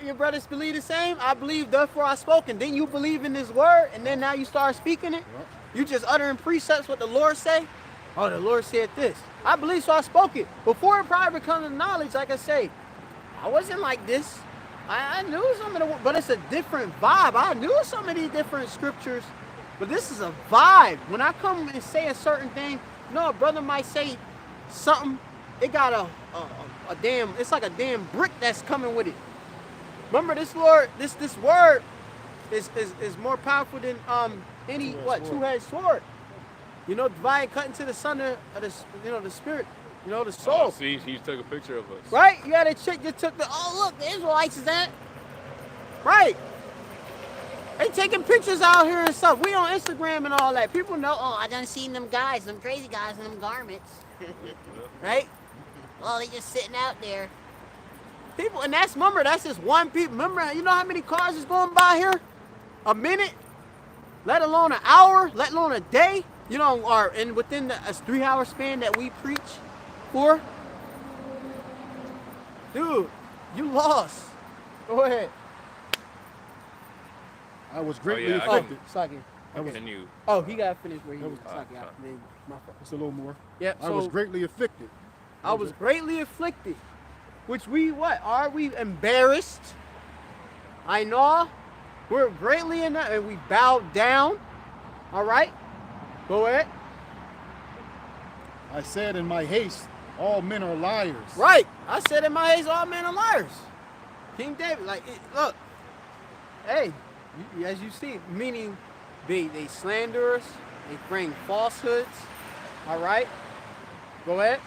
Your brothers believe the same? I believe, therefore I've spoken. Then you believe in this word, and then now you start speaking it? Yep. You just uttering precepts what the Lord say? Oh, the Lord said this. I believe, so I spoke it. Before it probably becomes knowledge, like I say, I wasn't like this. I knew some of the, but it's a different vibe. I knew some of these different scriptures, but this is a vibe. When I come and say a certain thing, a brother might say something, it got a damn, it's like a damn brick that's coming with it. Remember this Lord, this word is more powerful than any two-headed sword. Divide cutting to the sunder of the spirit. The soul. Oh, see, he took a picture of us. Right? You had a chick that took look, the Israelites is that. Right. They taking pictures out here and stuff. We on Instagram and all that. People know, I done seen them guys, them crazy guys in them garments. Right? Oh, they just sitting out there. People, and that's just one people. Remember, you know how many cars is going by here? A minute? Let alone an hour? Let alone a day? Or within the 3-hour span that we preach for? Dude, you lost. Go ahead. I was greatly afflicted. Continue. Oh, he got to finish where he was. Just a little more. Yep. I was greatly afflicted. I was greatly afflicted. Which are we embarrassed? I know. We're greatly in that, and we bowed down. All right. Go ahead. I said in my haste, all men are liars. Right. I said in my haste, all men are liars. King David, look, hey, as you see, meaning they slander us, they bring falsehoods. All right. Go ahead.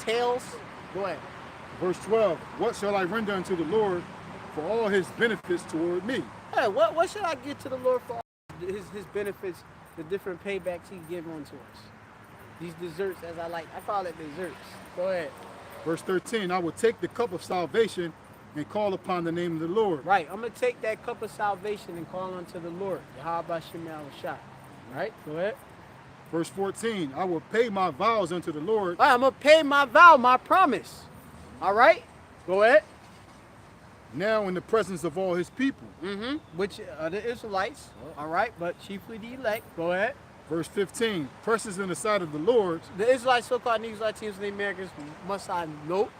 Tales. Go ahead. Verse 12, what shall I render unto the Lord for all his benefits toward me? Hey, what should I get to the Lord for all his benefits, the different paybacks he give unto us? These desserts, as I call it desserts. Go ahead. Verse 13, I will take the cup of salvation and call upon the name of the Lord. Right, I'm going to take that cup of salvation and call unto the Lord. Yakalba Page. Right, go ahead. Verse 14, I will pay my vows unto the Lord. Right, I'm going to pay my vow, my promise. All right, go ahead. Now in the presence of all his people. Which are the Israelites. All right, but chiefly the elect. Go ahead. Verse 15, precious in the sight of the Lord. The Israelites, so-called Negroes, Latinos, and Americans, must I note.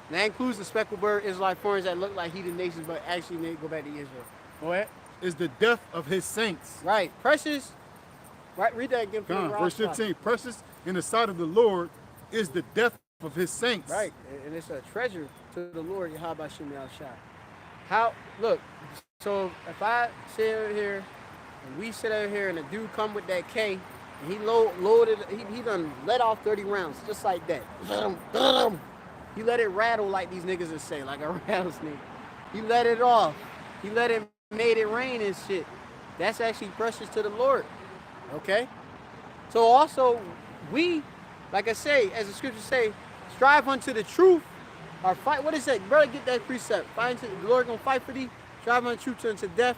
That includes the speckled bird Israelite foreigners that look like heathen nations, but actually they go back to Israel. Go ahead. Is the death of his saints. Right. Precious. Right. Read that again. Verse 15. Precious in the sight of the Lord is the death of his saints. Right. And it's a treasure to the Lord. Yakalba Page. How? Look. So if I sit over here, and we sit over here, and a dude come with that K, and he loaded, he done let off 30 rounds just like that. He let it rattle like these niggas would say, like a rattlesnake. He let it off. He let it, made it rain and shit. That's actually precious to the Lord. Okay? So also, we, like I say, as the scriptures say, strive unto the truth, or fight. What is that? Brother, get that precept. Fight unto the Lord gonna fight for thee. Strive unto truth unto death.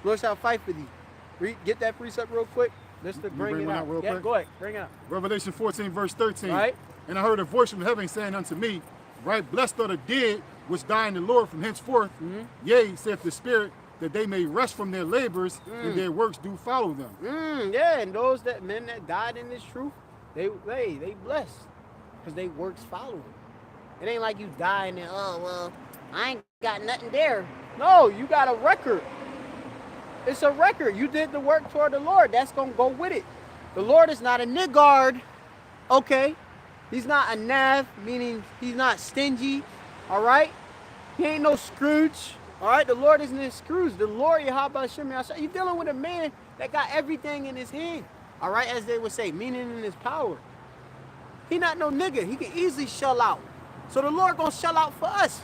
Lord shall fight for thee. Get that precept real quick. Let's bring it out. Real quick. Go ahead, bring it out. Revelation 14, verse 13. Right. And I heard a voice from heaven saying unto me, right, blessed are the dead which die in the Lord from henceforth. Yea, saith the Spirit, that they may rest from their labors and their works do follow them. Yeah, and those men that died in this truth, they blessed because they works follow them. It ain't like you die and then, oh, well, I ain't got nothing there. No, you got a record. It's a record. You did the work toward the Lord. That's going to go with it. The Lord is not a niggard. Okay? He's not a nav, meaning he's not stingy. All right? He ain't no Scrooge. All right? The Lord isn't a Scrooge. The Lord, Yakalba, you're dealing with a man that got everything in his hand. All right? As they would say, meaning in his power. He not no nigga. He can easily shell out. So the Lord going to shell out for us.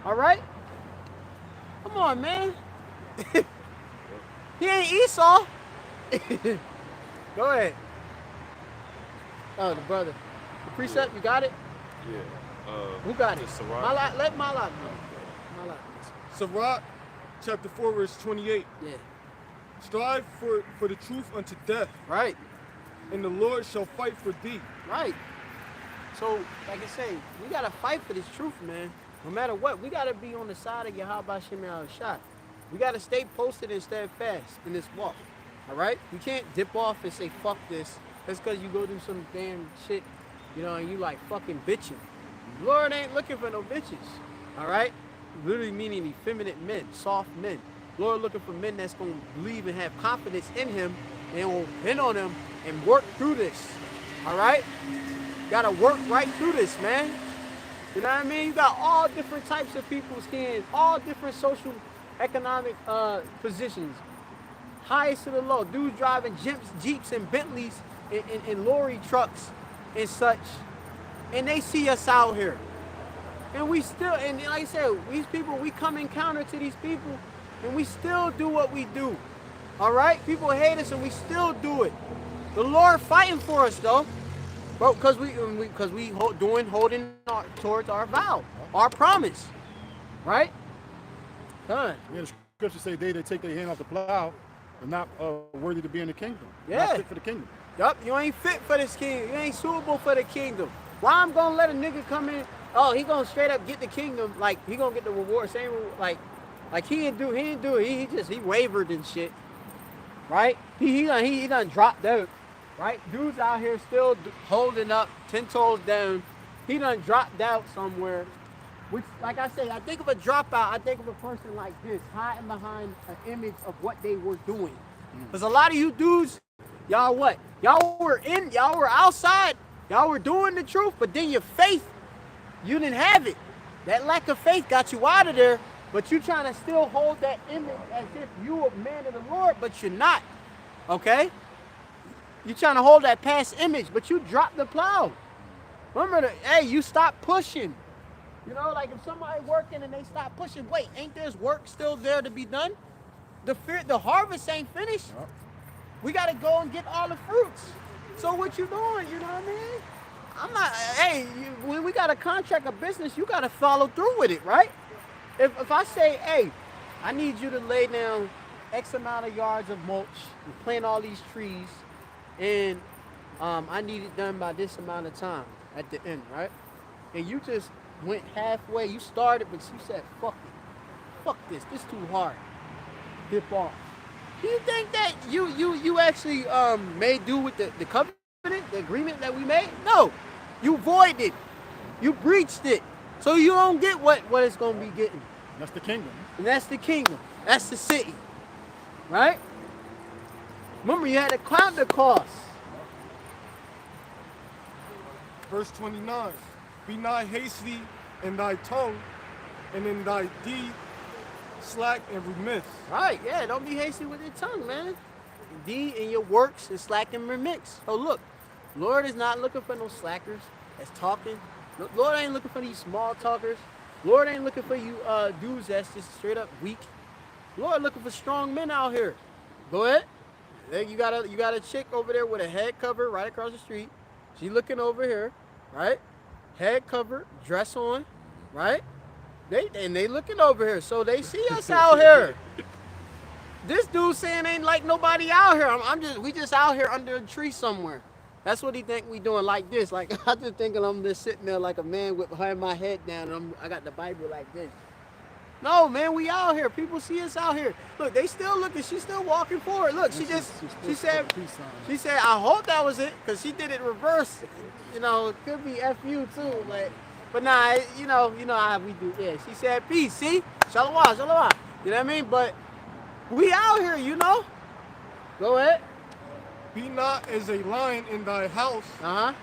All right? Come on, man. He ain't Esau. Go ahead. Oh, the brother. The precept, you got it? Yeah. Who got it? Sirach. Let Malak know. Sirach, chapter 4, verse 28. Yeah. Strive for the truth unto death, Right. and the Lord shall fight for thee. Right. So, like I say, we got to fight for this truth, man. No matter what, we got to be on the side of Yakalba Page. We got to stay posted and steadfast in this walk. All right? You can't dip off and say, fuck this. That's because you go do some damn shit, you know, and you like fucking bitching. Lord ain't looking for no bitches. All right? Literally meaning effeminate men, soft men. Lord looking for men that's going to believe and have confidence in him and will depend on him and work through this. All right? Got to work right through this, man. You know what I mean? You got all different types of people's hands, all different social, economic positions. Highest to the low. Dudes driving Jeeps and Bentleys and lorry trucks and such. And they see us out here. And we still, and like I said, these people, we come in counter to these people and we still do what we do. All right? People hate us and we still do it. The Lord fighting for us though. Bro, because we holding towards our vow, our promise, right? Done. Yeah, the scriptures say they that take their hand off the plow are not worthy to be in the kingdom. Yeah. Not fit for the kingdom. Yup, you ain't fit for this kingdom. You ain't suitable for the kingdom. Why I'm gonna let a nigga come in? Oh, he gonna straight up get the kingdom, like he gonna get the reward, same like he didn't do it. He wavered and shit, right? He done dropped out. Right? Dude's out here still holding up, 10 toes down. He done dropped out somewhere. Which, like I say, I think of a dropout, I think of a person like this, hiding behind an image of what they were doing. Because a lot of you dudes, Y'all what? Y'all were outside. Y'all were doing the truth, but then your faith, you didn't have it. That lack of faith got you out of there, but you trying to still hold that image as if you a man of the Lord, but you're not. Okay? You trying to hold that past image, but you dropped the plow. Remember, you stop pushing. You know, like if somebody working and they stop pushing, wait, ain't there's work still there to be done? The harvest ain't finished. Yep. We got to go and get all the fruits. So what you doing, you know what I mean? I'm not, when we got to contract a business, you got to follow through with it, right? If I say, hey, I need you to lay down X amount of yards of mulch and plant all these trees, and I need it done by this amount of time at the end, right? And you just went halfway. You started, but you said, fuck it. Fuck this. This too hard. Dip off. Do you think that you actually made do with the covenant, the agreement that we made? No. You voided it. You breached it. So you don't get what it's going to be getting. That's the kingdom. And that's the kingdom. That's the city. Right? Remember, you had to count the cost. Verse 29. Be not hasty in thy tongue, and in thy deed slack and remiss. Right, yeah, don't be hasty with your tongue, man. Deed in your works is slack and remiss. So look, Lord is not looking for no slackers that's talking. Lord ain't looking for these small talkers. Lord ain't looking for you dudes that's just straight up weak. Lord looking for strong men out here. Go ahead. There you got a chick over there with a head cover right across the street. She looking over here, right? Head covered, dress on, right? They looking over here, so they see us out here. This dude saying ain't like nobody out here. We just out here under a tree somewhere. That's what he think we doing like this. Like I just thinking I'm just sitting there like a man with behind my head down. And I got the Bible like this. No, man, we out here. People see us out here. Look, they still looking. She's still walking forward. Look, she said, I hope that was it, because she did it reverse. You know, it could be FU too. But nah, you know how we do. Yeah, she said peace. See, shalom. You know what I mean? But we out here, you know. Go ahead. Be not as a lion in thy house,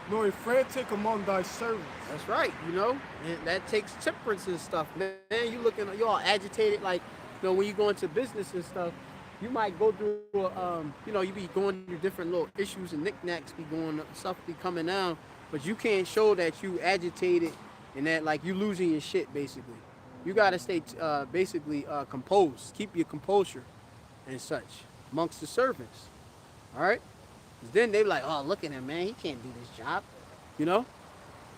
nor a frantic among thy servants. That's right, you know. And that takes temperance and stuff, man. You all agitated, like, you know, when you go into business and stuff, you might go through, you be going through different little issues and knickknacks stuff be coming down, but you can't show that you agitated and that, like, you losing your shit, basically. You got to stay, composed. Keep your composure and such amongst the servants, all right? Then they be like, oh, look at him, man. He can't do this job, you know?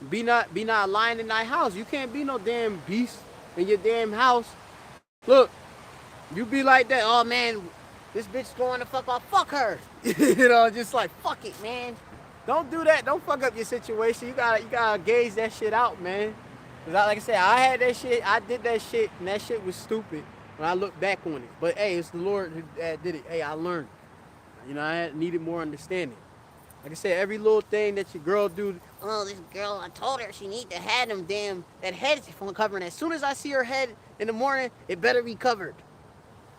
Be not a lion in thy house. You can't be no damn beast in your damn house. Look, you be like that. Oh man, this bitch going to fuck off. Fuck her. You know, just like fuck it, man. Don't do that. Don't fuck up your situation. You gotta gauge that shit out, man. Cause like I said, I had that shit. I did that shit, and that shit was stupid when I look back on it. But hey, it's the Lord who did it. Hey, I learned. You know, I needed more understanding. Like I said, every little thing that your girl do. Oh, this girl, I told her she need to have that head phone covering. As soon as I see her head in the morning, it better be covered.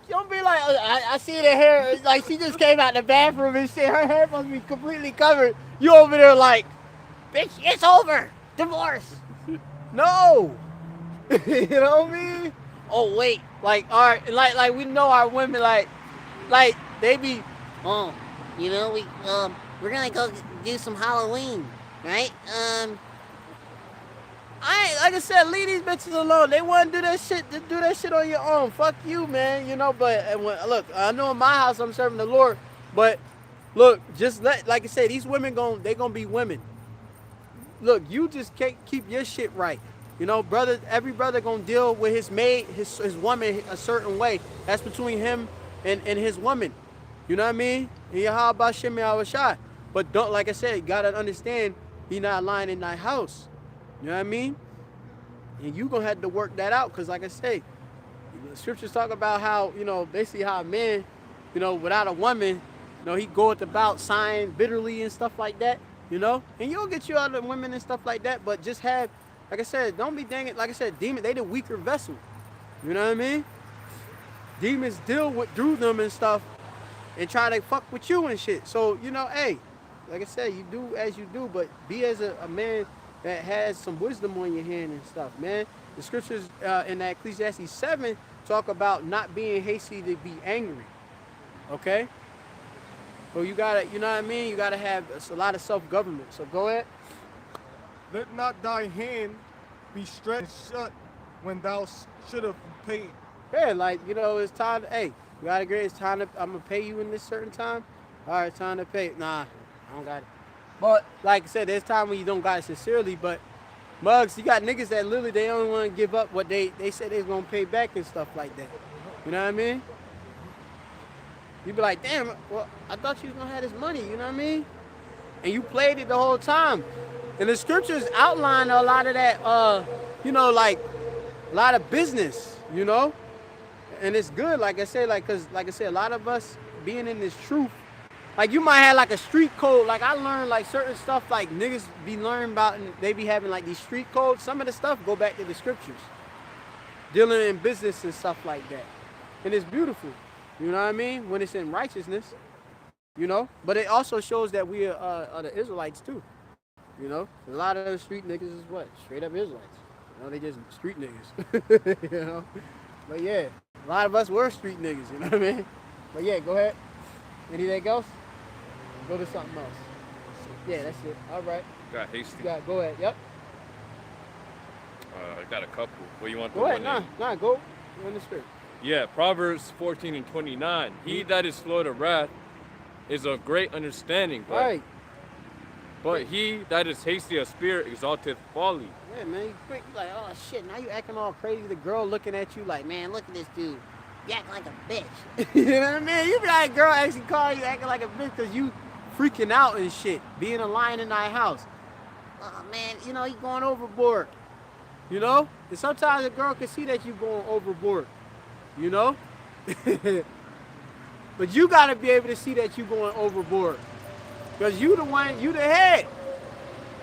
You don't be like, I see the hair, like she just came out the bathroom and shit, her hair must be completely covered. You over there like, bitch, it's over. Divorce. No. You know what I mean? Oh, wait. Like, all right, like we know our women, like they be, oh, you know, we're gonna go do some Halloween, right? Like I said, leave these bitches alone. They want to do that shit. Just do that shit on your own. Fuck you, man. You know. But look, I know in my house I'm serving the Lord. But look, just like I said, these women they gonna be women. Look, you just can't keep your shit right. You know, brother. Every brother gonna deal with his maid, his woman a certain way. That's between him and his woman. You know what I mean? And how about Simeon-affliction? But don't, like I said, you gotta understand, be not lying in thy house. You know what I mean? And you gonna have to work that out, because like I say, the scriptures talk about how, you know, basically how a man, you know, without a woman, you know, he goeth about sighing bitterly and stuff like that, you know? And you'll get you other women and stuff like that, but just have, like I said, don't be dang it, like I said, demons, they the weaker vessel. You know what I mean? Demons deal through them and stuff. and try to fuck with you and shit. So, you know, hey, like I said, you do as you do, but be as a man that has some wisdom on your hand and stuff, man. The scriptures in that Ecclesiastes 7 talk about not being hasty to be angry. Okay? So you gotta, you know what I mean? You gotta have a lot of self-government. So go ahead. Let not thy hand be stretched shut when thou should have paid. Yeah, like, you know, it's time to, hey, you gotta agree, it's time to, I'm gonna pay you in this certain time. All right, time to pay. Nah, I don't got it. But like I said, there's time when you don't got it sincerely, but mugs, you got niggas that literally they only want to give up what they said they was gonna pay back and stuff like that. You know what I mean? You be like, damn, well, I thought you was gonna have this money, you know what I mean? And you played it the whole time. And the scriptures outline a lot of that, you know, like a lot of business, you know? And it's good, like I said, like, cause like I said, a lot of us being in this truth, like you might have like a street code. Like I learned like certain stuff like niggas be learning about and they be having like these street codes. Some of the stuff go back to the scriptures. Dealing in business and stuff like that. And it's beautiful. You know what I mean? When it's in righteousness, you know? But it also shows that we are the Israelites too. You know? A lot of the street niggas is what? Straight up Israelites. You know, they just street niggas. You know? But yeah, a lot of us were street niggas, you know what I mean? But yeah, go ahead. Anything else? Go to something else. Yeah, that's it. All right. Got hasty. Go ahead. Yep. I got a couple. What you want? Go ahead. Nah, go. You're in the spirit. Yeah, Proverbs 14 and 29. He that is slow to wrath is of great understanding. But he that is hasty of spirit exalteth folly. Yeah, man, you quick, you like, oh shit, now you acting all crazy. The girl looking at you like, man, look at this dude. You acting like a bitch. You know what I mean? You be like, girl actually call you acting like a bitch because you freaking out and shit. Being a lion in thy house. Oh man, you know, you going overboard. You know? And sometimes a girl can see that you going overboard. You know? But you got to be able to see that you going overboard. Because you the one, you the head.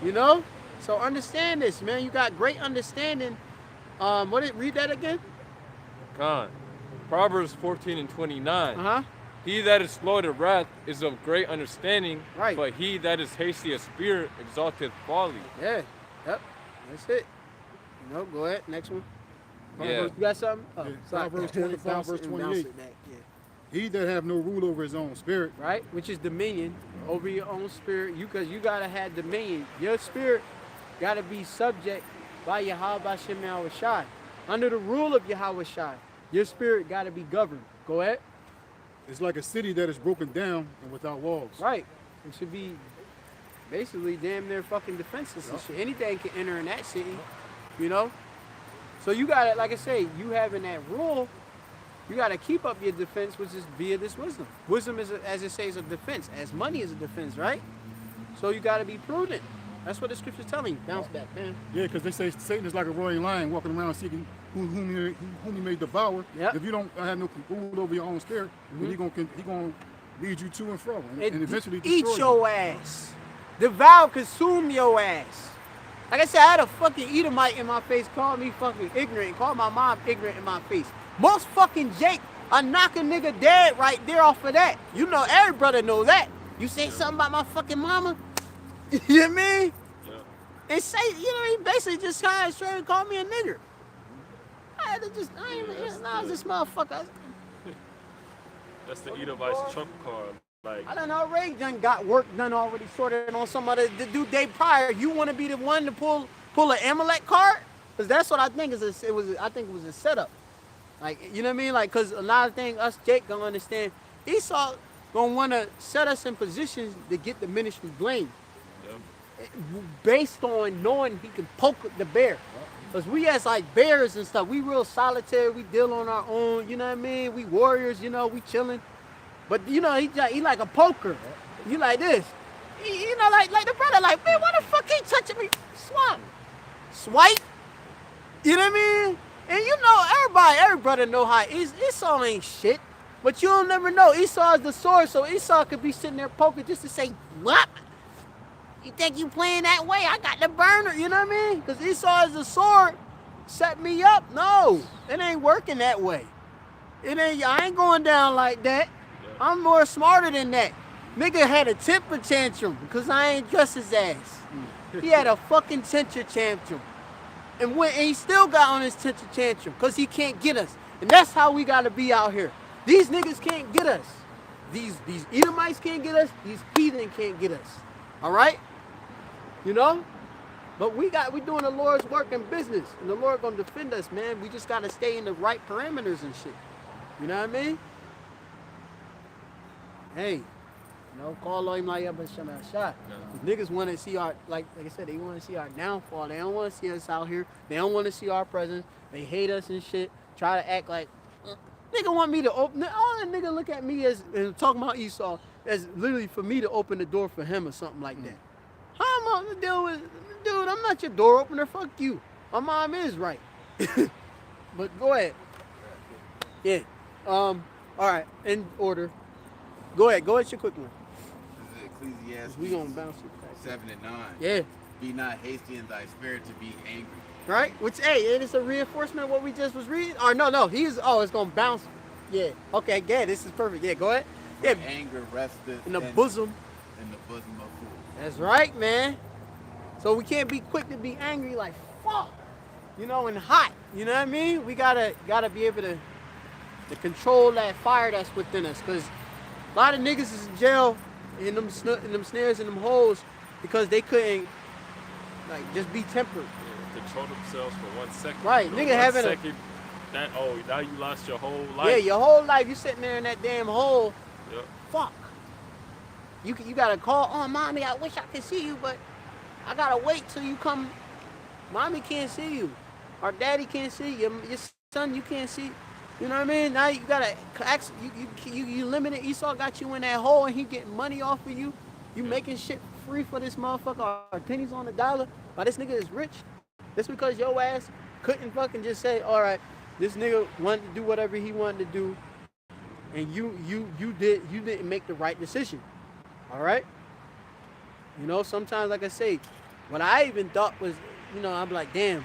You know? So understand this, man. You got great understanding. Read that again? Con. Proverbs 14 and 29. He that is slow to wrath is of great understanding, but he that is hasty of spirit exalteth folly. Yeah, yep, that's it. You know, go ahead, next one. Yeah. You got something? Oh, Proverbs 25, verse 28. He that have no rule over his own spirit. Right, which is dominion over your own spirit. Because you got to have dominion. Your spirit got to be subject by Yahweh Shai. Under the rule of Yahweh Shai. Your spirit got to be governed. Go ahead. It's like a city that is broken down and without walls. Right. It should be basically damn near fucking defenseless and shit. Anything can enter in that city, you know? So you got to, like I say, you having that rule, you got to keep up your defense, which is via this wisdom. Wisdom is, as it says, a defense. As money is a defense, right? So you got to be prudent. That's what the scripture's telling you. Bounce back, man. Yeah, because they say Satan is like a roaring lion walking around seeking whom he may devour. Yep. If you don't have no rule over your own spirit, then he gonna lead you to and fro, and eventually destroy eat your ass. Devour, consume your ass. Like I said, I had a fucking Edomite in my face, called me fucking ignorant, called my mom ignorant in my face. Most fucking Jake, I knock a nigga dead right there off of that. You know, every brother know that. You say something about my fucking mama? You know what I mean? Yeah. And say, you know, he basically just kind of straight called me a nigger. I had to just, I was this motherfucker. That's the Edomite's trump card. Like, I done already got work done already sorted on some other the due day prior. You want to be the one to pull an Amalek card? Because that's what I think I think it was a setup. Like, you know what I mean? Like, because a lot of things us Jake gonna understand. Esau gonna want to set us in positions to get the ministry blamed. Yeah. Based on knowing he can poke the bear. Because we as like bears and stuff, we real solitary, we deal on our own, you know what I mean? We warriors, you know, we chilling. But you know, he like a poker. You like this. You know, like the brother, like, man, why the fuck he touching me? Swipe. You know what I mean? And you know, every brother know how Esau ain't shit. But you'll never know. Esau is the sword, so Esau could be sitting there poking just to say, what? You think you playing that way? I got the burner, you know what I mean? Because Esau is the sword. Set me up. No, it ain't working that way. I ain't going down like that. yeah. I'm more smarter than that. Nigga had a temper tantrum because I ain't dressed his ass. He had a fucking temper tantrum. And he still got on his temper tantrum because he can't get us. And that's how we got to be out here. These niggas can't get us. These Edomites can't get us. These heathen can't get us. All right? You know? But we doing the Lord's work and business. And the Lord gonna defend us, man. We just gotta stay in the right parameters and shit. You know what I mean? Hey, call on him like shot. Niggas want to see our, like I said, they want to see our downfall. They don't want to see us out here. They don't want to see our presence. They hate us and shit. Try to act like, nigga want me to open, all that nigga look at me as, and talking about Esau, as literally for me to open the door for him or something like that. How am I gonna deal with, dude, I'm not your door opener, fuck you. My mom is right. But go ahead. Yeah. All right, in order. Go ahead, your quick one. This is Ecclesiastes. We gonna bounce it back. 7 and 9. Yeah. Be not hasty in thy spirit to be angry. Right? Which, hey, it is a reinforcement of what we just was reading. Or no, it's gonna bounce. Yeah. Okay, yeah, this is perfect. Yeah, go ahead. For Yeah. anger resteth In the bosom. In the bosom of fools. That's right, man. So we can't be quick to be angry like fuck. And hot. You know what I mean? We gotta be able to control that fire that's within us. Cause a lot of niggas is in jail in them snares and them holes because they couldn't just be tempered. Yeah, control themselves for 1 second. Right, nigga having now you lost your whole life. Yeah, your whole life you sitting there in that damn hole. Yep. Fuck. You gotta call, oh mommy, I wish I could see you, but I gotta wait till you come. Mommy can't see you. Or daddy can't see you. Your son you can't see. You know what I mean? Now you gotta ask, you limited. Esau got you in that hole and he getting money off of you. You making shit free for this motherfucker or pennies on the dollar. But this nigga is rich. Just because your ass couldn't fucking just say, all right, this nigga wanted to do whatever he wanted to do, and you didn't make the right decision. All right? Sometimes, like I say, what I even thought was, I'm like, damn,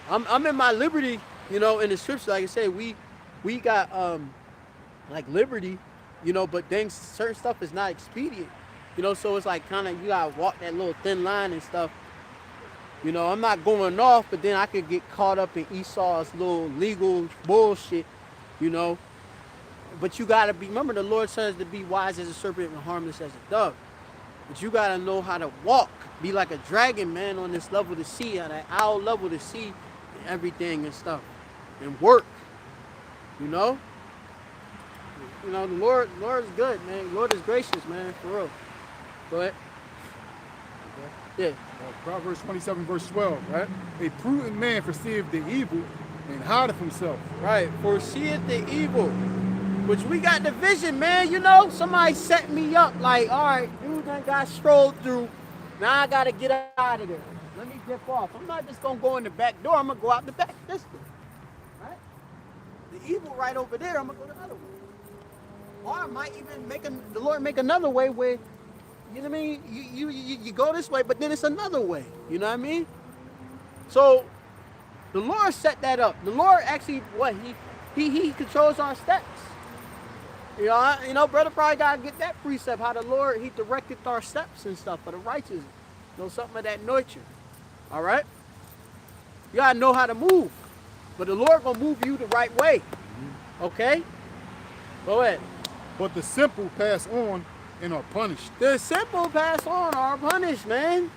I'm in my liberty, in the scripture, like I say, we got liberty, but then certain stuff is not expedient. So it's like kind of you gotta walk that little thin line and stuff. I'm not going off, but then I could get caught up in Esau's little legal bullshit, But you gotta remember the Lord says to be wise as a serpent and harmless as a dove. But you gotta know how to walk, be like a dragon, man, on this level to see, on that owl level to see everything and stuff, and work. The Lord is good, man. The Lord is gracious, man, for real. Go ahead. Yeah. Proverbs 27, verse 12, right? A prudent man foreseeth the evil and hideth himself. Right, foreseeth the evil. Which we got the vision, man. Somebody set me up like, all right, dude, I got strolled through. Now I gotta get out of there. Let me dip off. I'm not just gonna go in the back door. I'm gonna go out the back this way. Right? The evil right over there, I'm gonna go the other way. Or I might even the Lord make another way where, you know what I mean? You go this way, but then it's another way. You know what I mean? So the Lord set that up. The Lord actually, he controls our steps. Brother probably gotta get that precept, how the Lord, he directed our steps and stuff for the righteous. Something of that nature. All right? You gotta know how to move. But the Lord gonna move you the right way. Okay? Go ahead. But the simple pass on and are punished. The simple pass on are punished, man.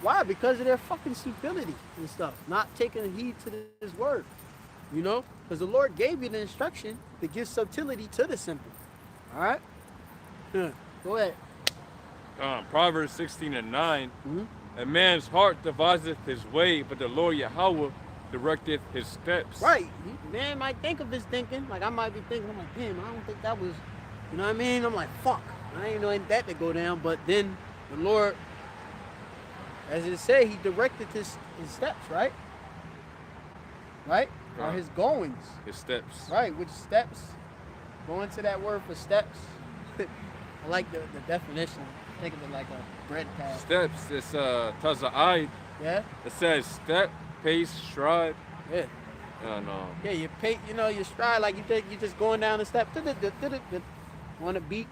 Why? Because of their fucking stupidity and stuff. Not taking heed to his word. Because the Lord gave you the instruction to give subtlety to the simple. All right? Go ahead. Proverbs 16 and 9. A man's heart deviseth his way, but the Lord Yahweh directeth his steps. Right. Man might think of his thinking. Like I might be thinking, I'm like, damn, I don't think that was, you know what I mean? I'm like, fuck. I ain't know that to go down. But then the Lord, as it say, he directed his steps, right? Right? Or his goings. His steps. Right, which steps? Going to that word for steps. I like the definition. Think of it like a bread path. Steps, it's taza'id. Yeah? It says step, pace, stride. Yeah. And yeah, you pay, you know, you stride like you just going down the step. On a beat.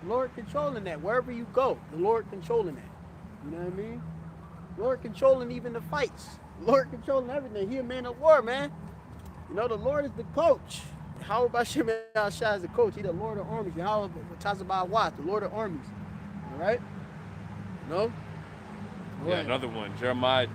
The Lord controlling that wherever you go. The Lord controlling that. You know what I mean? The Lord controlling even the fights. The Lord controlling everything. He a man of war, man. You know, the Lord is the coach. How about Shimei-Shai is the coach? He the Lord of armies. How about what? The Lord of armies. All right? No? yeah, another one. Jeremiah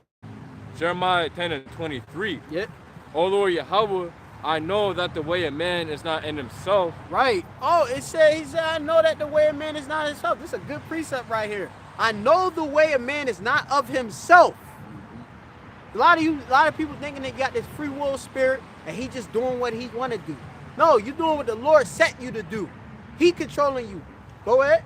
10:23. Yeah. O Lord Yahweh, I know that the way of man is not in himself. Right. Oh, he said, I know that the way of man is not himself. This is a good precept right here. I know the way of man is not of himself. A lot of people thinking they got this free will spirit and he just doing what he want to do. No, you doing what the Lord set you to do. He controlling you. Go ahead.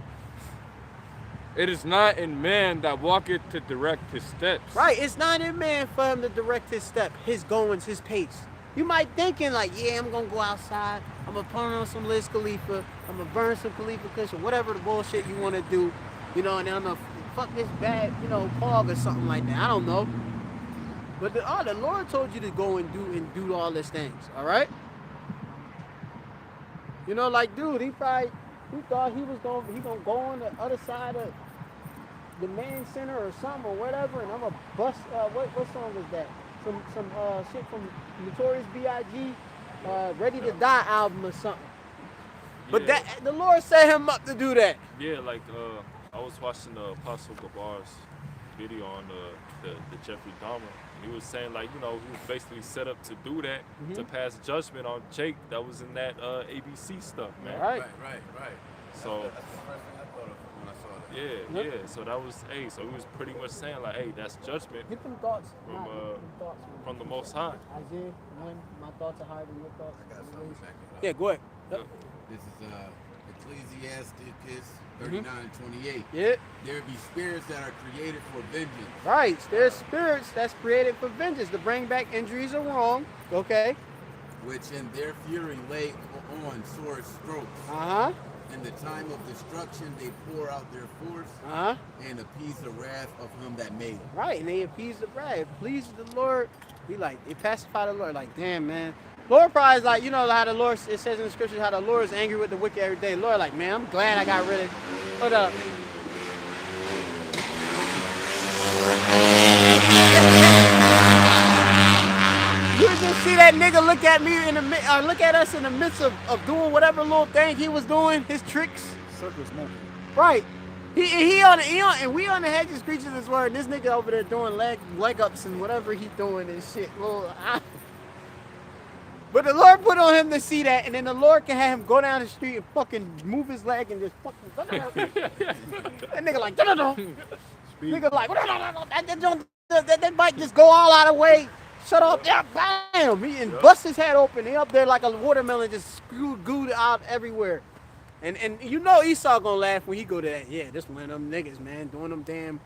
It is not in man that walketh to direct his steps. Right. It's not in man for him to direct his step, his goings, his pace. You might thinking like, yeah, I'm going to go outside. I'm going to put on some Liz Khalifa. I'm going to burn some Khalifa Kush or whatever the bullshit you want to do. You know, and then I'm going to fuck this bad, you know, fog or something like that. I don't know. But the Lord told you to go and do all these things. All right? You know, like, dude, he thought he was going to go on the other side of the main center or something or whatever, and I'm going to bust, what song is that? Some shit from Notorious B.I.G. Ready to Die album or something. But Yeah. the Lord set him up to do that. Yeah, like I was watching the Apostle Gabar's video on the Jeffrey Dahmer, and he was saying like, you know, he was basically set up to do that, to pass judgment on Jake that was in that ABC stuff, man. Right. So That's the first thing I thought of when I saw that. Yeah. So that was, so he was pretty much saying like, hey, that's judgment Get them thoughts. from the Most High. Isaiah, my thoughts are higher than your thoughts. I got something back it up. Yeah, go ahead. This is Ecclesiasticus 39 and 28. Yeah. There be spirits that are created for vengeance. Right. There's spirits that's created for vengeance to bring back injuries or wrong. Okay. Which in their fury lay on sore strokes. Uh-huh. In the time of destruction they pour out their force Uh-huh. and appease the wrath of him that made them. Right. And they appease the wrath. It pleases the Lord. They pacify the Lord. Like, damn, man. Lord probably is like, you know how the Lord, it says in the scriptures how the Lord is angry with the wicked every day. Lord like, man, I'm glad I got rid of it. Hold up. You just see that nigga look at me look at us in the midst of doing whatever little thing he was doing, his tricks. Circus monkey. Right. And we on the hedges preaching this word. This nigga over there doing leg ups and whatever he doing and shit. But the Lord put on him to see that, and then the Lord can have him go down the street and fucking move his leg and just fucking. That nigga like, nigga like, that bike just go all out of the way. Shut up, yeah, bam! He and bust his head open. He up there like a watermelon, just gooed out everywhere. And you know Esau gonna laugh when he go to that. Yeah, this one of them niggas, man, doing them damn.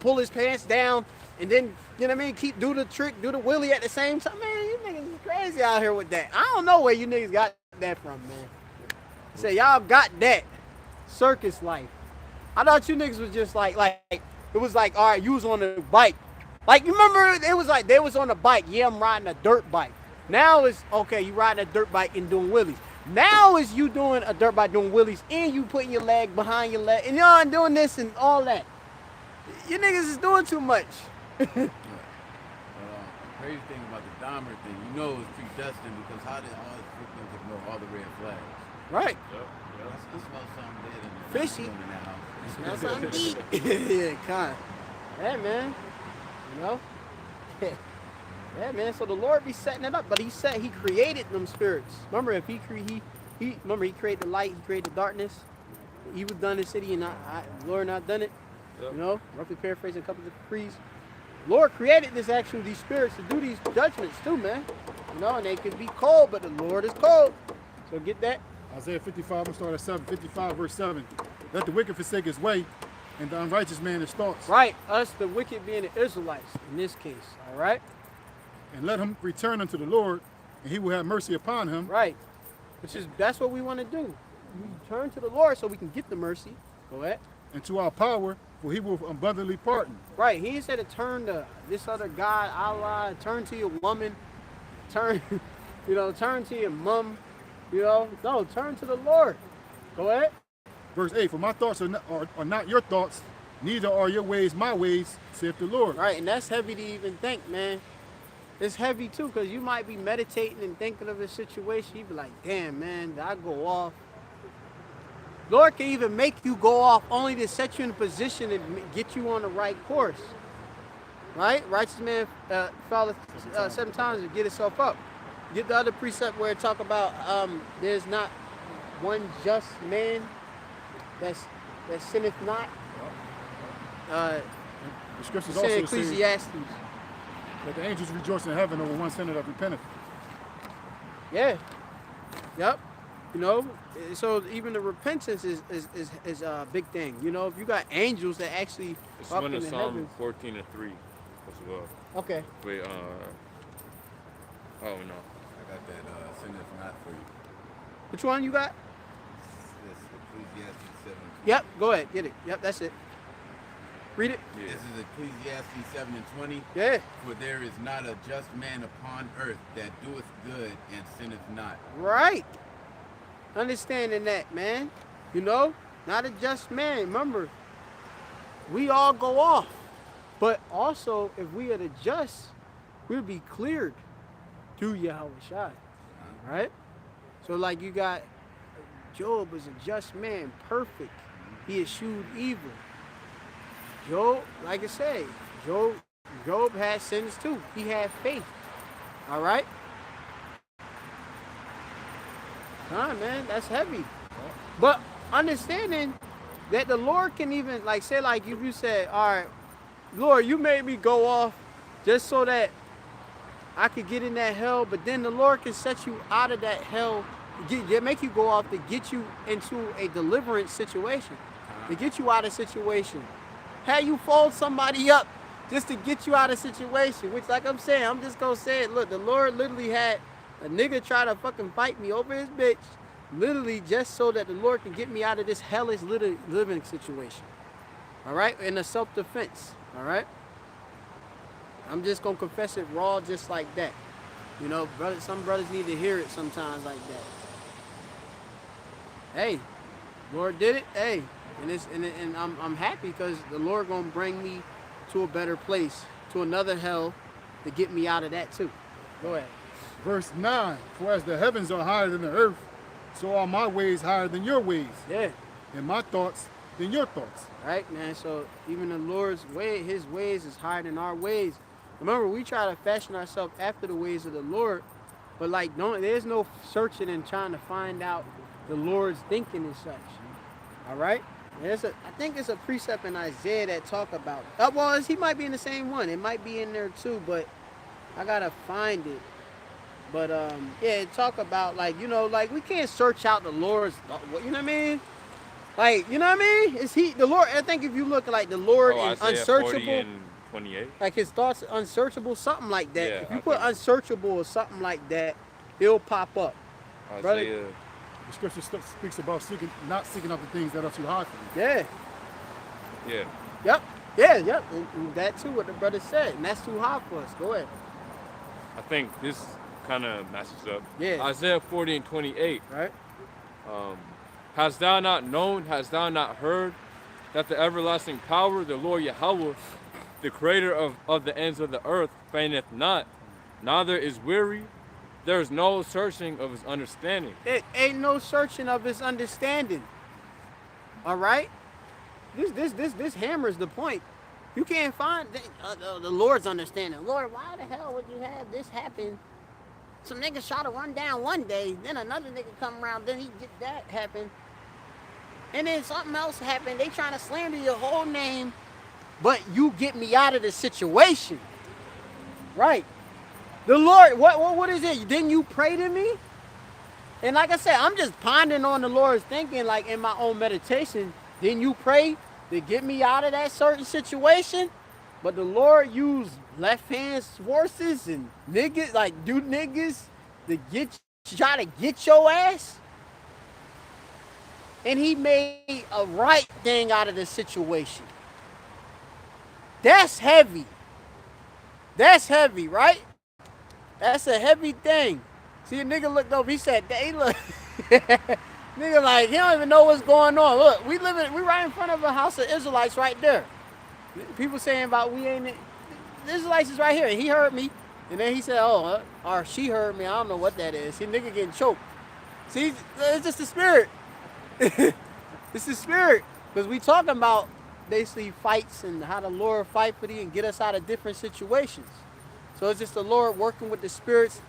Pull his pants down. And then, you know what I mean, do the trick, do the wheelie at the same time. Man, you niggas is crazy out here with that. I don't know where you niggas got that from, man. Say, y'all got that circus life. I thought you niggas was just like, it was like, all right, you was on the bike. Like, you remember, it was like, they was on the bike. Yeah, I'm riding a dirt bike. Now it's, okay, you riding a dirt bike and doing wheelies. Now is you doing a dirt bike doing wheelies and you putting your leg behind your leg. And y'all doing this and all that. You niggas is doing too much. But the crazy thing about the Dahmer thing, you know it's predestined because how did all his victims ignore all the red flags? Right. I smell something dead in the Fishy. house. Smell something deep. Yeah, kind. Yeah, man. You know? Yeah, man. So the Lord be setting it up, but he created them spirits. Remember, if he created the light, he created the darkness. He was done in the city, and the Lord not done it. Yep. You know, roughly paraphrasing a couple of decrees. Lord created these spirits to do these judgments too, man. You know, and they can be cold, but the Lord is cold. So get that? Isaiah 55, I'm going to start at 7. 55, verse 7. Let the wicked forsake his way, and the unrighteous man his thoughts. Right. Us, the wicked being the Israelites, in this case. All right? And let him return unto the Lord, and he will have mercy upon him. Right. That's what we want to do. We turn to the Lord so we can get the mercy. Go ahead. And to our power, for he will abundantly pardon. Right. He said to turn to this other God, Allah, turn to your woman, turn, turn to your mom, No, turn to the Lord. Go ahead. Verse 8, for my thoughts are not your thoughts, neither are your ways my ways, saith the Lord. Right, and that's heavy to even think, man. It's heavy too, because you might be meditating and thinking of a situation. You be like, damn, man, did I go off? Lord can even make you go off only to set you in a position and get you on the right course. Right? Righteous man fall 7 times to get himself up. Get the other precept where it talk about there's not one just man that sinneth not. The scriptures also also Ecclesiastes. say that the angels rejoice in heaven over one sinner that repenteth. Yeah. Yep. So even the repentance is a big thing. If you got angels that actually It's up one in of the Psalm heavens. 14 and 3 as well. Okay. Wait, oh no. I got that, sin is not for you. Which one you got? This Ecclesiastes 7. Yep. Go ahead. Get it. Yep. That's it. Read it. Yeah. This is Ecclesiastes 7 and 20. Yeah. For there is not a just man upon earth that doeth good and sinneth not. Right. Understanding that, man. Not a just man. Remember, we all go off. But also, if we are the just, we'll be cleared through Yahweh Shai. Right? So like you got Job is a just man, perfect. He eschewed evil. Job, like I say, Job had sins too. He had faith. All right? Man, that's heavy. But understanding that the Lord can even, if you said, all right, Lord, you made me go off just so that I could get in that hell, but then the Lord can set you out of that hell, make you go off to get you into a deliverance situation, to get you out of situation. Have you fold somebody up just to get you out of situation, which like I'm saying, I'm just going to say it. Look, the Lord literally had a nigga try to fucking fight me over his bitch, literally just so that the Lord can get me out of this hellish living situation. All right? In a self-defense. All right? I'm just going to confess it raw just like that. Brothers, some brothers need to hear it sometimes like that. Hey, Lord did it. Hey, and I'm happy because the Lord going to bring me to a better place, to another hell, to get me out of that too. Go ahead. Verse 9, for as the heavens are higher than the earth, so are my ways higher than your ways. Yeah. And my thoughts than your thoughts. Right, man. So even the Lord's way, his ways is higher than our ways. Remember, we try to fashion ourselves after the ways of the Lord, but there's no searching and trying to find out the Lord's thinking and such. All right? I think it's a precept in Isaiah that talk about, he might be in the same one. It might be in there too, but I gotta find it. But it talk about we can't search out the Lord's, you know what I mean? You know what I mean? Is the Lord? I think if you look like the Lord is unsearchable. 40 and 28. Like his thoughts are unsearchable, something like that. Yeah, if you put unsearchable or something like that, it'll pop up. Isaiah. The scripture speaks about not seeking out the things that are too high for you. Yeah. Yeah. Yep. Yeah, yep. And that too, what the brother said. And that's too high for us. Go ahead. I think this kind of matches up. Yeah. Isaiah 40 and 28. Right. Hast thou not known, hast thou not heard, that the everlasting power, the Lord Yahweh, the creator of the ends of the earth, fainteth not, neither is weary. There is no searching of his understanding. It ain't no searching of his understanding. All right? This hammers the point. You can't find the Lord's understanding. Lord, why the hell would you have this happen? Some nigga shot a run down one day, then another nigga come around, then he get that happen. And then something else happened. They trying to slander your whole name, but you get me out of the situation. Right. The Lord, what is it? Didn't you pray to me? And like I said, I'm just pondering on the Lord's thinking, like in my own meditation. Didn't you pray to get me out of that certain situation? But the Lord used left hand forces and niggas, niggas to try to get your ass. And he made a right thing out of the situation. That's heavy. That's heavy, right? That's a heavy thing. See, a nigga looked over. He said, "Hey, look." Nigga like, he don't even know what's going on. Look, we right in front of a house of Israelites right there. People saying about we ain't, the Israelites is right here. And he heard me. And then he said, oh, or she heard me. I don't know what that is. See, nigga getting choked. See, it's just the spirit. It's the spirit. Because we talking about basically fights and how the Lord fight for thee and get us out of different situations. So it's just the Lord working with the spirits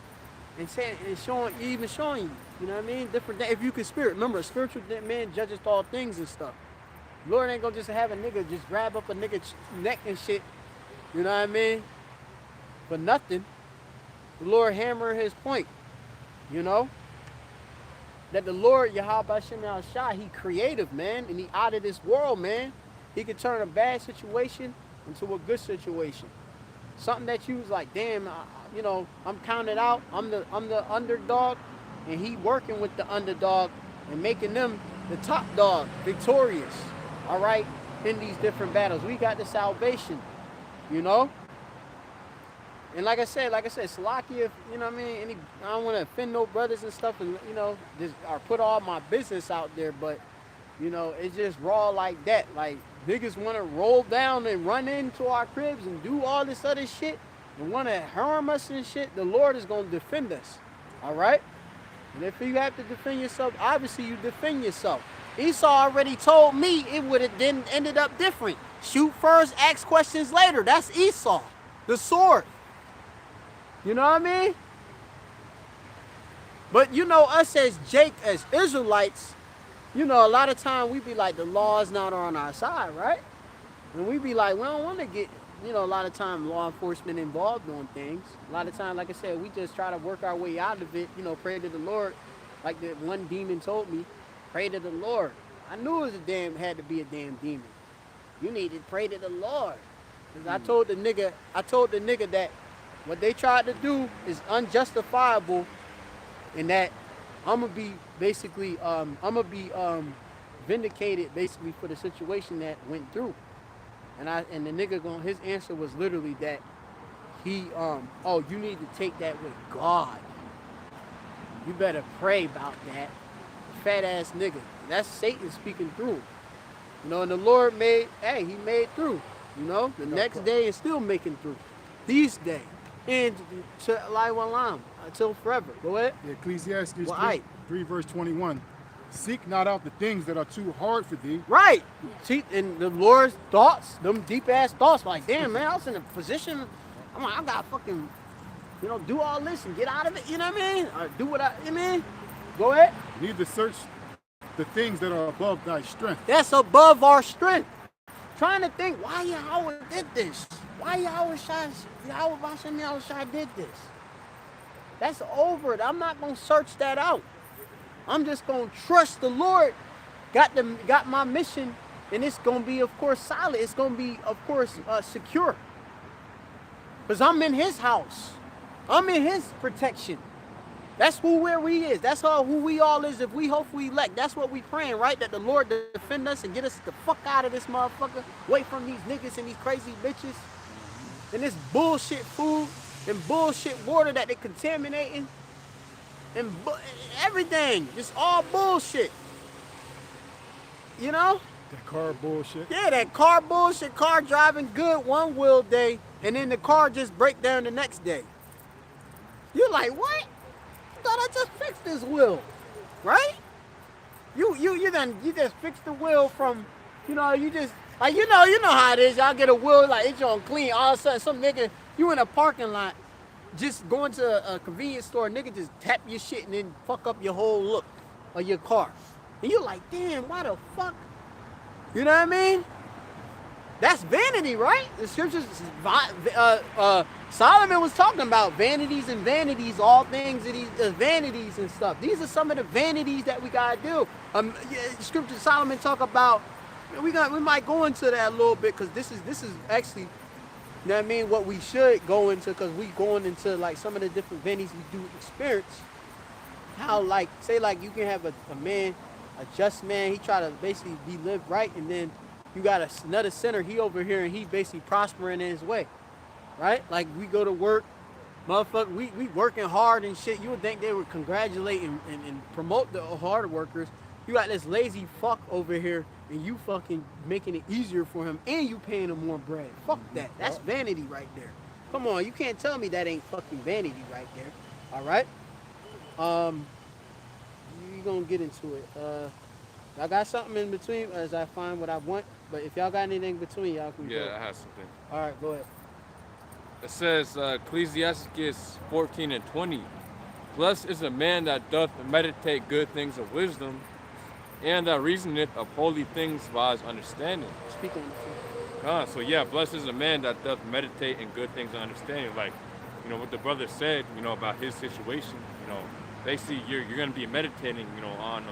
and saying and showing you. You know what I mean? Different things. If you can spirit. Remember, a spiritual man judges all things and stuff. Lord ain't gonna just have a nigga just grab up a nigga's neck and shit. You know what I mean? For nothing. The Lord hammer his point. You know? That the Lord, Yakalba Page, he creative, man. And he out of this world, man. He can turn a bad situation into a good situation. Something that you was like, damn, you know, I'm counted out. I'm the underdog. And he working with the underdog and making them the top dog, victorious, all right, in these different battles. We got the salvation, you know? And like I said, Salakia, you know what I mean? I don't want to offend no brothers and stuff and, you know, just or put all my business out there, but, you know, it's just raw like that. Like, niggas want to roll down and run into our cribs and do all this other shit and want to harm us and shit. The Lord is going to defend us, all right? And if you have to defend yourself, obviously you defend yourself. Esau already told me it would have ended up different. Shoot first, ask questions later. That's Esau, the sword. You know what I mean? But you know, us as Israelites, you know, a lot of time we be like, the law is not on our side, right? And we be like, we don't want to get, you know, a lot of time law enforcement involved on things. A lot of time, like I said, we just try to work our way out of it, you know, pray to the Lord. Like the one demon told me, pray to the Lord. I knew it was had to be a damn demon. You need to pray to the Lord. Because I told the nigga that what they tried to do is unjustifiable and that I'm going to be basically, vindicated basically for the situation that went through. And the nigga his answer was literally that he, you need to take that with God. You better pray about that. Fat ass nigga. That's Satan speaking through. You know, and the Lord he made through. You know, the next day is still making through. These days. And until forever. Go ahead. Ecclesiastes 3 verse 21. Seek not out the things that are too hard for thee. Right. See, and the Lord's thoughts, them deep ass thoughts, like, damn, man, I was in a position, I'm like, I got fucking, you know, do all this and get out of it, you know what I mean? Or do what you mean? Go ahead. You need to search the things that are above thy strength. That's above our strength. Trying to think why Yahweh did this. Why Yahweh did this. That's over it. I'm not going to search that out. I'm just going to trust the Lord. Got my mission, and it's going to be, of course, solid. It's going to be, of course, secure. Because I'm in his house. I'm in his protection. That's where we is. That's who we all is if we hopefully elect. That's what we praying, right? That the Lord defend us and get us the fuck out of this motherfucker. Away from these niggas and these crazy bitches. And this bullshit food and bullshit water that they contaminating. And everything. Just all bullshit. You know? That car bullshit. Yeah, that car bullshit. Car driving good one wheel day. And then the car just break down the next day. You're like, what? I thought I just fixed this wheel, right? You just fixed the wheel from, you know, you just like you know how it is. Y'all get a wheel like it's on clean. All of a sudden, some nigga you in a parking lot, just going to a convenience store, nigga just tap your shit and then fuck up your whole look of your car, and you're like, damn, why the fuck? You know what I mean? That's vanity, right? The scriptures, Solomon was talking about vanities and vanities, all things that vanities and stuff. These are some of the vanities that we gotta do. Scripture Solomon talk about. We might go into that a little bit because this is actually, you know what I mean, what we should go into because we going into like some of the different vanities we do experience. How like say like you can have a man, a just man. He try to basically be lived right and then. you got another sinner, he over here and he basically prospering in his way, right? Like we go to work, motherfucker, we working hard and shit. You would think they would congratulate and promote the hard workers. You got this lazy fuck over here and you fucking making it easier for him and you paying him more bread. Fuck that. That's vanity right there. Come on, you can't tell me that ain't fucking vanity right there. All right? You gonna get into it. I got something in between as I find what I want, but if y'all got anything between, y'all can go. Yeah, I have something. All right, go ahead. It says, Ecclesiastes 14:20, blessed is a man that doth meditate good things of wisdom, and that reasoneth of holy things by his understanding. Speak on the So yeah, blessed is a man that doth meditate in good things of understanding. Like, you know, what the brother said, you know, about his situation, you know, they see you're going to be meditating, you know, on,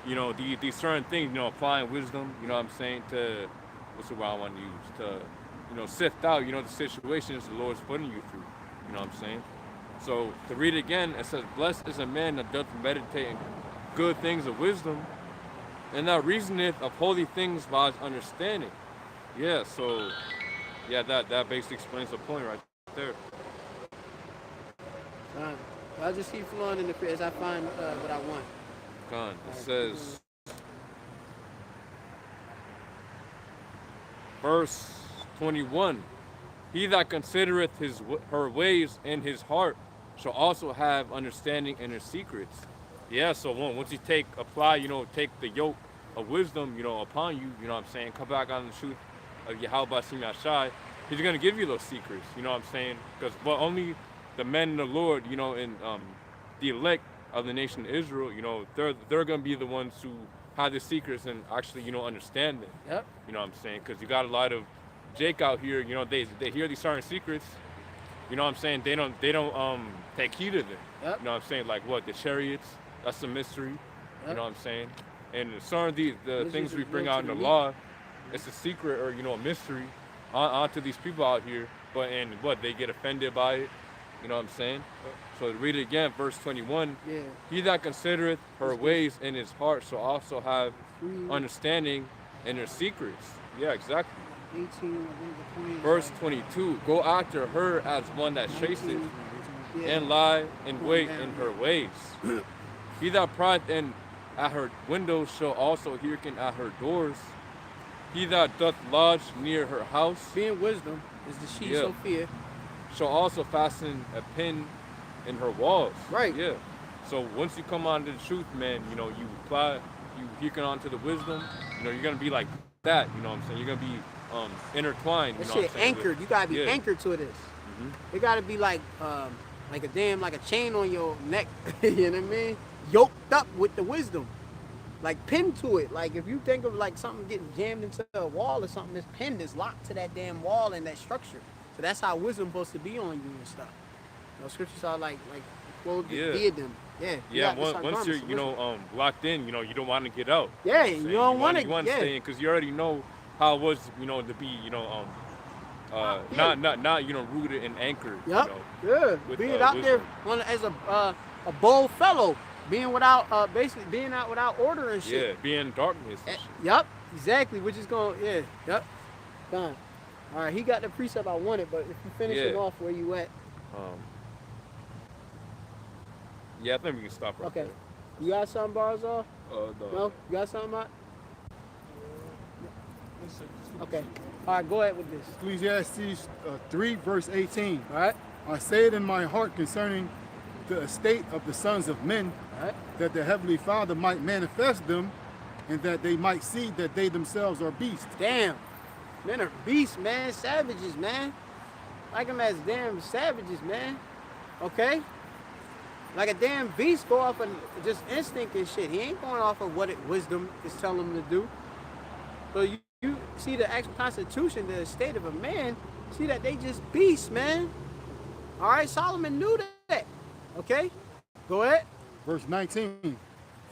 you know, these certain things, you know, applying wisdom, you know what I'm saying, to, what's the word I want to use, to, you know, sift out, you know, the situations the Lord's putting you through, you know what I'm saying? So to read it again, it says, blessed is a man that doth meditate in good things of wisdom, and that reasoneth of holy things by his understanding. Yeah, so, yeah, that basically explains the point right there. I'll just keep flowing in the as I find what I want. It says, verse 21, he that considereth her ways in his heart shall also have understanding in her secrets. Yeah, so once you apply, you know, take the yoke of wisdom, you know, upon you, you know what I'm saying, come back on the truth of Yakalba Page, he's going to give you those secrets, you know what I'm saying, because only the men in the Lord, you know, and the elect of the nation of Israel, you know, they're going to be the ones who have the secrets and actually, you know, understand them. Yep. You know what I'm saying, because you got a lot of Jake out here, you know, they hear these certain secrets, you know what I'm saying, they don't take heed of them. Yep. You know what I'm saying, like what, the chariots, that's a mystery, Yep. you know what I'm saying, and some of the things we bring out in the law, it's a secret or, you know, a mystery onto these people out here, and they get offended by it, you know what I'm saying? So to read it again, verse 21, he that considereth her ways in his heart shall also have understanding in her secrets. Yeah, exactly. 18, verse 22, go after her as one that chaseth, and lie and wait in her ways. He that prieth in at her windows shall also hearken at her doors. He that doth lodge near her house, being wisdom is the she Sophia, shall also fasten a pin in her walls. Right. Yeah. So once you come on to the truth, man, you know, you apply, you hearken on to the wisdom, you know, you're going to be like that, you know what I'm saying? You're going to be intertwined. That you know shit what I'm saying? anchored. You got to be anchored to this. It got to be like a chain on your neck, you know what I mean? Yoked up with the wisdom. Like pinned to it. Like if you think of like something getting jammed into a wall or something, it's pinned, it's locked to that damn wall and that structure. So that's how wisdom supposed to be on you and stuff. You know, scriptures are like clothed with them. Yeah. Yeah. Once you're, you know, locked in, you know, you don't want to get out. Yeah. You don't want to. You want to stay in because you already know how it was, you know, to be, you know, not you know, rooted and anchored. Yep. You know, with, being out wisdom. There as a bold fellow. Being without, basically being out without order and shit. Yeah, being in darkness and shit. Yep, exactly, which is going, yep, done. All right, he got the precept I wanted, but if you finish it off, where you at? Yeah, I think we can stop right there. You got something, Barzal? No. You got something, Matt? Okay. All right, go ahead with this. Ecclesiastes 3, verse 18. All right. I say it in my heart concerning the estate of the sons of men, that the Heavenly Father might manifest them, and that they might see that they themselves are beasts. Damn. Men are beasts, man. Savages, man. Like them as damn savages, man. Okay? Like a damn beast go off of just instinct and shit. He ain't going off of what wisdom is telling him to do. So you see the actual constitution, the estate of a man, see that they just beasts, man. All right? Solomon knew that. Okay? Go ahead. Verse 19.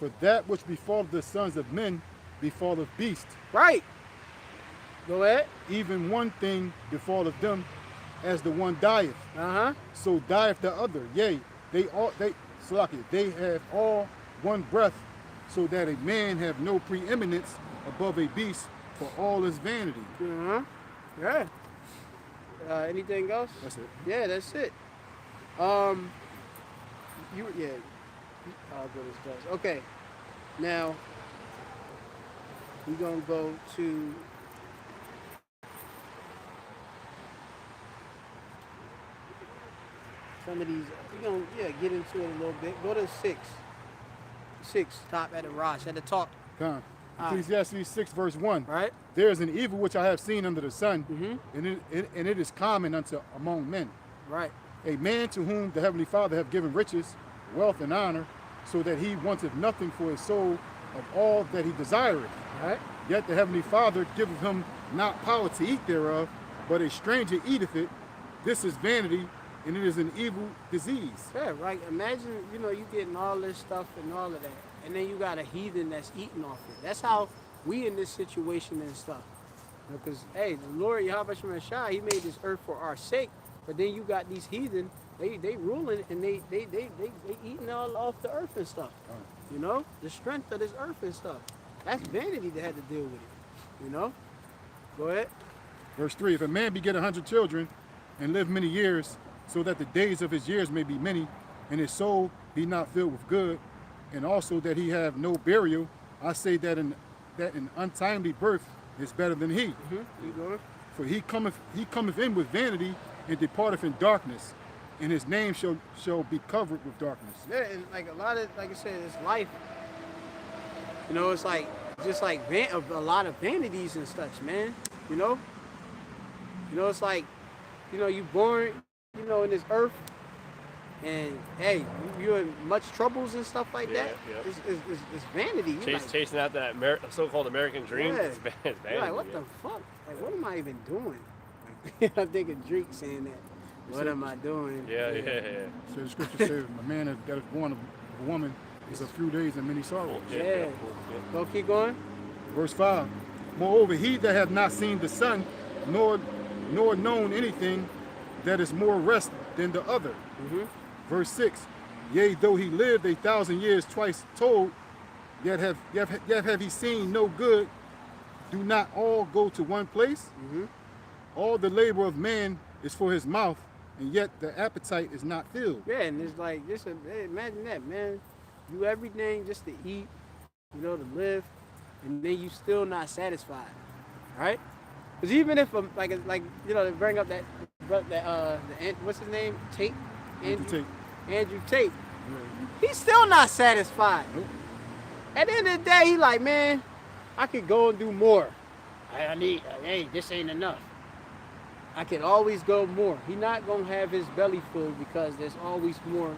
For that which befalleth the sons of men befalleth beasts. Right. Go ahead. Even one thing befalleth them as the one dieth. So dieth the other. Yea, they have all one breath, so that a man have no preeminence above a beast for all its vanity. Yeah. Anything else? That's it. Yeah, that's it. I'll go this does. Okay. Now we're gonna go to some of these. We're gonna get into it a little bit. Go to 6. 6, top at the Rosh, at the top. Come. Ecclesiastes 6 verse 1. Right. There is an evil which I have seen under the sun, and it is common unto among men. Right. A man to whom the Heavenly Father have given riches, wealth, and honor, so that he wanteth nothing for his soul of all that he desireth. Right. Yet the Heavenly Father giveth him not power to eat thereof, but a stranger eateth it. This is vanity, and it is an evil disease. Yeah, right. Imagine, you getting all this stuff and all of that, and then you got a heathen that's eating off it. That's how we in this situation and stuff. Because, hey, the Lord Yahweh Shemashah, he made this earth for our sake, but then you got these heathen, they ruling, and they eating all off the earth and stuff. The strength of this earth and stuff. That's vanity that had to deal with it. Go ahead. Verse 3, if a man beget 100 children and live many years, so that the days of his years may be many, and his soul be not filled with good, and also that he have no burial, I say that an untimely birth is better than he. For he cometh in with vanity, and departeth in darkness, and his name shall be covered with darkness. Yeah, and like a lot of, like I said, it's life. It's like just like a lot of vanities and such, man. It's like, you born, in this earth, and hey, you're in much troubles and stuff like that. Yeah. It's vanity. Chasing out that so-called American dream. Yeah. It's vanity. You're like, what the fuck? Like, what am I even doing? I'm thinking Drake saying that. What am I doing? Yeah. So the scripture says, a man that is born of a woman is a few days and many sorrows. Yeah. Go keep going. Verse 5. Moreover, he that hath not seen the sun, nor known anything that is more rest than the other. Verse 6. Yea, though he lived 1,000 years twice told, yet have he seen no good. Do not all go to one place? All the labor of man is for his mouth, and yet the appetite is not filled. Yeah, and it's like, imagine that, man. Do everything just to eat, to live, and then you still not satisfied, right? Because even if, to bring up that what's his name? Tate? Andrew Tate. He's still not satisfied. At the end of the day, he like, man, I could go and do more. This ain't enough. I can always go more. He's not going to have his belly full because there's always more,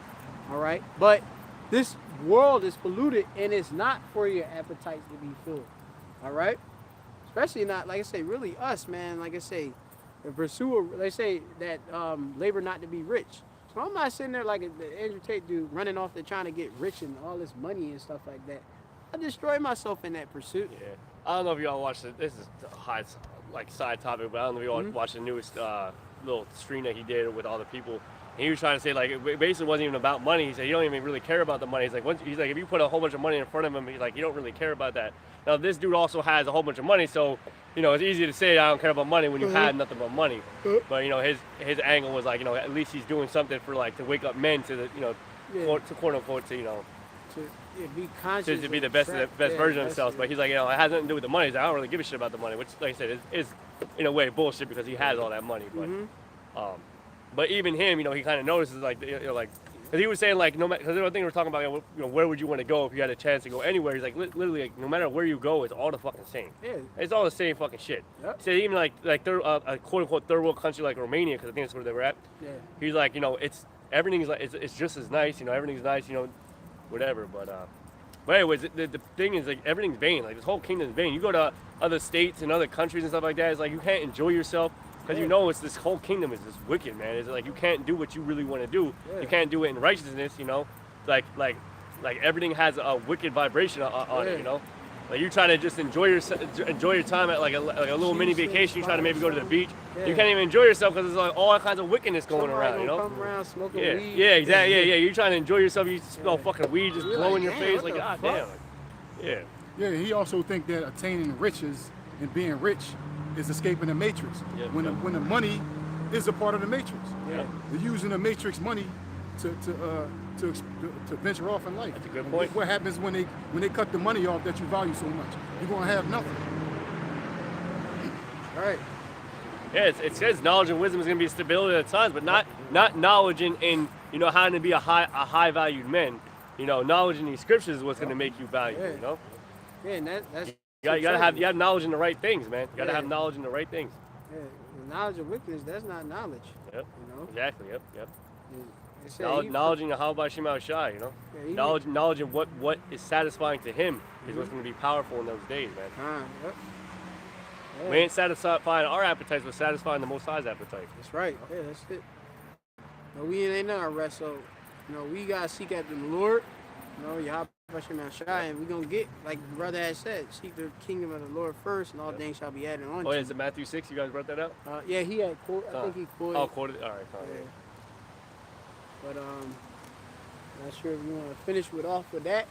all right? But this world is polluted, and it's not for your appetites to be filled, all right? Especially not, like I say, really us, man. Like I say, the pursuer, they say that labor not to be rich. So I'm not sitting there like the Andrew Tate dude running off there trying to get rich and all this money and stuff like that. I destroy myself in that pursuit. Yeah. I don't know if y'all watched it. This is a high, side topic, but I don't know if y'all watched the newest little stream that he did with all the people. And he was trying to say, it basically wasn't even about money. He said, you don't even really care about the money. He's like, if you put a whole bunch of money in front of him, he's like, you don't really care about that. Now, this dude also has a whole bunch of money, so, it's easy to say I don't care about money when you had nothing but money. But, his angle was like, at least he's doing something for, to wake up men to the, to quote unquote, to be conscious, to be the best version of themselves. But he's like, it has nothing to do with the money. He's like, I don't really give a shit about the money, which, like I said, is in a way bullshit because he has all that money. But, but even him, he kind of notices, because he was saying, no matter, because the other thing we were talking about, where would you want to go if you had a chance to go anywhere? He's like, literally, no matter where you go, it's all the fucking same. Yeah. It's all the same fucking shit. Yep. He said even a quote unquote third world country like Romania, because I think that's where they were at. Yeah. He's like, everything's it's just as nice, everything's nice, whatever. But anyways, the thing is, everything's vain. This whole kingdom's vain. You go to other states and other countries and stuff like that, it's like you can't enjoy yourself. Because it's this whole kingdom is just wicked, man. It's like you can't do what you really want to do. Yeah. You can't do it in righteousness, Like everything has a wicked vibration on it, Like you're trying to just enjoy your time at like a little mini vacation. You're trying to maybe go to the beach. Yeah. You can't even enjoy yourself because there's all kinds of wickedness going around, Come around smoking weed. Yeah, exactly. Yeah. You're trying to enjoy yourself. You smell fucking weed just blowing your face. God damn. Yeah. Yeah, he also think that attaining riches and being rich is escaping the matrix. Yeah, when the money is a part of the matrix. Yeah. They're using the matrix money to venture off in life. That's a good point. What happens when they cut the money off that you value so much? You're gonna have nothing. All right. Yeah, it says knowledge and wisdom is going to be stability at times, but not knowledge in you know how to be a high valued man. You know, knowledge in these scriptures is what's going to make you valuable. You know. Yeah, and that's You gotta have knowledge in the right things, man. You gotta have knowledge in the right things. Yeah, the knowledge of wickedness, that's not knowledge. Yep. You know. Exactly. Yep. It said Knowledge in the how about Shema-Shai, you know. Yeah, knowledge of what is satisfying to him is what's going to be powerful in those days, man. Yep. Yeah. We ain't satisfying our appetites, we're satisfying the Most High's appetite. That's right. Yeah, that's it. No, we ain't in our rest, so you know we gotta seek after the Lord. You know, Yahweh, and we're gonna get, like the brother had said, seek the kingdom of the Lord first, and all things shall be added on. Oh, yeah, is it Matthew 6? You guys brought that up? Yeah, he had quoted. I think he quoted. Oh, quoted. All right. Yeah. But not sure if you want to finish off with that.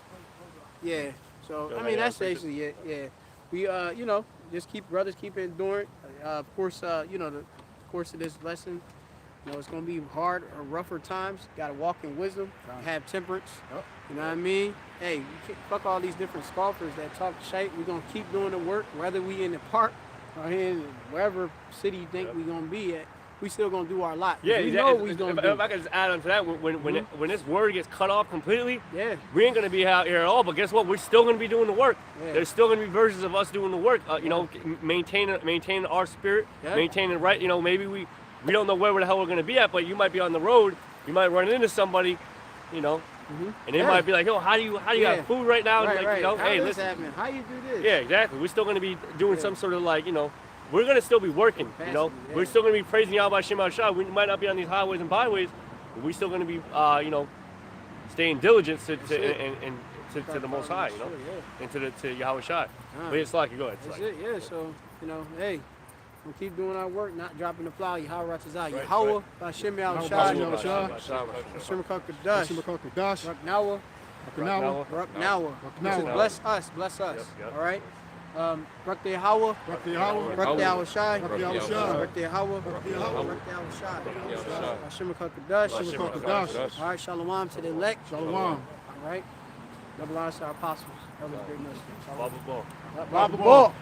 Yeah. So I mean that's basically it. Yeah. We you know, just keep enduring. Of course, you know, the course of this lesson, you know, it's gonna be hard or rougher times. Gotta walk in wisdom, have temperance. You know what I mean? Hey, we can't fuck all these different scoffers that talk shit. We're gonna keep doing the work, whether we in the park or in wherever city you think we're gonna be at. We still gonna do our lot. Yeah, we know we gonna do. If I could just add on to that, when this word gets cut off completely, yeah, we ain't gonna be out here at all. But guess what? We're still gonna be doing the work. Yeah. There's still gonna be versions of us doing the work. You know, maintaining our spirit, maintaining right. You know, maybe we don't know where the hell we're gonna be at, but you might be on the road. You might run into somebody, you know, and they might be like, "Yo, how do you have food right now?" Right, and like, you know, how hey, this listen, happening? How you do this? yeah, exactly. We're still gonna be doing some sort of like, you know. We're gonna still be working, you know. Yeah. We're still gonna be praising Yahweh Shema Shah. We might not be on these highways and byways, but we're still gonna be, you know, staying diligent to the Most High, you know, and to Yahweh Shah. But it's like you go ahead. That's it, yeah. So you know, hey, we'll keep doing our work, not dropping the plow. Yahweh Ratazah, Yahweh, Hashem Yahweh Shah, Hashem Kakadash, Raknawa. Bless us. All right. Rak the Yahweh, Rak the Yahweh Shai, Rak the Yahweh Yahweh Shai, Hashem Kakadash. All right, Shalom to the elect. Shalom. All right. Double honors to our apostles. That was a great message. Baba Ball. Baba Ball.